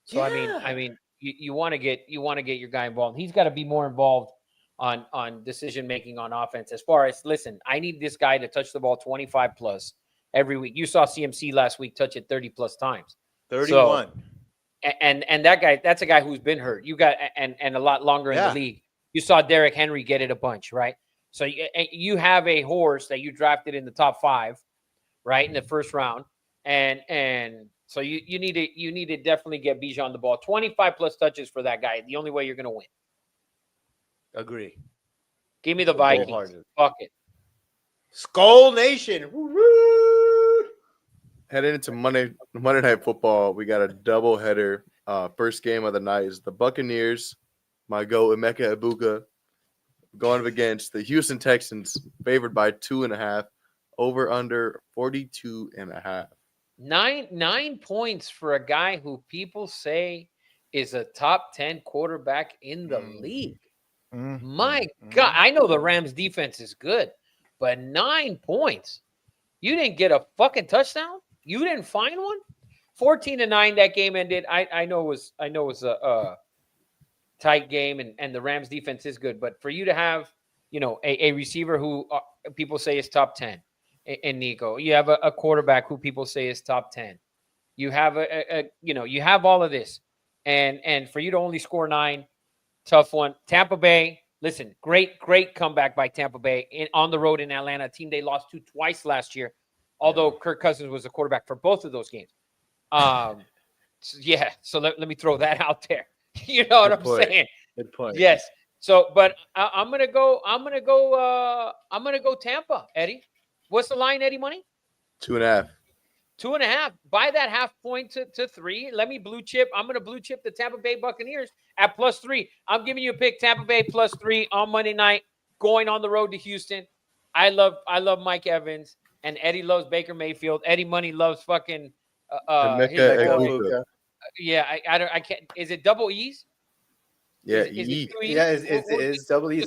So
Yeah.
I mean, you want to get your guy involved. He's got to be more involved on decision making on offense. As far as, listen, I need this guy to touch the ball 25 plus every week. You saw CMC last week touch it 30 plus times.
31.
So, and that guy, that's a guy who's been hurt. You got and a lot longer in the league. You saw Derrick Henry get it a bunch, right? So you have a horse that you drafted in the top 5, right, in the first round, and so you need to definitely get Bijan the ball. 25 plus touches for that guy. The only way you're going to win.
Agree.
Give me the Vikings.
Wholehearted.
Fuck it.
Skull Nation. Woo-hoo!
heading into Monday Night Football, we got a double header. First game of the night is the Buccaneers, my goat Emeka Ibuka, going up against the Houston Texans, favored by 2.5, over under 42.5.
9 points for a guy who people say is a top 10 quarterback in the league. My God, I know the Rams defense is good, but 9 points. You didn't get a fucking touchdown? You didn't find one? 14-9 that game ended. I know it was a tight game, and the Rams defense is good, but for you to have, a receiver who people say is top 10 in Nico, you have a quarterback who people say is top 10. You have you have all of this, and for you to only score 9, tough one. Tampa Bay, listen, great comeback by Tampa Bay on the road in Atlanta, a team they lost to twice last year, although Kirk Cousins was the quarterback for both of those games. So let me throw that out there. You know what I'm saying?
Good point.
Yes. So, but I'm gonna go Tampa, Eddie. What's the line, Eddie Money?
2.5.
2.5. Buy that half point to 3. Let me blue chip. I'm going to blue chip the Tampa Bay Buccaneers at +3. I'm giving you a pick, Tampa Bay +3 on Monday night, going on the road to Houston. I love Mike Evans, and Eddie loves Baker Mayfield. Eddie Money loves fucking yeah. I can't. Is it double E's?
Yeah,
Is it 2 E's?
Yeah, it's double E's.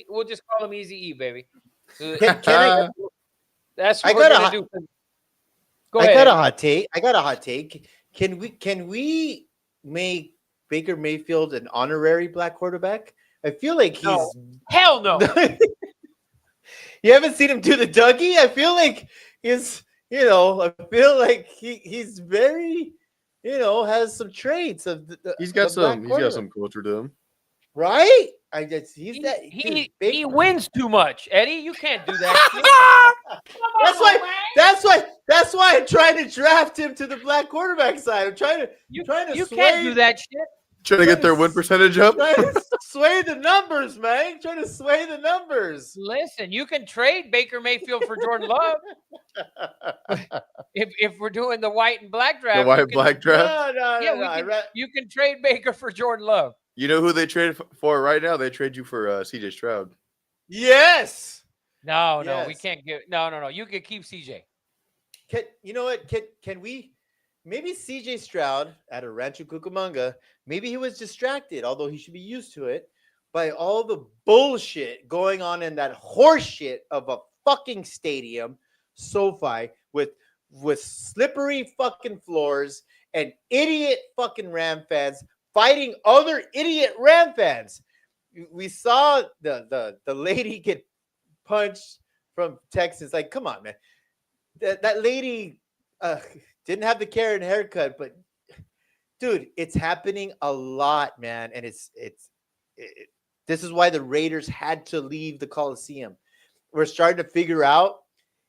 We'll just call him Easy E, baby.
Can I?
That's what
I
we're
got
gonna do. Go
I
ahead.
got a hot take. Can we make Baker Mayfield an honorary black quarterback? I feel like he's
No. Hell no.
You haven't seen him do the Dougie? I feel like he's he's very, has some traits of the
He's got
the black
some
quarterback.
culture to him.
Right?
He wins too much, Eddie. You can't do that.
That's why I'm trying to draft him to the black quarterback side. I'm trying to
You
sway.
can't do that shit.
Trying to get their win percentage up.
Trying to sway the numbers, man. Trying to sway the numbers.
Listen, you can trade Baker Mayfield for Jordan Love. If we're doing the white and black draft,
The white and black draft.
No.
You can trade Baker for Jordan Love.
You know who they traded for right now? They trade you for CJ Stroud.
Yes.
No,
Yes.
we can't give. No. You can keep CJ.
You know what? Can we? Maybe CJ Stroud at a Rancho Cucamonga, maybe he was distracted, although he should be used to it, by all the bullshit going on in that horse shit of a fucking stadium, SoFi, with slippery fucking floors and idiot fucking Ram fans fighting other idiot Ram fans. We saw the lady get punched from Texas. Like, come on, man. That lady didn't have the Karen haircut, but dude, it's happening a lot, man. And this is why the Raiders had to leave the Coliseum. We're starting to figure out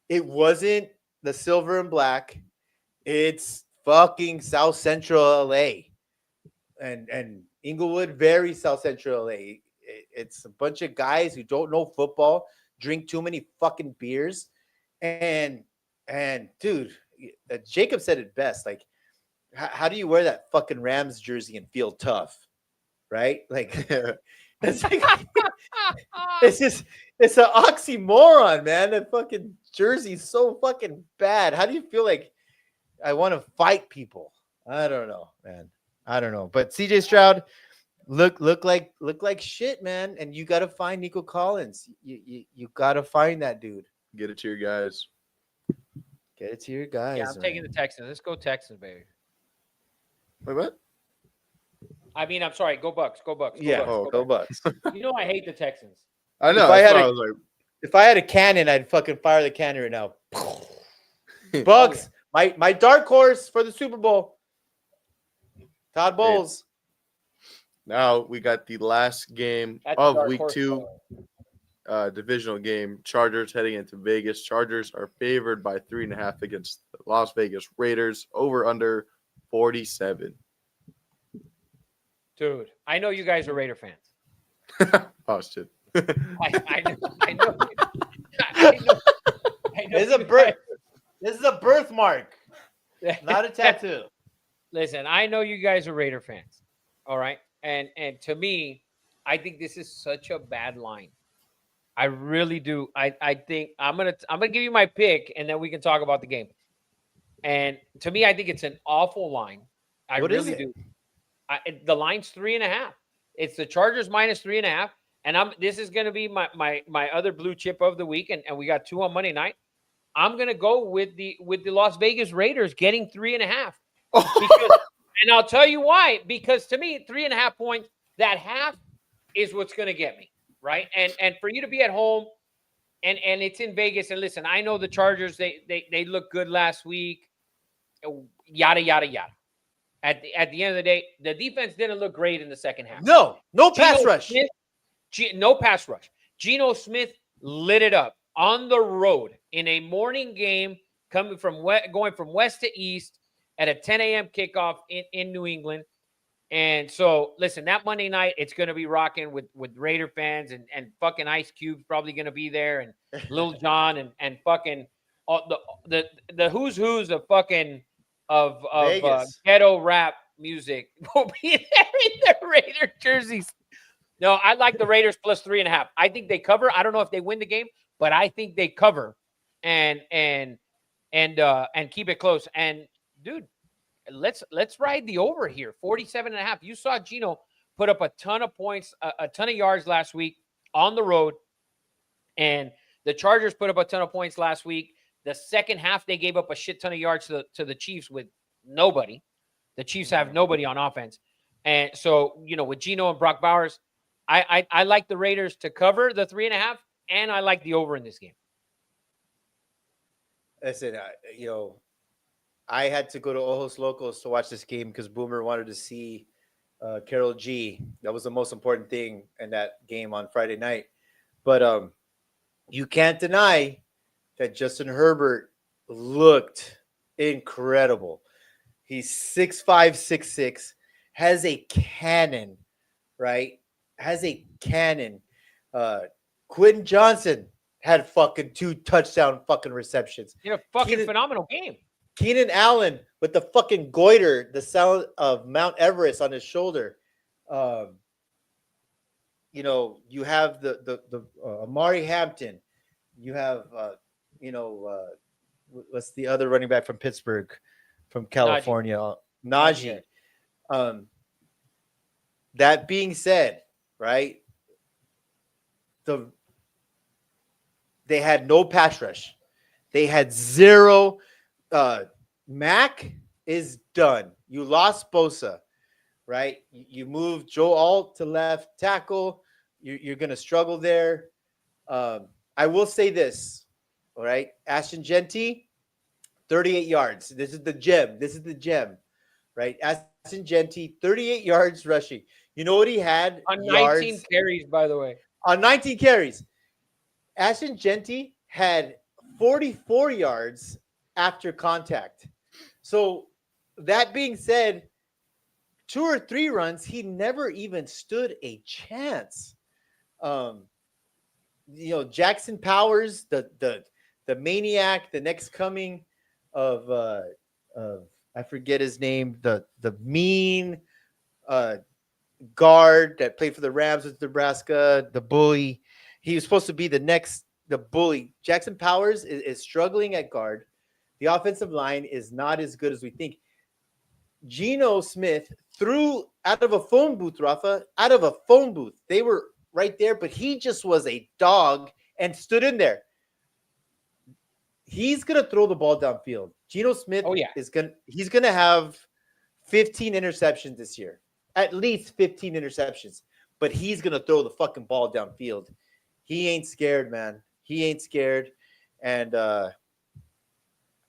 it wasn't the silver and black. It's fucking South Central LA and Inglewood, very South Central LA. It's a bunch of guys who don't know football, drink too many fucking beers. And dude, Jacob said it best. Like, how do you wear that fucking Rams jersey and feel tough, right? Like, it's like, it's an oxymoron, man. That fucking jersey's so fucking bad. How do you feel like I want to fight people? I don't know, man. I don't know. But CJ Stroud look like shit, man. And you got to find Nico Collins. You got to find that dude.
Get it to your guys.
Get it to your guys.
Yeah, I'm taking the Texans. Let's go Texans, baby.
Wait, what?
I mean, I'm sorry. Go Bucks. Go Bucks. Go
Yeah,
Bucks,
go Bucks.
You know I hate the Texans.
I know.
If I
That's
had
why
a-
I was like,
If I had a cannon, I'd fucking fire the cannon right now. Bucks, my dark horse for the Super Bowl. Todd Bowles.
now we got the last game
That's a
of
dark
week
horse,
2, divisional game. Chargers heading into Vegas. Chargers are favored by 3.5 against the Las Vegas Raiders. Over under 47.
Dude, I know you guys are Raider fans.
Oh shit.
I know. I know.
This is a
you
birth.
guys-
This is a birthmark, not a tattoo.
Listen, I know you guys are Raider fans. All right. And to me, I think this is such a bad line. I really do. I think I'm gonna give you my pick and then we can talk about the game. And to me, I think it's an awful line. I
What is
really
it?
do. The line's 3.5. It's the Chargers minus 3.5. And this is gonna be my other blue chip of the week, and we got 2 on Monday night. I'm gonna go with the Las Vegas Raiders getting 3.5. Because, and I'll tell you why. Because to me, 3.5 points, that half is what's going to get me, right? And for you to be at home, and it's in Vegas. And listen, I know the Chargers. They looked good last week. Yada yada yada. At the end of the day, the defense didn't look great in the second half.
No pass rush.
No pass rush. Geno Smith lit it up on the road in a morning game, going from west to east at a 10 a.m. kickoff in New England. And so, listen, that Monday night, it's going to be rocking with Raider fans and fucking Ice Cube's probably going to be there, and Lil Jon and fucking all the who's of fucking of ghetto rap music will be there in the Raider jerseys. No, I like the Raiders plus 3.5. I think they cover. I don't know if they win the game, but I think they cover and keep it close. And dude, let's ride the over here. 47.5. You saw Geno put up a ton of points, a ton of yards last week on the road. And the Chargers put up a ton of points last week. The second half, they gave up a shit ton of yards to the Chiefs with nobody. The Chiefs have nobody on offense. And so, with Geno and Brock Bowers, I like the Raiders to cover the 3.5, and I like the over in this game.
Listen, I had to go to Ojos Locos to watch this game because Boomer wanted to see Karol G. That was the most important thing in that game on Friday night. But you can't deny that Justin Herbert looked incredible. He's 6'5", 6'6". has a cannon, right? Has a cannon. Uh, Quentin Johnson had fucking 2 touchdown fucking receptions.
In a fucking
Keenan,
phenomenal game.
Keenan Allen with the fucking goiter, the sound of Mount Everest on his shoulder. Um, you have the Amari Hampton. You have you know what's the other running back from Pittsburgh, from
Najee.
California,
Najee
Najee.
Harris.
Um, that being said, right, the they had no pass rush. They had zero. Mac is done. You lost Bosa, right? You moved Joe Alt to left tackle. You're going to struggle there. I will say this, all right? Ashton Genty, 38 yards. This is the gem. This is the gem, right? Ashton Genty, 38 yards rushing. You know what he had?
On 19
Yards
carries, by the way.
on 19 carries. Ashton Genty had 44 yards after contact. So that being said, 2 or 3 runs, he never even stood a chance. Um, Jackson Powers, the maniac, the next coming of I forget his name, the mean uh, guard that played for the Rams with Nebraska, the bully. He was supposed to be the bully. Jackson Powers is struggling at guard. The offensive line is not as good as we think. Geno Smith threw out of a phone booth, Rafa, out of a phone booth. They were right there, but he just was a dog and stood in there. He's gonna throw the ball downfield. Geno Smith he's gonna have 15 interceptions this year. At least 15 interceptions. But he's gonna throw the fucking ball downfield. He ain't scared, man. He ain't scared. And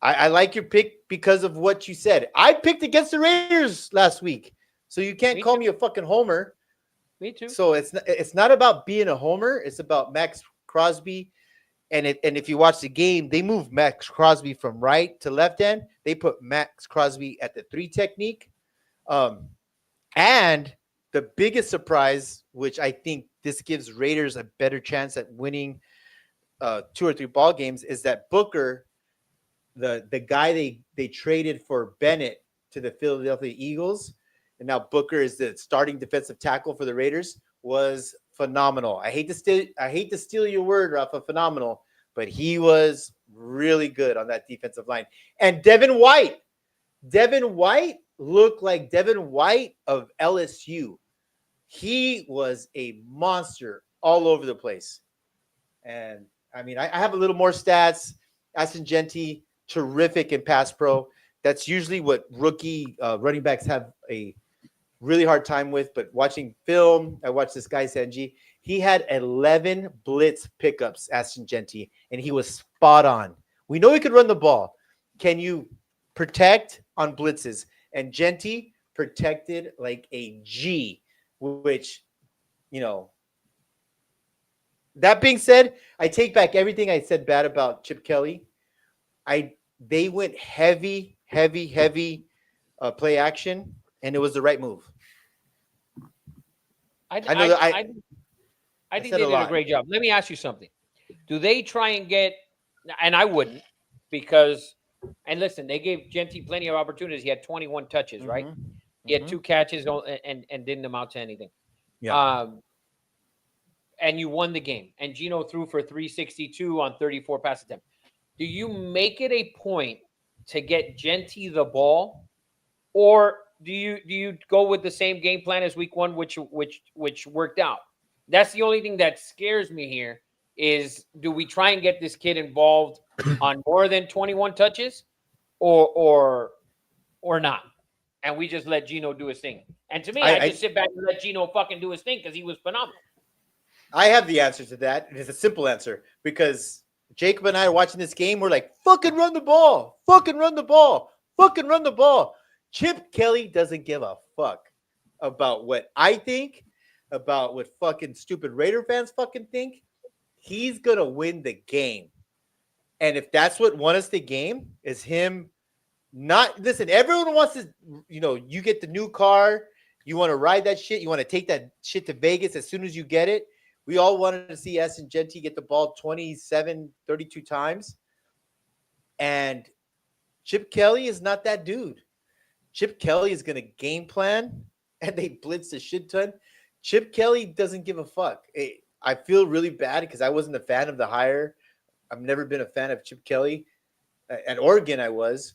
I like your pick because of what you said. I picked against the Raiders last week, so you can't call me a fucking homer.
Me too.
So it's not about being a homer. It's about Max Crosby. And if you watch the game, they moved Max Crosby from right to left end. They put Max Crosby at the 3 technique. And the biggest surprise, which I think this gives Raiders a better chance at winning 2 or 3 ball games, is that Booker, the guy they traded for Bennett to the Philadelphia Eagles, and now Booker is the starting defensive tackle for the Raiders, was phenomenal. I hate to steal your word, Rafa, phenomenal, but he was really good on that defensive line. And Devin White looked like Devin White of LSU. He was a monster all over the place. And I mean, I have a little more stats. Ashton Genty, terrific in pass pro. That's usually what rookie running backs have a really hard time with. But watching film, I watched this guy, Sanji. He had 11 blitz pickups, Ashton Genty, and he was spot on. We know he could run the ball. Can you protect on blitzes? And Genty protected like a G, which, that being said, I take back everything I said bad about Chip Kelly. They went heavy play action, and it was the right move.
I think they did a great job. Let me ask you something. Do they try and get, and I wouldn't, because, and listen, they gave Genty plenty of opportunities. He had 21 touches, right? He had 2 catches and didn't amount to anything.
Yeah.
And you won the game. And Geno threw for 362 on 34 pass attempts. Do you make it a point to get Genty the ball, or do you go with the same game plan as week 1, which worked out? That's the only thing that scares me here is, do we try and get this kid involved on more than 21 touches or not? And we just let Geno do his thing. And to me, I just sit back and let Geno fucking do his thing because he was phenomenal.
I have the answer to that. It's a simple answer, because Jacob and I are watching this game. We're like, fucking run the ball. Fucking run the ball. Fucking run the ball. Chip Kelly doesn't give a fuck about what I think, about what fucking stupid Raider fans fucking think. He's going to win the game. And if that's what won us the game, is him not – listen, everyone wants to – you get the new car You want to ride that shit. You want to take that shit to Vegas as soon as you get it. We all wanted to see S and Genty get the ball 27, 32 times. And Chip Kelly is not that dude. Chip Kelly is going to game plan, and they blitz a shit ton. Chip Kelly doesn't give a fuck. I feel really bad because I wasn't a fan of the hire. I've never been a fan of Chip Kelly. At Oregon, I was.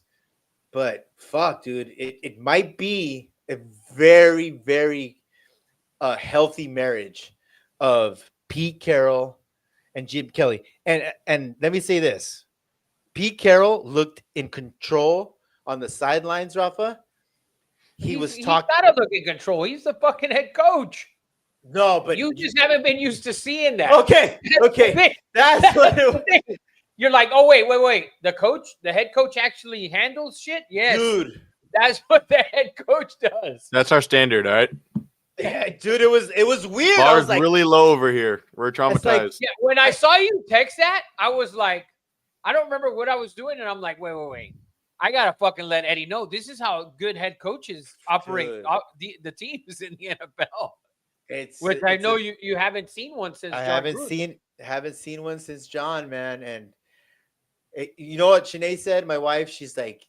But fuck, dude, it might be a very, very healthy marriage of Pete Carroll and Chip Kelly. And let me say this. Pete Carroll looked in control on the sidelines, Rafa. He's
got to look in control. He's the fucking head coach.
No, but
you just haven't been used to seeing that.
Okay. That's what it was.
You're like, oh, wait. The head coach actually handles shit? Yes.
Dude.
That's what the head coach does.
That's our standard, all right?
Yeah, dude, it was weird.
Bar's
I was like,
really low over here. We're traumatized.
Yeah, when I saw you text that, I was like, I don't remember what I was doing, and I'm like, wait. I gotta fucking let Eddie know this is how good head coaches operate the teams in the NFL. I know you haven't seen one since.
I haven't seen one since John, man. And you know what Shanae said? My wife, she's like,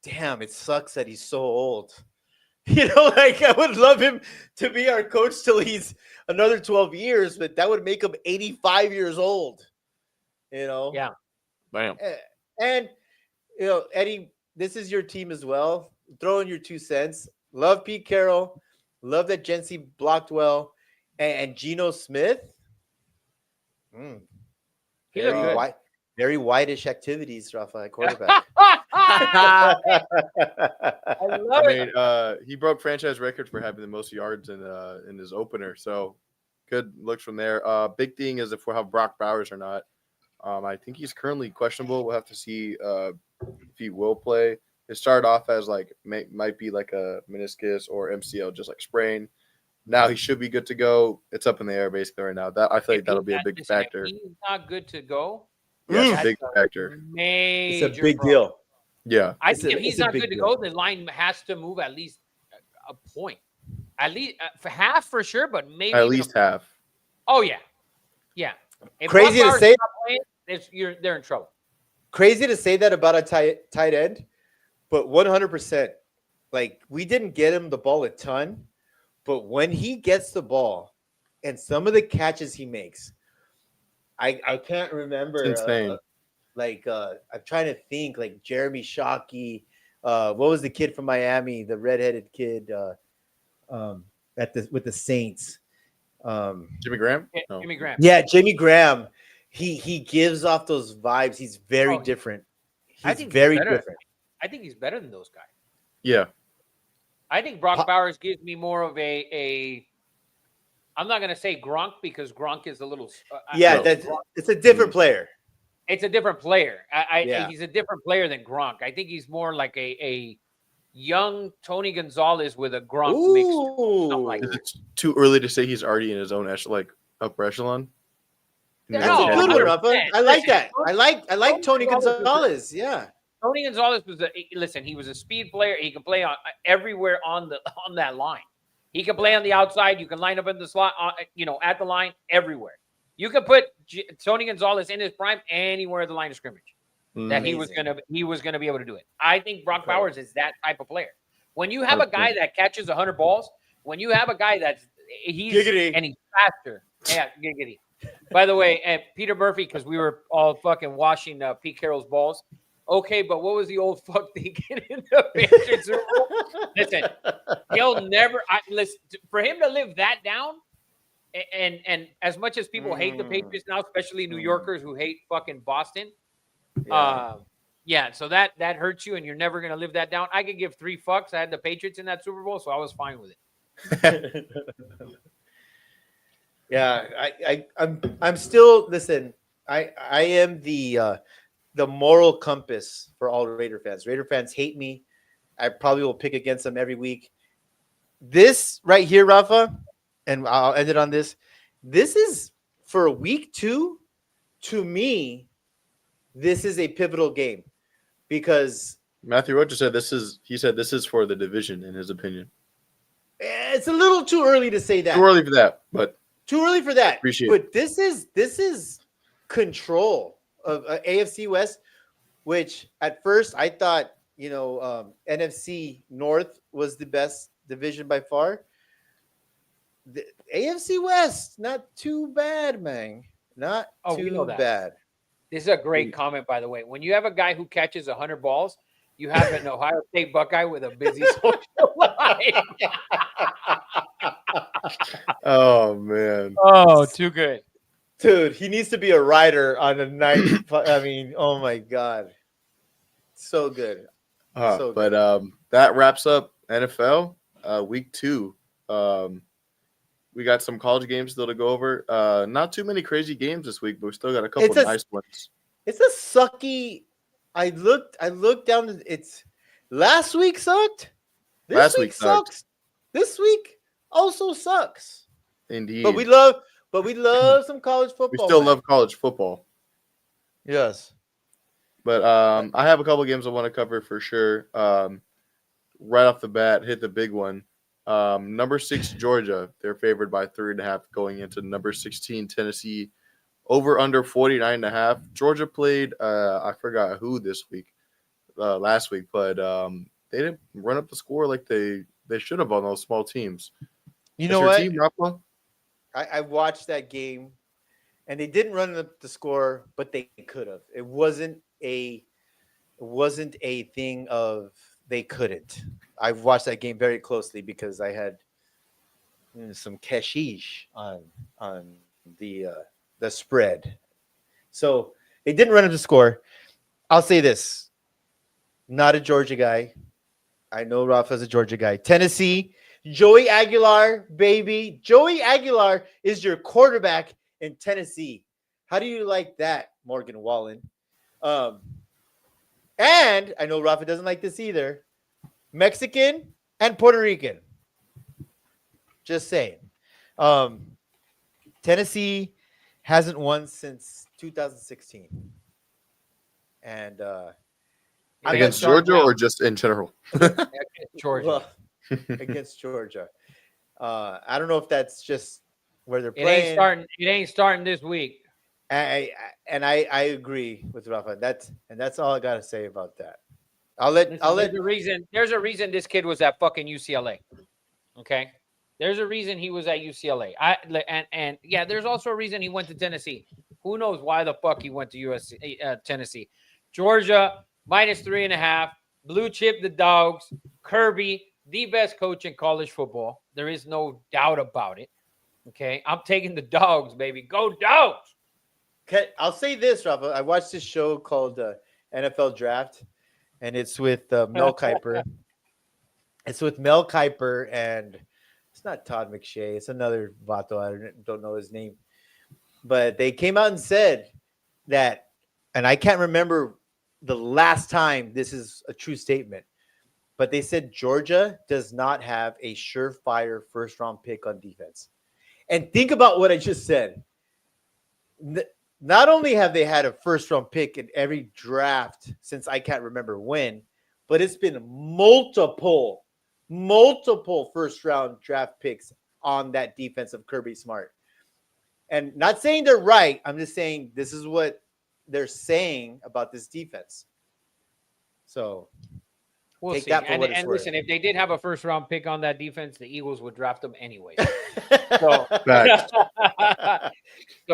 damn, it sucks that he's so old. You know, like I would love him to be our coach till he's another 12 years, but that would make him 85 years old. You know?
Yeah.
Bam.
And you know, Eddie, this is your team as well. Throw in your 2 cents. Love Pete Carroll. Love that Jency blocked well. And Geno Smith. Very whitish activities, Rafa, at quarterback.
I love
it. He broke franchise record for having the most yards in his opener. So good looks from there. Big thing is if we'll have Brock Bowers or not. I think he's currently questionable. We'll have to see if he will play. It started off as might be like a meniscus or MCL, just like sprain. Now he should be good to go. It's up in the air basically right now. I feel like that'll be a big factor.
He's not good to go.
Yeah, it's a big factor.
It's a big deal.
Yeah.
I think if he's not good to go, the line has to move at least a point. At least for half for sure, but maybe
at least half.
Oh yeah. Yeah. If
crazy to say
they're in trouble.
Crazy to say that about a tight end, but 100%. Like we didn't get him the ball a ton, but when he gets the ball and some of the catches he makes, I can't remember.
It's insane.
I'm trying to think. Like Jeremy Shockey, what was the kid from Miami, the redheaded kid, with the Saints?
Jimmy Graham.
No. Jimmy Graham.
Yeah, Jimmy Graham. He gives off those vibes. He's very different. He's very different.
I think he's better than those guys.
Yeah.
I think Brock Bowers gives me more of a I'm not going to say Gronk because Gronk is a little
it's a different player.
It's a different player. He's a different player than Gronk. I think he's more like a young Tony Gonzalez with a Gronk mixture. Like
it's too early to say he's already in his own upper echelon.
That's a good one, Rafa. I like that. I like Tony Gonzalez. Yeah.
Tony Gonzalez he was a speed player. He can play on everywhere on that line. He can play on the outside. You can line up in the slot, at the line, everywhere. You can put Tony Gonzalez in his prime anywhere at the line of scrimmage. That he was gonna be able to do it. I think Brock Bowers is that type of player. When you have a guy that catches 100 balls, when you have a guy he's faster. Yeah, giggity. By the way, Peter Murphy, because we were all fucking washing Pete Carroll's balls. Okay, but what was the old fuck thinking in the Patriots? Listen, he'll never. For him to live that down, and as much as people hate the Patriots now, especially New Yorkers who hate fucking Boston, so that hurts you, and you're never gonna live that down. I could give 3 fucks. I had the Patriots in that Super Bowl, so I was fine with it.
Yeah, I'm still listen. I am the moral compass for all Raider fans. Raider fans hate me. I probably will pick against them every week. This right here, Rafa, and I'll end it on this. This is for week 2. To me, this is a pivotal game because
Matthew Rocha said this is for the division in his opinion.
it's a little too early to say that.
Too early for that, but
Too early for that.
Appreciate
but this is control of AFC West, which at first I thought, NFC North was the best division by far. The AFC West, not too bad, man. Not
We know
too
that.
bad.
This is a great comment, by the way. When you have a guy who catches 100 balls, you have an Ohio State Buckeye with a busy social life.
oh man,
Oh, too good.
Dude, he needs to be a writer on a night. I mean, oh my God. So good. So
but that wraps up NFL week 2. We got some college games still to go over. Not too many crazy games this week, but we still got a couple nice ones.
It's a sucky. I looked down. It's last week sucked. This week sucks. This week also sucks.
Indeed.
But we love some college football.
We still love college football.
Yes.
But I have a couple games I want to cover for sure. Right off the bat, hit the big one. Number 6 Georgia, they're favored by 3.5 going into number 16 Tennessee. Over under 49.5. Georgia played I forgot who this week, last week, but they didn't run up the score like they should have on those small teams.
You know what?
Team, Rafa?
I watched that game, and they didn't run up the score, but they could have. It wasn't a thing of they couldn't. I've watched that game very closely because I had some cashish on the spread. So they didn't run up the score. I'll say this: not a Georgia guy. I know Rafa's a Georgia guy. Tennessee, Joey Aguilar, baby. Joey Aguilar is your quarterback in Tennessee. How do you like that, Morgan Wallen? And I know Rafa doesn't like this either. Mexican and Puerto Rican. Just saying. Tennessee hasn't won since 2016. And
against Georgia or just in general?
Georgia.
Well, against Georgia. I don't know if that's just where they're
It
playing.
ain't starting this week.
I agree with Rafa. That's all I gotta say about that. There's
a reason this kid was at fucking UCLA. Okay. There's a reason he was at UCLA. And there's also a reason he went to Tennessee. Who knows why the fuck he went to Tennessee? Georgia -3.5. Blue chip the dogs. Kirby, the best coach in college football. There is no doubt about it. Okay, I'm taking the dogs, baby. Go dogs.
Okay, I'll say this, Rafa. I watched this show called NFL Draft, and it's with Mel Kiper. It's with Mel Kiper, and it's not Todd McShay. It's another vato. I don't know his name. But they came out and said that, and I can't remember the last time this is a true statement, but they said Georgia does not have a surefire first-round pick on defense. And think about what I just said. Not only have they had a first-round pick in every draft since I can't remember when, but it's been multiple first-round draft picks on that defense of Kirby Smart. And not saying they're right. I'm just saying this is what they're saying about this defense. So
we'll
take
see.
that for what it's
and
worth.
listen, if they did have a first round pick on that defense, the Eagles would draft them anyway. So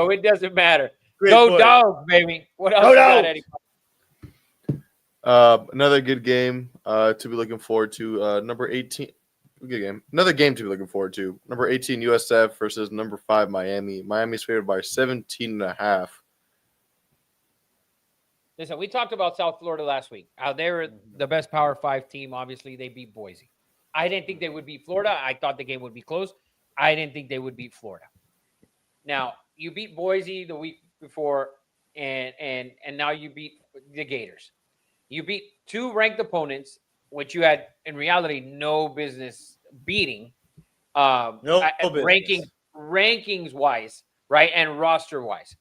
it doesn't matter. Go dogs, baby. What else you got, Eddie?
Another good game to be looking forward to. Number 18. Good game. Another game to be looking forward to. Number 18 USF versus number 5 Miami. Miami's favored by 17.5.
Listen, we talked about South Florida last week. They were the best Power 5 team. Obviously, they beat Boise. I didn't think they would beat Florida. I thought the game would be close. I didn't think they would beat Florida. Now, you beat Boise the week before, and now you beat the Gators. You beat 2 ranked opponents, which you had, in reality, no business beating. Rankings-wise, right, and roster-wise.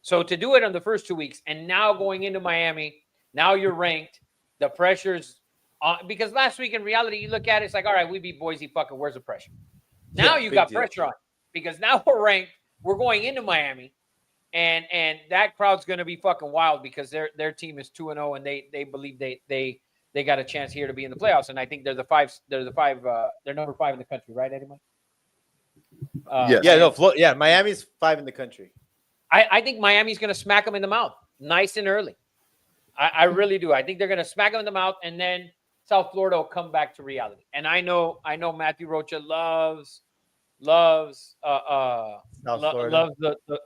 So to do it on the first 2 weeks, and now going into Miami, now you're ranked. The pressure's on, because last week in reality, you look at it, it's like, all right, we beat Boise. Fucking, where's the pressure? Now
Yeah,
you
big
got
deal.
pressure on because now we're ranked. We're going into Miami, and that crowd's going to be fucking wild because their team is 2-0 and they believe they got a chance here to be in the playoffs. And I think they're they're number 5 in the country, right, Eddie?
Yes.
Yeah,
Miami.
no, yeah, Miami's 5 in the country.
I think Miami's going to smack them in the mouth nice and early. I really do. I think they're going to smack them in the mouth, and then South Florida will come back to reality. And I know Matthew Rocha loves
South Florida.
loves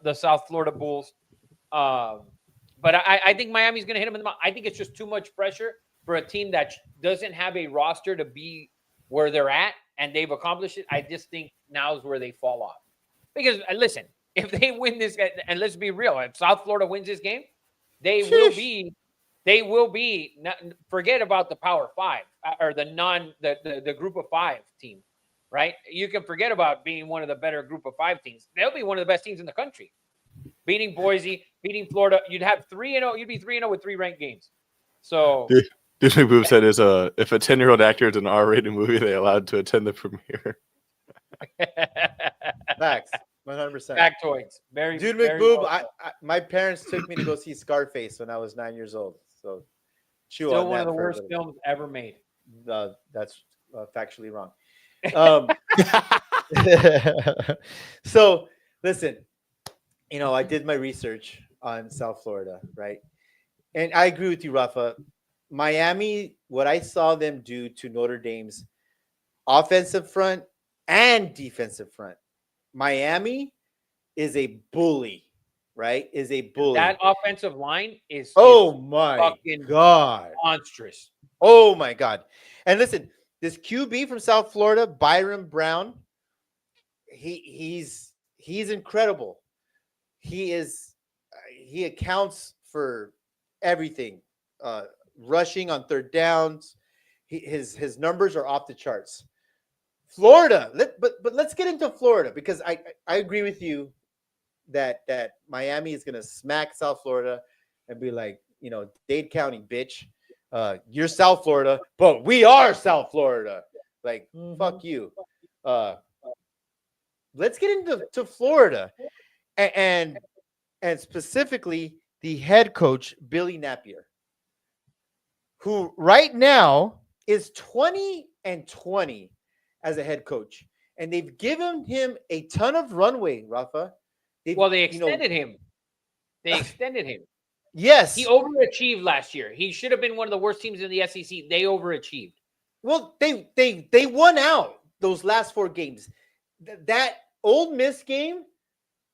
the South Florida Bulls. But I think Miami's going to hit them in the mouth. I think it's just too much pressure for a team that doesn't have a roster to be where they're at, and they've accomplished it. I just think now's where they fall off. Because listen, if they win this, and let's be real, if South Florida wins this game, they will be. Forget about the Power 5 or the Group of 5 team, right? You can forget about being one of the better Group of 5 teams. They'll be one of the best teams in the country. Beating Boise, beating Florida, you'd have 3-0. You'd be 3-0 with 3 ranked games. So,
Disney Boom said if a 10-year-old actor is an R-rated movie, they're allowed to attend the premiere.
Facts, 100%.
factoids. Very,
Dude,
very
McBoob,
well
my parents took me to go see Scarface when I was 9 years old. So, chew
Still
on
one
that
of the
for a
worst
little
films ever made.
bit. That's factually wrong. So, listen, I did my research on South Florida, right? And I agree with you, Rafa. Miami, what I saw them do to Notre Dame's offensive front and defensive front, Miami is a bully, right? Is a bully.
That offensive line is
my
fucking
God.
monstrous.
Oh my God. And listen, this QB from South Florida, Byron Brown, he's incredible. He accounts for everything. Rushing on third downs. His numbers are off the charts. Florida, but let's get into Florida because I agree with you that Miami is gonna smack South Florida and be like, Dade County, bitch. You're South Florida, but we are South Florida. Like, fuck you. Let's get into Florida and specifically the head coach, Billy Napier, who right now is 20-20 as a head coach. And they've given him a ton of runway, Rafa.
They extended him. They extended him.
Yes.
He overachieved last year. He should have been one of the worst teams in the SEC. They overachieved.
Well, they won out those last 4 games. That Ole Miss game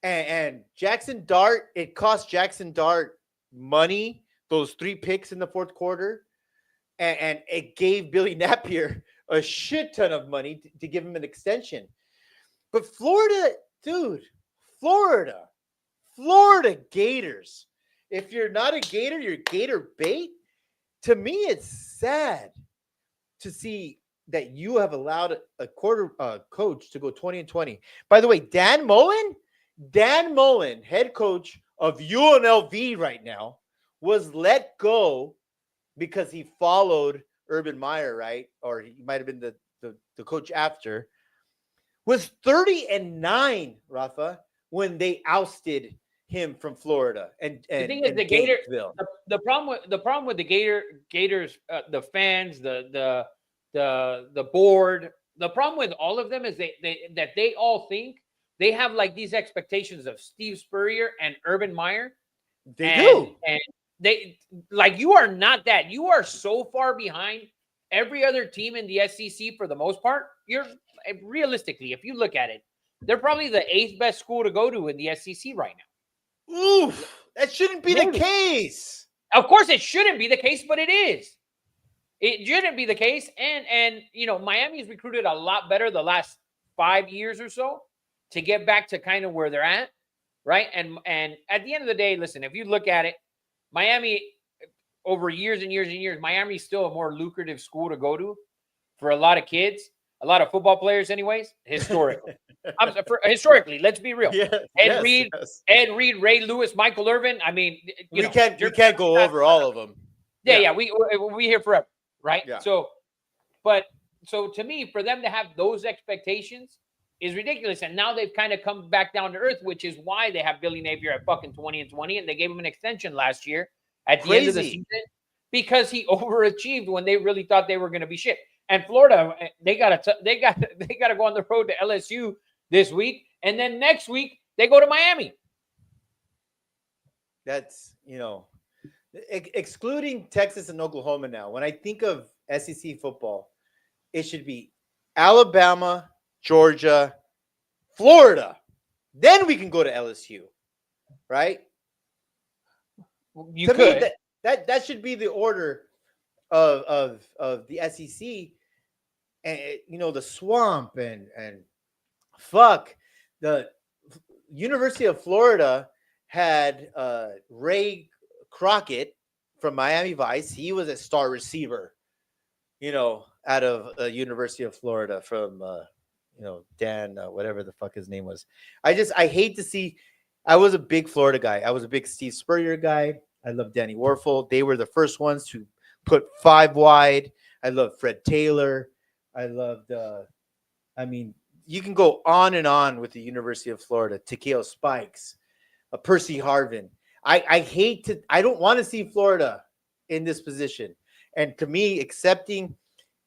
and Jackson Dart, it cost Jackson Dart money, those 3 picks in the fourth quarter. And it gave Billy Napier a shit ton of money to give him an extension. But Florida, dude, Florida Gators. If you're not a Gator, you're Gator bait. To me, it's sad to see that you have allowed a quarter coach to go 20-20. By the way, Dan Mullen, head coach of UNLV right now, was let go because he followed Urban Meyer, right? Or he might have been the coach after. Was 30-9, Rafa, when they ousted him from Florida. And
the thing is, the Gators.
Gainesville.
The problem with the Gators, the fans, the board. The problem with all of them is they all think they have like these expectations of Steve Spurrier and Urban Meyer.
They do.
And they like, you are not that. You are so far behind every other team in the SEC for the most part. You're realistically, if you look at it, they're probably the 8th best school to go to in the SEC right now.
Oof, that shouldn't be the case.
Of course, it shouldn't be the case, but it is. It shouldn't be the case. And Miami's recruited a lot better the last 5 years or so to get back to kind of where they're at, right? And at the end of the day, listen, if you look at it, Miami, over years and years and years, Miami's still a more lucrative school to go to for a lot of kids, a lot of football players anyways, historically. Historically, let's be real. Ed Reed, Ray Lewis, Michael Irvin. I mean,
we can't go over all of them.
Yeah, we here forever, right?
Yeah.
So to me, for them to have those expectations is ridiculous. And now they've kind of come back down to earth, which is why they have Billy Napier at fucking 20-20, and they gave him an extension last year at the end of the
Crazy.
season because he overachieved when they really thought they were going to be shit. And Florida, they got to go on the road to LSU this week, and then next week they go to Miami.
That's, excluding Texas and Oklahoma now, when I think of SEC football, it should be Alabama, Georgia, Florida. Then we can go to LSU, right?
You
To
could.
me, that should be the order of the SEC, and the swamp and fuck the University of Florida had Ray Crockett from Miami Vice. He was a star receiver, out of University of Florida from Dan, whatever the fuck his name was. I hate to see. I was a big Florida guy. I was a big Steve Spurrier guy. I love Danny Warfel. They were the first ones to put 5 wide. I love Fred Taylor. I loved. You can go on and on with the University of Florida. Takeo Spikes, Percy Harvin. I don't want to see Florida in this position. And to me, accepting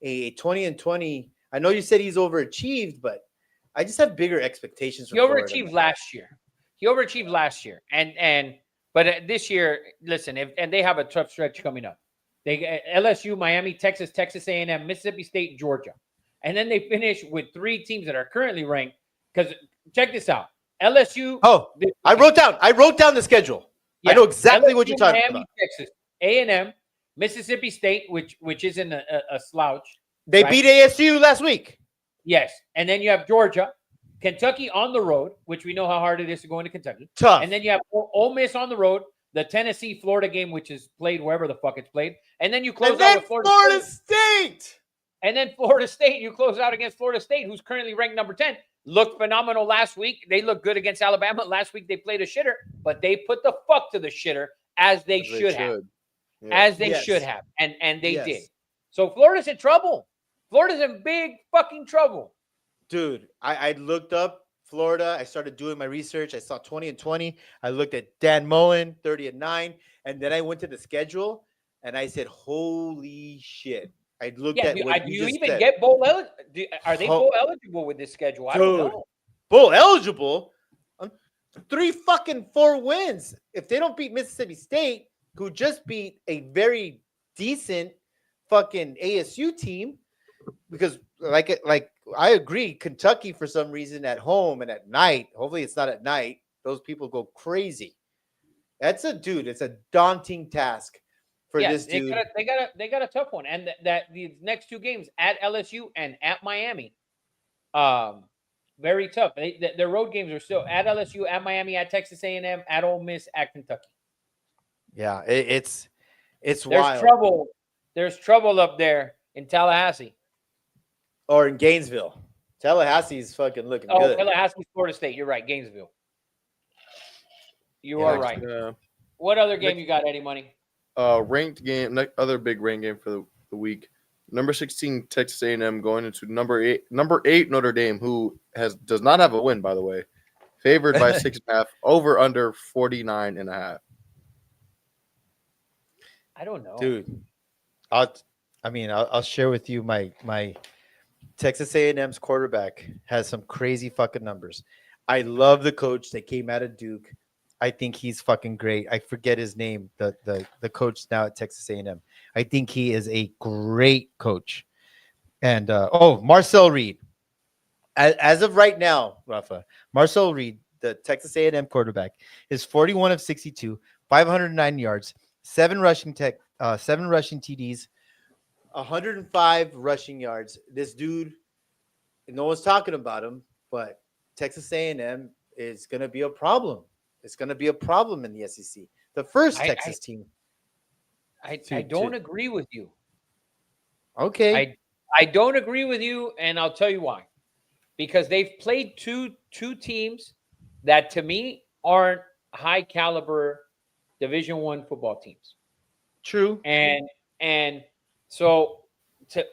a 20-20, I know you said he's overachieved, but I just have bigger expectations from Florida.
He overachieved last year. But this year, listen, and they have a tough stretch coming up. They LSU, Miami, Texas, Texas A&M, Mississippi State, Georgia. And then they finish with 3 teams that are currently ranked. Because check this out. LSU.
Oh, I wrote down the schedule. Yeah, I know exactly
LSU,
what you're talking
Miami,
about.
Texas, A&M, Mississippi State, which isn't a slouch.
They beat ASU last week.
Yes. And then you have Georgia, Kentucky on the road, which we know how hard it is to go into Kentucky.
Tough.
And then you have Ole Miss on the road, the Tennessee-Florida game, which is played wherever the fuck it's played. And then you close out with
Florida State.
And then Florida State, you close out against Florida State, who's currently ranked number 10. Looked phenomenal last week. They looked good against Alabama. Last week they played a shitter, but they put the fuck to the shitter as they should have. Yeah. As they should have. And they did. So Florida's in trouble. Florida's in big fucking trouble.
Dude, I looked up Florida. I started doing my research. I saw 20-20. I looked at Dan Mullen, 30-9. And then I went to the schedule and I said, holy shit. I looked at what
do you even said. Get bowl eligible? Are they bowl eligible with this schedule? I don't know.
Bowl eligible? 4 wins. If they don't beat Mississippi State, who just beat a very decent fucking ASU team, because like I agree, Kentucky for some reason at home and at night. Hopefully it's not at night. Those people go crazy. It's a daunting task. For this dude.
They got a tough one, and that these next 2 games at LSU and at Miami, very tough. Their road games are still at LSU, at Miami, at Texas A&M, at Ole Miss, at Kentucky.
Yeah, it's wild.
Trouble. There's trouble up there in Tallahassee
or in Gainesville. Tallahassee's fucking looking good.
Tallahassee, Florida State. You're right, Gainesville. You are right. What other game you got, Eddie Money?
Ranked game, other big ranked game for the week. Number 16 Texas A&M going into number 8 Notre Dame, who does not have a win, by the way. Favored by 6.5, over under 49.5.
I don't know,
dude. I'll share with you my Texas A&M's quarterback has some crazy fucking numbers. I love the coach that came out of Duke. I think he's fucking great. I forget his name, the coach now at Texas A&M. I think he is a great coach. And Marcel Reed. As of right now, Rafa, Marcel Reed, the Texas A&M quarterback, is 41 of 62, 509 yards, 7 rushing TDs, 105 rushing yards. This dude, no one's talking about him, but Texas A&M is going to be a problem. It's going to be a problem in the SEC. The first Texas team.
I don't agree with you.
Okay.
I don't agree with you, and I'll tell you why. Because they've played two teams that, to me, aren't high caliber Division I football teams.
True.
And so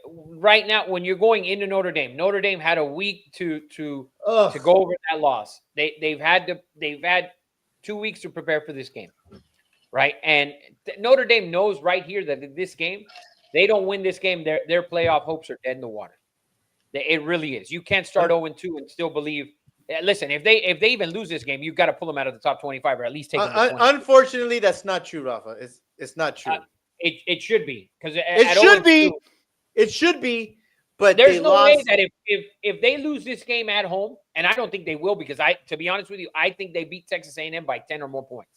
right now, when you're going into Notre Dame had a week to
Ugh.
go over that loss. They've had 2 weeks to prepare for this game, right? And Notre Dame knows right here that in this game, they don't win this game, their playoff hopes are dead in the water. It really is. You can't start 0-2 and still believe. Listen, if they even lose this game, you've got to pull them out of the top 25 or at least take them to 20.
Unfortunately, that's not true, Rafa. It's not true.
It should be, because
It should be. It should be. But
there's no way
lost.
that if they lose this game at home, and I don't think they will, because to be honest with you, I think they beat Texas A&M by 10 or more points.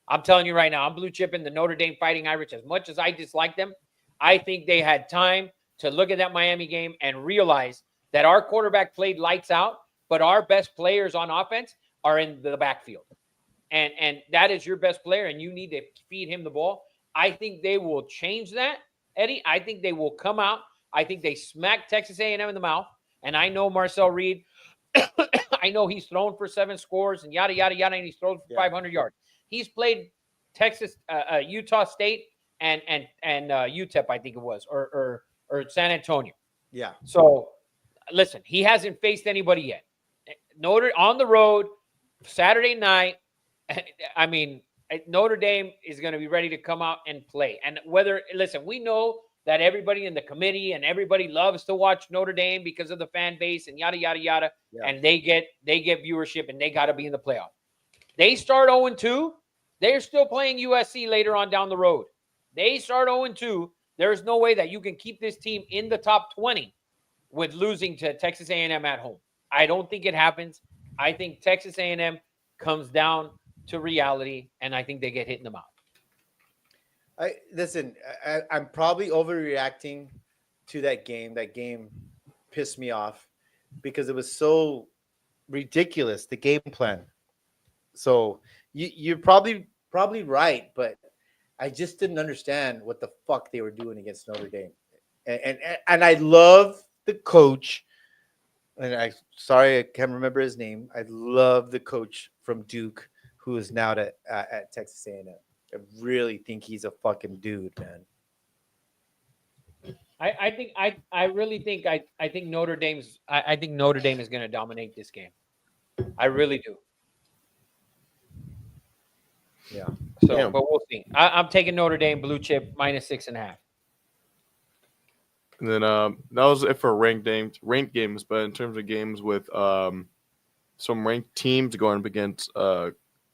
I'm telling you right now, I'm blue chipping the Notre Dame Fighting Irish. As much as I dislike them, I think they had time to look at that Miami game and realize that our quarterback played lights out, but our best players on offense are in the backfield. And that is your best player, and you need to feed him the ball. I think they will change that, Eddie. I think they will come out. I think they smack Texas A&M in the mouth. And I know Marcel Reed. I know he's thrown for 7 scores and yada, yada, yada, and he's thrown for 500 yards. He's played Texas, Utah State, and UTEP, I think it was, or San Antonio.
Yeah.
So, listen, he hasn't faced anybody yet. On the road, Saturday night. I mean, Notre Dame is going to be ready to come out and play. And listen, we know that everybody in the committee and everybody loves to watch Notre Dame because of the fan base and yada, yada, yada. Yeah. And they get viewership, and they got to be in the playoff. They start 0-2. They're still playing USC later on down the road. They start 0-2. There's no way that you can keep this team in the top 20 with losing to Texas A&M at home. I don't think it happens. I think Texas A&M comes down to reality, and I think they get hit in the mouth.
I'm probably overreacting to that game. That game pissed me off because it was so ridiculous, the game plan. So you're probably right, but I just didn't understand what the fuck they were doing against Notre Dame. And I love the coach, and I can't remember his name. I love the coach from Duke who is now at Texas A&M. I really think he's a fucking dude, man.
I think Notre Dame is going to dominate this game. I really do.
Yeah.
So, but we'll see. I'm taking Notre Dame blue chip -6.5.
And then that was it for ranked games. But in terms of games with some ranked teams going up against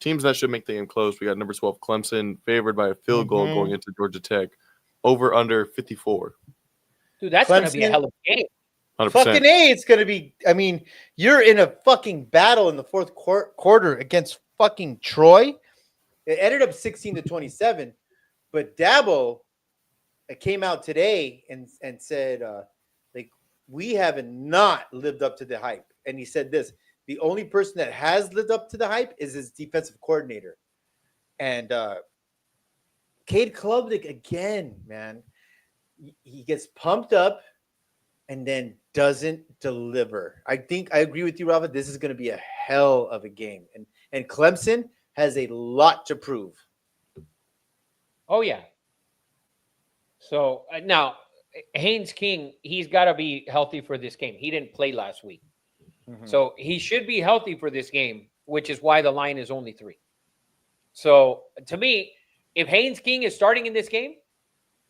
teams that should make the game close, we got number 12 Clemson favored by a field goal going into Georgia Tech, over under 54.
Dude, that's going to be a hell of a game.
100%.
Fucking A, it's going to be. I mean, you're in a fucking battle in the fourth quarter against fucking Troy. It ended up 16-27, but Dabo came out today and said, we haven't not lived up to the hype. And he said this: the only person that has lived up to the hype is his defensive coordinator. And Cade Klubnik again, man. He gets pumped up and then doesn't deliver. I think I agree with you, Rafa. This is going to be a hell of a game. And Clemson has a lot to prove.
Oh, yeah. So now, Haynes King, he's got to be healthy for this game. He didn't play last week. Mm-hmm. So he should be healthy for this game, which is why the line is only 3. So to me, if Haynes King is starting in this game,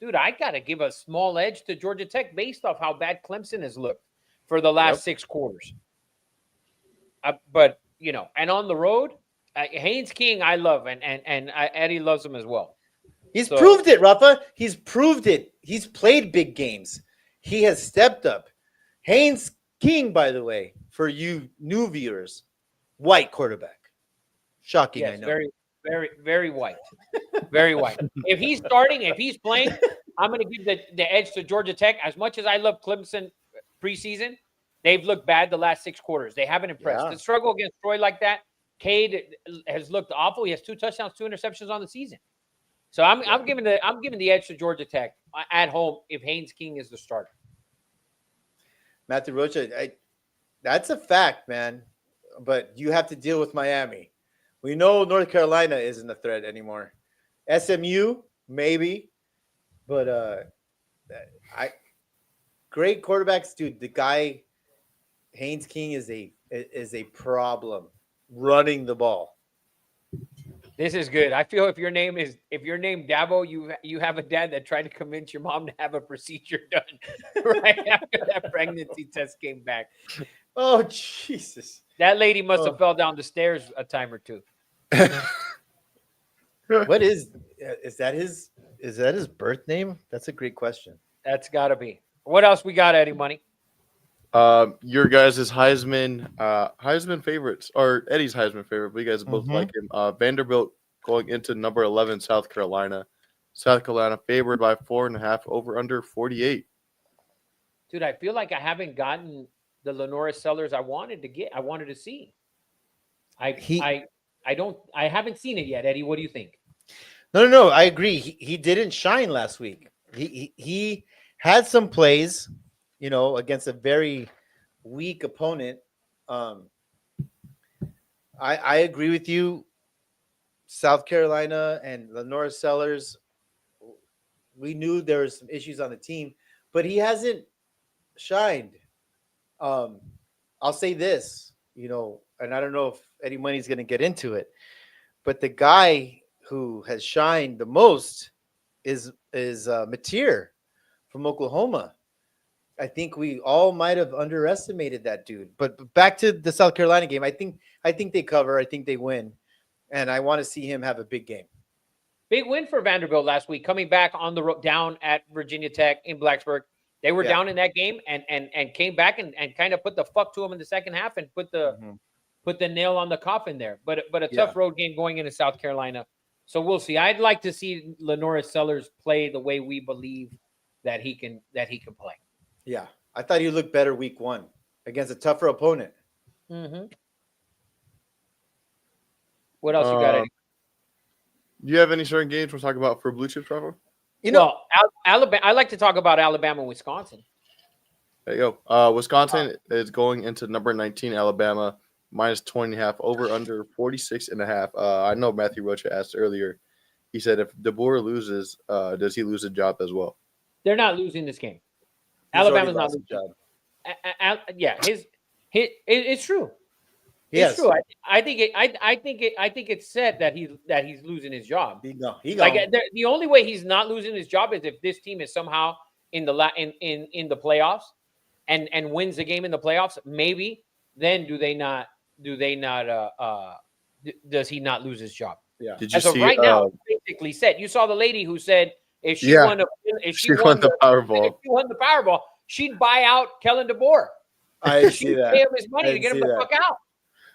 dude, I got to give a small edge to Georgia Tech based off how bad Clemson has looked for the last 6 quarters. But, and on the road, Haynes King, I love, and Eddie loves him as well.
He's proved it, Rafa. He's proved it. He's played big games. He has stepped up. Haynes King, by the way, for you new viewers, white quarterback. Shocking,
yes,
I know.
Very, very, very white. Very white. If he's starting, if he's playing, I'm going to give the edge to Georgia Tech. As much as I love Clemson preseason, they've looked bad the last 6 quarters. They haven't impressed. To struggle against Troy like that, Cade has looked awful. He has 2 touchdowns, 2 interceptions on the season. So I'm giving the edge to Georgia Tech at home if Haynes King is the starter.
Matthew Rocha, that's a fact, man. But you have to deal with Miami. We know North Carolina isn't a threat anymore. SMU, maybe. But great quarterbacks, dude. The guy Haynes King is a problem running the ball.
This is good. I feel if your name Dabo, you have a dad that tried to convince your mom to have a procedure done right after that pregnancy test came back.
Oh Jesus!
That lady must have fell down the stairs a time or two.
What is that his birth name? That's a great question.
That's got to be. What else we got, Eddie Money?
Your guys' Heisman favorites, or Eddie's Heisman favorite, but you guys both like him. Vanderbilt going into number 11, South Carolina. South Carolina favored by 4.5, over under 48.
Dude, I feel like I haven't gotten the Lenora Sellers I wanted to see. I haven't seen it yet, Eddie. What do you think?
No. I agree. He didn't shine last week. He had some plays, against a very weak opponent. I agree with you. South Carolina and Lenora Sellers, we knew there were some issues on the team, but he hasn't shined. I'll say this, and I don't know if Eddie Money's going to get into it, but the guy who has shined the most is Mateer from Oklahoma. I think we all might have underestimated that dude. But back to the South Carolina game, I think they cover. I think they win, and I want to see him have a big game.
Big win for Vanderbilt last week, coming back on the road down at Virginia Tech in Blacksburg. They were down in that game and came back and kind of put the fuck to them in the second half and put the nail on the coffin there. But a tough road game going into South Carolina. So we'll see. I'd like to see Lenora Sellers play the way we believe that he can play.
Yeah, I thought he looked better week 1 against a tougher opponent.
Mm-hmm. What else you got, Eddie?
Do you have any certain games we're talking about for Blue Chip Travel?
Alabama. I like to talk about Alabama and Wisconsin.
There you go. Wisconsin is going into number 19, Alabama, minus 20.5, over under 46.5. I know Matthew Rocha asked earlier. He said if DeBoer loses, does he lose a job as well?
They're not losing this game.
Alabama's
not losing. It's true.
Yes.
It's true. I think it's said that he's losing his job. The only way he's not losing his job is if this team is somehow in the playoffs and wins the game in the playoffs. Maybe then does he not lose his job?
Yeah.
Did you
As of
see,
right now, basically said. You saw the lady who said if she won the Powerball, she'd buy out Kellen DeBoer.
I see that.
Pay him his money to get him the fuck out.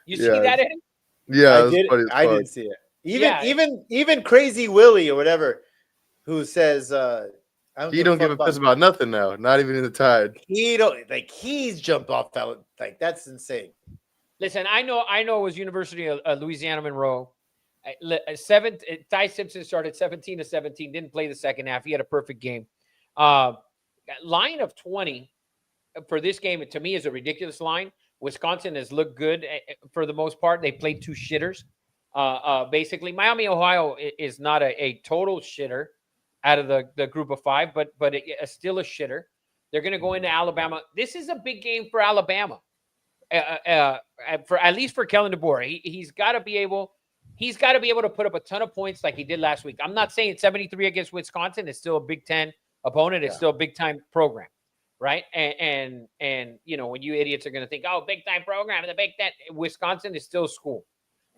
You see that, Eddie?
Yeah,
I did see it. Even Crazy Willie or whatever, who says
he don't give a piss about nothing now. Not even in the Tide.
He's jumped off that. That's insane.
Listen, I know. It was University of Louisiana Monroe. Ty Simpson started 17-17. Didn't play the second half. He had a perfect game. Line of 20 for this game, to me, is a ridiculous line. Wisconsin has looked good for the most part. They played two shitters. Basically, Miami, Ohio is not a total shitter out of the group of 5, but still a shitter. They're going to go into Alabama. This is a big game for Alabama. For at least for Kellen DeBoer, he's got to be able to put up a ton of points like he did last week. I'm not saying 73 against Wisconsin is still a Big Ten opponent. It's still a big time program, right? And when you idiots are going to think, oh, big time program, the Big Ten, Wisconsin is still school.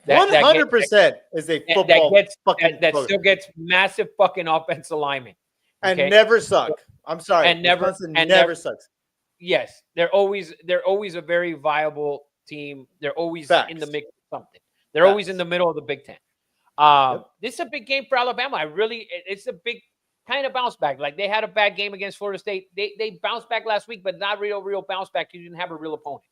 100% is a football
that still gets massive fucking offensive alignment
and never suck. I'm sorry,
and never
sucks.
Yes, they're always a very viable team. They're always in the mix of something. They're always in the middle of the Big Ten. This is a big game for Alabama. It's a big kind of bounce back. Like they had a bad game against Florida State. They bounced back last week, but not real bounce back. You didn't have a real opponent.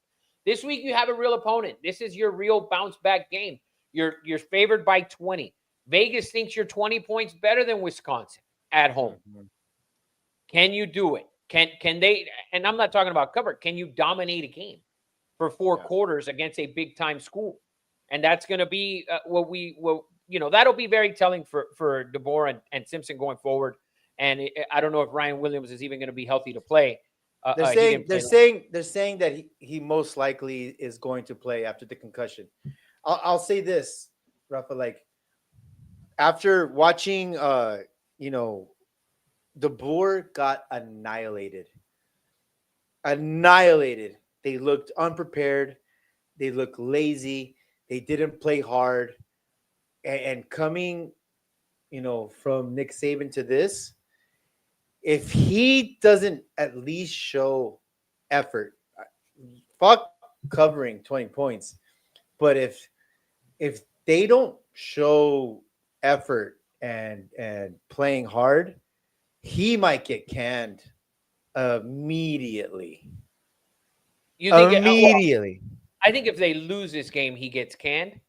This week you have a real opponent. This is your real bounce back game. You're favored by 20. Vegas thinks you're 20 points better than Wisconsin at home. Mm-hmm. Can you do it? Can they? And I'm not talking about cover. Can you dominate a game for 4 quarters against a big time school? And that's going to be that'll be very telling for DeBoer and Simpson going forward. And I don't know if Ryan Williams is even going to be healthy to play.
They're
he
saying
didn't play.
they're saying that he most likely is going to play after the concussion. I'll say this, Rafa, like after watching you know, the Boer got annihilated. Annihilated. They looked unprepared. They looked lazy. They didn't play hard. And coming, you know, from Nick Saban to this, if he doesn't at least show effort, fuck covering 20 points. But if they don't show effort and playing hard, he might get canned immediately.
You think? Well,
Immediately.
I think if they lose this game, he gets canned.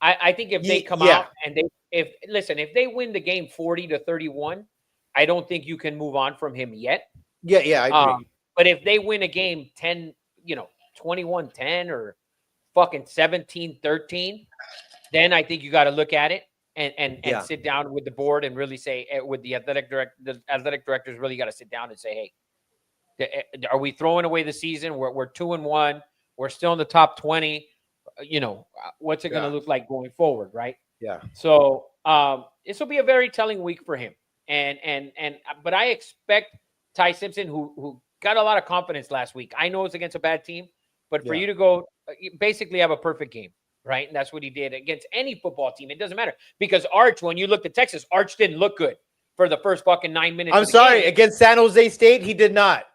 I think if they come
Yeah.
out and if they win the game 40-31, I don't think you can move on from him yet.
Yeah, I agree.
But if they win a game 10, 21-10 or fucking 17-13, then I think you got to look at it and
Yeah.
sit down with the board and really say with the athletic directors really got to sit down and say, hey, are we throwing away the season? We're 2-1. We're still in the top 20. What's it going to look like going forward, right?
Yeah.
So this will be a very telling week for him. But I expect Ty Simpson, who got a lot of confidence last week. I know it's against a bad team, but for you to go basically have a perfect game, right? And that's what he did against any football team. It doesn't matter because Arch, when you looked at Texas, Arch didn't look good for the first fucking 9 minutes.
I'm sorry, against San Jose State, he did not.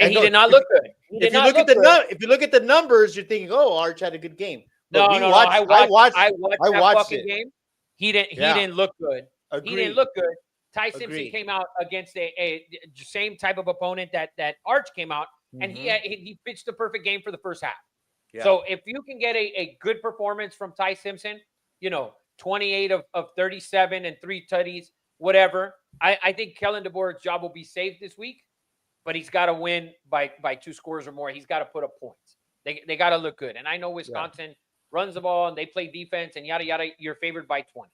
And he did not look good.
If you look at the numbers, you're thinking, "Oh, Arch had a good game."
But
I watched
that fucking
it.
game. He didn't look good.
Agreed.
He didn't look good. Ty Simpson
Agreed.
came out against a same type of opponent that Arch came out, and he pitched the perfect game for the first half.
Yeah.
So if you can get a good performance from Ty Simpson, 28 of 37 and 3 tutties, whatever, I think Kellen DeBoer's job will be safe this week, but he's got to win by 2 scores or more. He's got to put up points. They got to look good. And I know Wisconsin runs the ball and they play defense and yada, yada. You're favored by 20.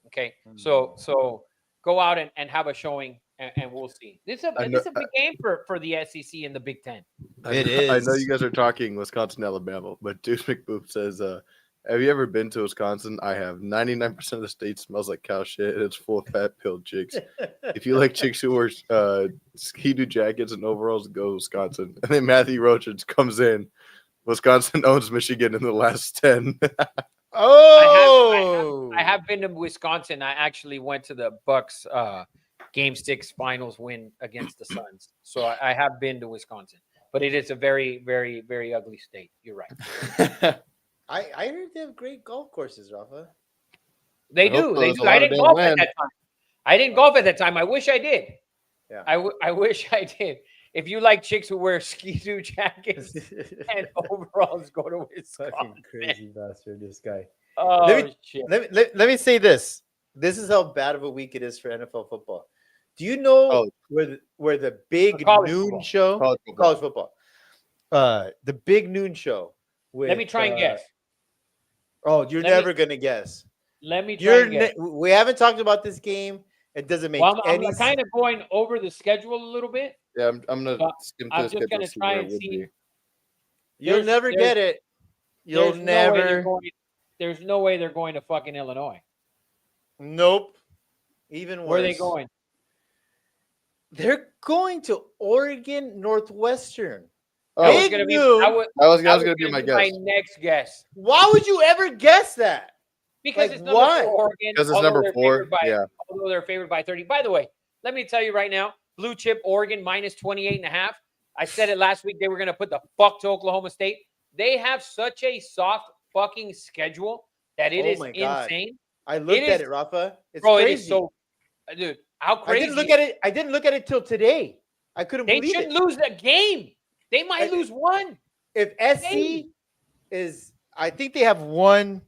Okay. So go out and have a showing and we'll see. This is a big game for the SEC and the Big Ten.
It is.
I know you guys are talking Wisconsin, Alabama, but Deuce McBoop says, have you ever been to Wisconsin? I have. 99% of the state smells like cow shit, and it's full of fat-pilled chicks. If you like chicks who wear ski-doo jackets and overalls, go Wisconsin. And then Matthew Roach comes in. Wisconsin owns Michigan in the last 10.
I have been to Wisconsin. I actually went to the Bucks Game 6 finals win against the Suns. So I have been to Wisconsin. But it is a very, very, very ugly state. You're right.
I heard they have great golf courses, Rafa.
They do. I didn't golf at that time. I didn't golf at that time. I wish I did.
Yeah.
I wish I did. If you like chicks who wear ski-doo jackets and overalls, go to Wisconsin.
Fucking crazy bastard, this guy.
Oh, shit.
Let me say this. This is how bad of a week it is for NFL football. Do you know where the big noon show? College football. The big noon show.
Let me try and guess.
Oh, you're never gonna guess.
Let me try and guess.
We haven't talked about this game. It doesn't make any sense.
I'm kind of going over the schedule a little bit.
Yeah, I'm gonna skim
I'm
through
just gonna
see
try
where
and
it would
see.
be.
You'll never get it. You'll never.
There's no way they're going to fucking Illinois.
Nope. Even worse.
Where are they going?
They're going to Oregon Northwestern.
Oh,
That was gonna be
my guess.
My next guess.
Why would you ever guess that?
Because
Like,
it's number
why?
4 Oregon.
Because it's
although
number
they're
4.
favored by-
Yeah.
Although they're favored by 30. By the way, let me tell you right now, blue chip Oregon minus 28.5. I said it last week. They were going to put the fuck to Oklahoma State. They have such a soft fucking schedule that it is
my God.
insane.
I looked at it, Rafa. It's
Bro,
crazy.
it is so, dude, how crazy.
I didn't look at it till today. I couldn't
They
believe
shouldn't
it.
lose the game. They might lose one.
If SC is, I think they have one.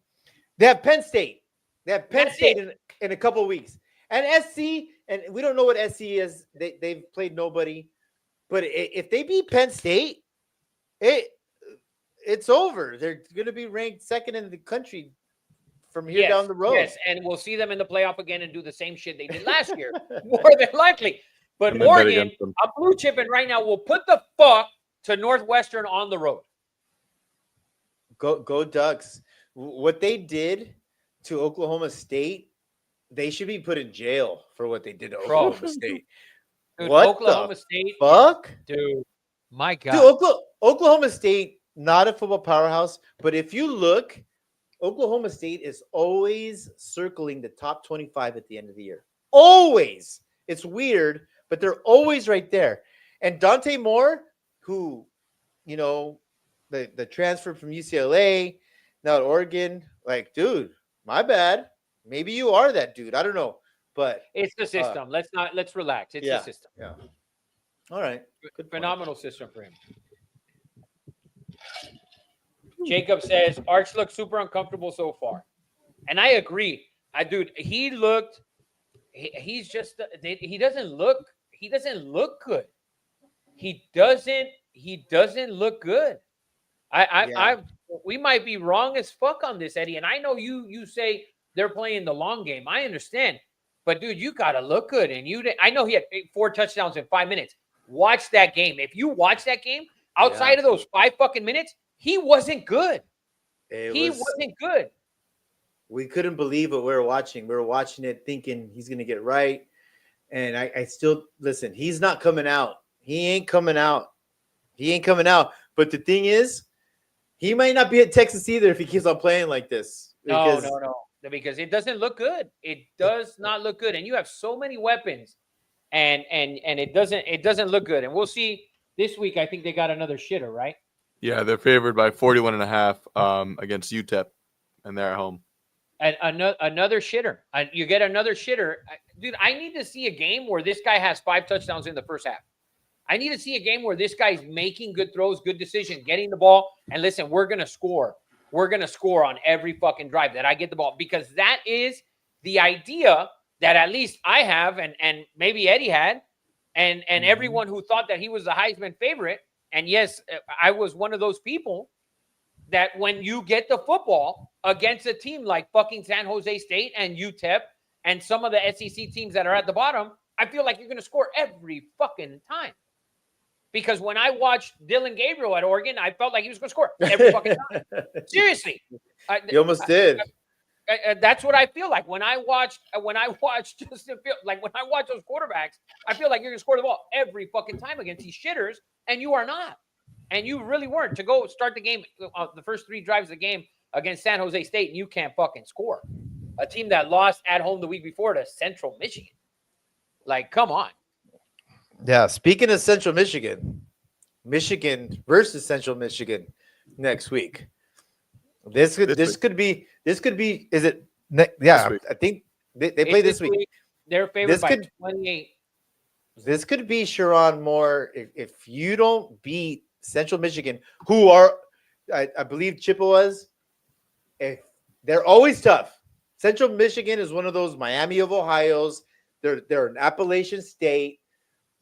They have Penn State. They have Penn
That's
State in a couple of weeks. And SC, and we don't know what SC is. They've played nobody. But if they beat Penn State, it's over. They're going to be ranked second in the country from here down the road.
Yes, and we'll see them in the playoff again and do the same shit they did last year. More than likely. But
And then bet
Oregon,
against them.
I'm blue chipping right now. Will put the fuck to Northwestern on the road.
Go Ducks. What they did to Oklahoma State, they should be put in jail for what they did to
Bro.
Oklahoma State.
Dude,
What
Oklahoma
the
State,
fuck?
dude. My
Dude,
God.
Oklahoma State, not a football powerhouse, but if you look, Oklahoma State is always circling the top 25 at the end of the year. Always. It's weird, but they're always right there. And Dante Moore, who, you know, the transfer from UCLA, now at Oregon, like, dude, my bad. Maybe you are that dude. I don't know. But
It's the system. Let's relax. It's
yeah,
the system.
yeah. All right. Good point.
Phenomenal system for him. Jacob says Arch looks super uncomfortable so far, and I agree. Dude, he looked. He's just. He doesn't look. He doesn't look good. He doesn't look good. We might be wrong as fuck on this, Eddie. And I know you say they're playing the long game. I understand, but dude, you gotta look good. And I know he had 4 touchdowns in 5 minutes. Watch that game. If you watch that game, outside of those 5 fucking minutes, he wasn't good. He wasn't good.
We couldn't believe what we were watching. We were watching it thinking he's going to get right. And I still, listen, he's not coming out. He ain't coming out. He ain't coming out. But the thing is, he might not be at Texas either if he keeps on playing like this.
No. Because it doesn't look good. It does not look good. And you have so many weapons. And it doesn't look good. And we'll see this week. I think they got another shitter, right?
Yeah, they're favored by 41.5 against UTEP, and they're at home.
And another shitter. You get another shitter. Dude, I need to see a game where this guy has 5 touchdowns in the first half. I need to see a game where this guy's making good throws, good decision, getting the ball. And listen, we're going to score. We're going to score on every fucking drive that I get the ball. Because that is the idea that at least I have and maybe Eddie had and everyone who thought that he was the Heisman favorite. And yes, I was one of those people that when you get the football against a team like fucking San Jose State and UTEP and some of the SEC teams that are at the bottom, I feel like you're going to score every fucking time. Because when I watched Dylan Gabriel at Oregon, I felt like he was going to score every fucking time. Seriously.
You almost did.
That's what I feel like when I watch Justin Fields. Like when I watch those quarterbacks, I feel like you're going to score the ball every fucking time against these shitters, and you are not. And you really weren't. To go start the game, the first 3 drives of the game against San Jose State, and you can't fucking score. A team that lost at home the week before to Central Michigan. Like, come on.
Yeah, speaking of Central Michigan versus Central Michigan next week. This could be. Is it? Yeah, I think they play this week.
They're favored by 28.
This could be Sharon Moore if you don't beat Central Michigan, who are, I believe Chippewas. If they're always tough. Central Michigan is one of those Miami of Ohio's. They're an Appalachian State.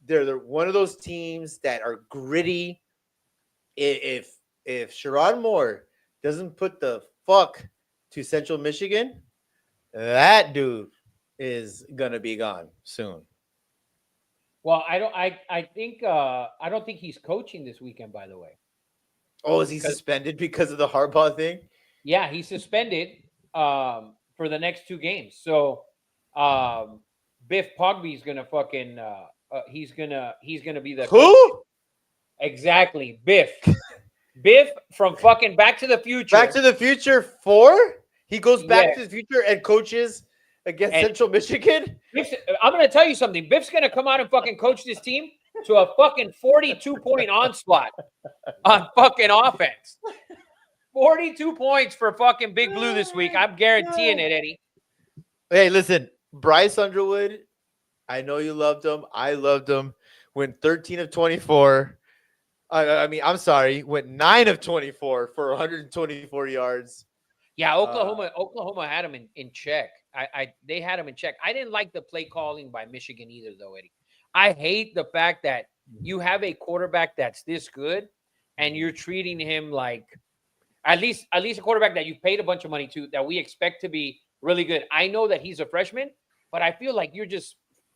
They're one of those teams that are gritty. If Sharon Moore doesn't put the fuck to Central Michigan, that dude is gonna be gone soon.
Well, I don't think he's coaching this weekend, by the way.
Oh, is he suspended because of the Harbaugh thing?
Yeah, he's suspended for the next 2 games. So Biff Pogby's gonna fucking he's gonna be the
who?
coach. Exactly, Biff. Biff from fucking Back to the Future.
Back to the Future 4? He goes back to the future and coaches against Central Michigan?
I'm going to tell you something. Biff's going to come out and fucking coach this team to a fucking 42-point onslaught on fucking offense. 42 points for fucking Big Blue this week. I'm guaranteeing it, Eddie.
Hey, listen, Bryce Underwood, I know you loved him. I loved him. Went 13 of 24. I'm sorry. Went 9 of 24 for 124 yards.
Yeah, Oklahoma had him in check. They had him in check. I didn't like the play calling by Michigan either, though, Eddie. I hate the fact that you have a quarterback that's this good, and you're treating him like at least a quarterback that you paid a bunch of money to, that we expect to be really good. I know that he's a freshman, but I feel like you're just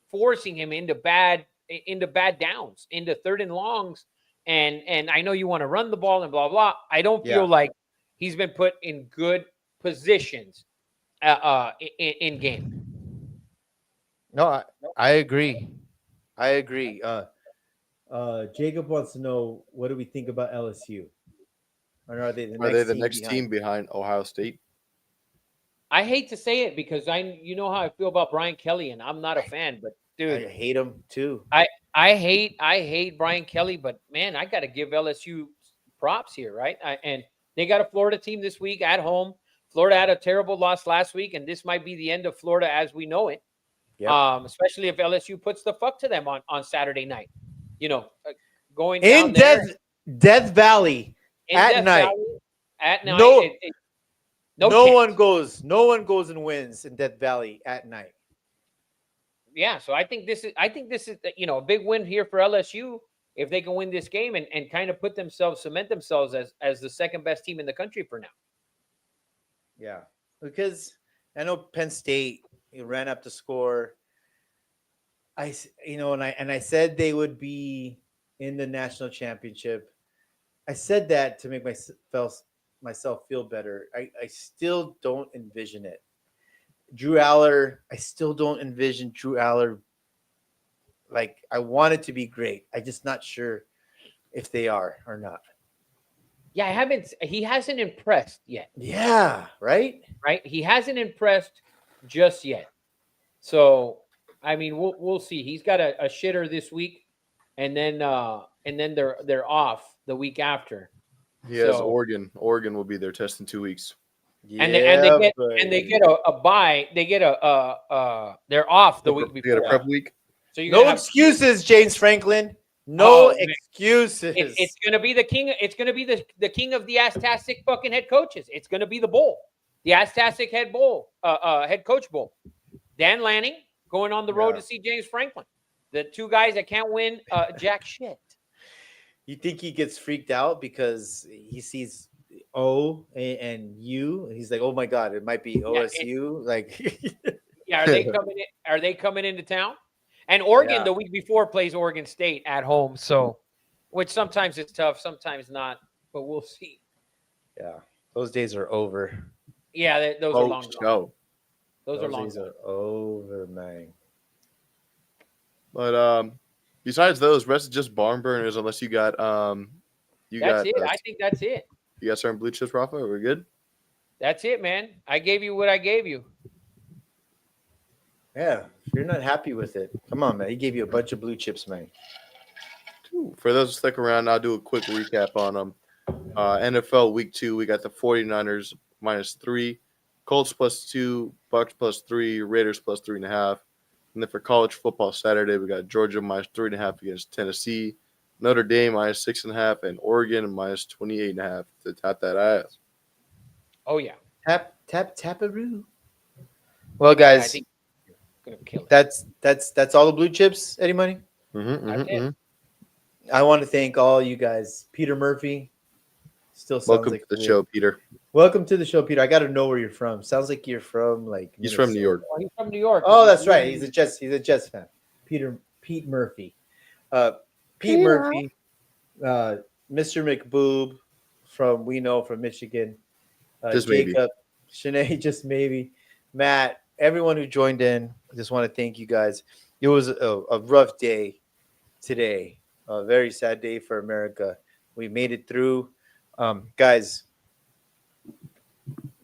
forcing him into bad into bad downs, into third and longs, and I know you want to run the ball and blah blah. I don't feel like he's been put in good positions in game.
No, I agree. I agree. Jacob wants to know, what do we think about LSU? Or are they the
Are
next
they the
team
next
behind?
team behind Ohio State?
I hate to say it because you know how I feel about Brian Kelly, and I'm not a fan, but
I
dude,
hate them too.
I hate Brian Kelly, but man, I got to give LSU props here, right? And they got a Florida team this week at home. Florida had a terrible loss last week, and this might be the end of Florida as we know it.
Yep.
Especially if LSU puts the fuck to them on Saturday night. You know, going
In
down there
Death Valley
in
at
Death
night.
Valley at night,
No,
no
no
chance.
one goes and wins in Death Valley at night.
Yeah, so I think this is a big win here for LSU if they can win this game and kind of cement themselves as the second best team in the country for now.
Yeah, because I know Penn State ran up to score. And I said they would be in the national championship. I said that to make myself feel better. I still don't envision it. Drew Aller, I still don't envision Drew Aller. Like, I want it to be great. I'm just not sure if they are or not.
Yeah, he hasn't impressed yet.
Yeah, right?
Right? He hasn't impressed just yet. So, I mean, we'll see. He's got a shitter this week, and then they're off the week after.
He has Oregon. Oregon will be their test in 2 weeks.
And they get a bye. They get they're off the week
They
before.
get a prep week.
So you
no excuses, James Franklin. No excuses.
It's going to be the king. It's going to be the king of the Aztastic fucking head coaches. It's going to be the bowl, the Aztastic head coach bowl. Dan Lanning going on the road to see James Franklin. The two guys that can't win jack shit.
You think he gets freaked out because he sees O and U, and he's like, "Oh my god, it might be OSU."
Yeah, are they coming into town? And Oregon the week before plays Oregon State at home, so which sometimes it's tough, sometimes not, but we'll see.
Yeah, those days are over.
Yeah, those are long gone. Those are long
days are over, man.
But besides those, rest is just barn burners. Unless you got
That's it. I think that's it.
You got certain blue chips, Rafa? Are we good?
That's it, man. I gave you what I gave you.
Yeah, if you're not happy with it, come on, man. He gave you a bunch of blue chips, man.
For those who stick around, I'll do a quick recap on them. NFL Week 2, we got the 49ers -3, Colts +2, Bucks +3, Raiders +3.5. And then for college football Saturday, we got Georgia -3.5 against Tennessee, Notre Dame -6.5, and Oregon -28.5 to tap that ass.
Oh yeah,
Taparoo. Well, guys,
I think gonna kill it.
that's all the blue chips, Eddie Money. I want to thank all you guys. Peter Murphy, still sounds
Welcome
like
to the show, Peter.
Welcome to the show, Peter. I got to know where you're from. Sounds like you're from
He's from New York.
Oh, he's from New York.
Oh, that's right. He's a Jets fan. Pete Murphy. Pete Murphy, Mr. McBoob from Michigan.
Just
Jacob,
maybe.
Shanae, just maybe. Matt, everyone who joined in. I just want to thank you guys. It was a rough day today. A very sad day for America. We made it through. Guys,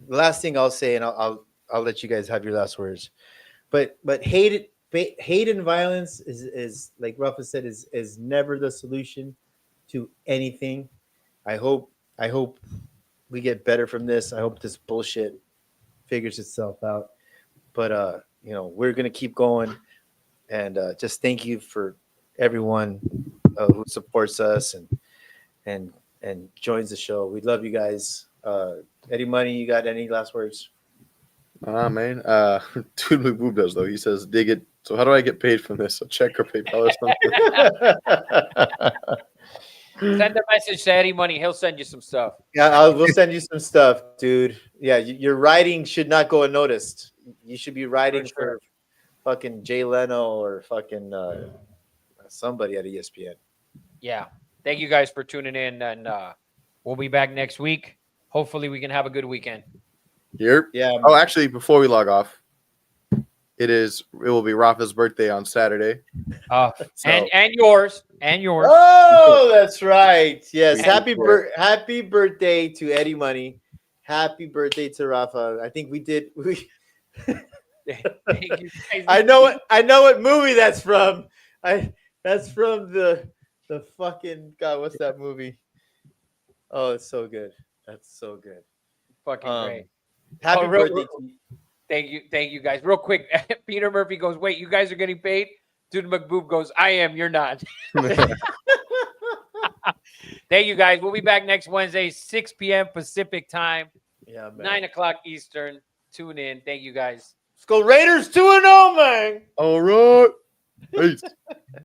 the last thing I'll say, and I'll let you guys have your last words. But hate and violence is like Rafa said, is never the solution to anything. I hope we get better from this. I hope this bullshit figures itself out. But we're gonna keep going, and just thank you for everyone who supports us and joins the show. We love you guys. Eddie Money, you got any last words?
Man. Dude McBoob does though. He says, "Dig it." So how do I get paid from this? A check or PayPal or something?
Send a message to Eddie Money. He'll send you some stuff.
Yeah, we'll send you some stuff, dude. Yeah, your writing should not go unnoticed. You should be writing for fucking Jay Leno or fucking somebody at ESPN.
Yeah. Thank you guys for tuning in, and we'll be back next week. Hopefully, we can have a good weekend.
Here.
Yeah.
Oh, actually, before we log off, it will be Rafa's birthday on Saturday. So,
And yours.
Oh, that's right. Yes.
We-
Happy birthday to Eddie Money. Happy birthday to Rafa. I think we did.
Thank you guys.
I know what movie that's from. That's from the fucking God. What's that movie? Oh, it's so good. That's so good.
Fucking great.
Happy
real-
birthday to you.
Thank you guys. Real quick, Peter Murphy goes, "Wait, you guys are getting paid?" Dude McBoob goes, "I am. You're not." Thank you guys. We'll be back next Wednesday, 6 p.m. Pacific time,
Yeah, man.
9 o'clock Eastern. Tune in. Thank you guys.
Let's go Raiders 2-0, man.
All right. Peace.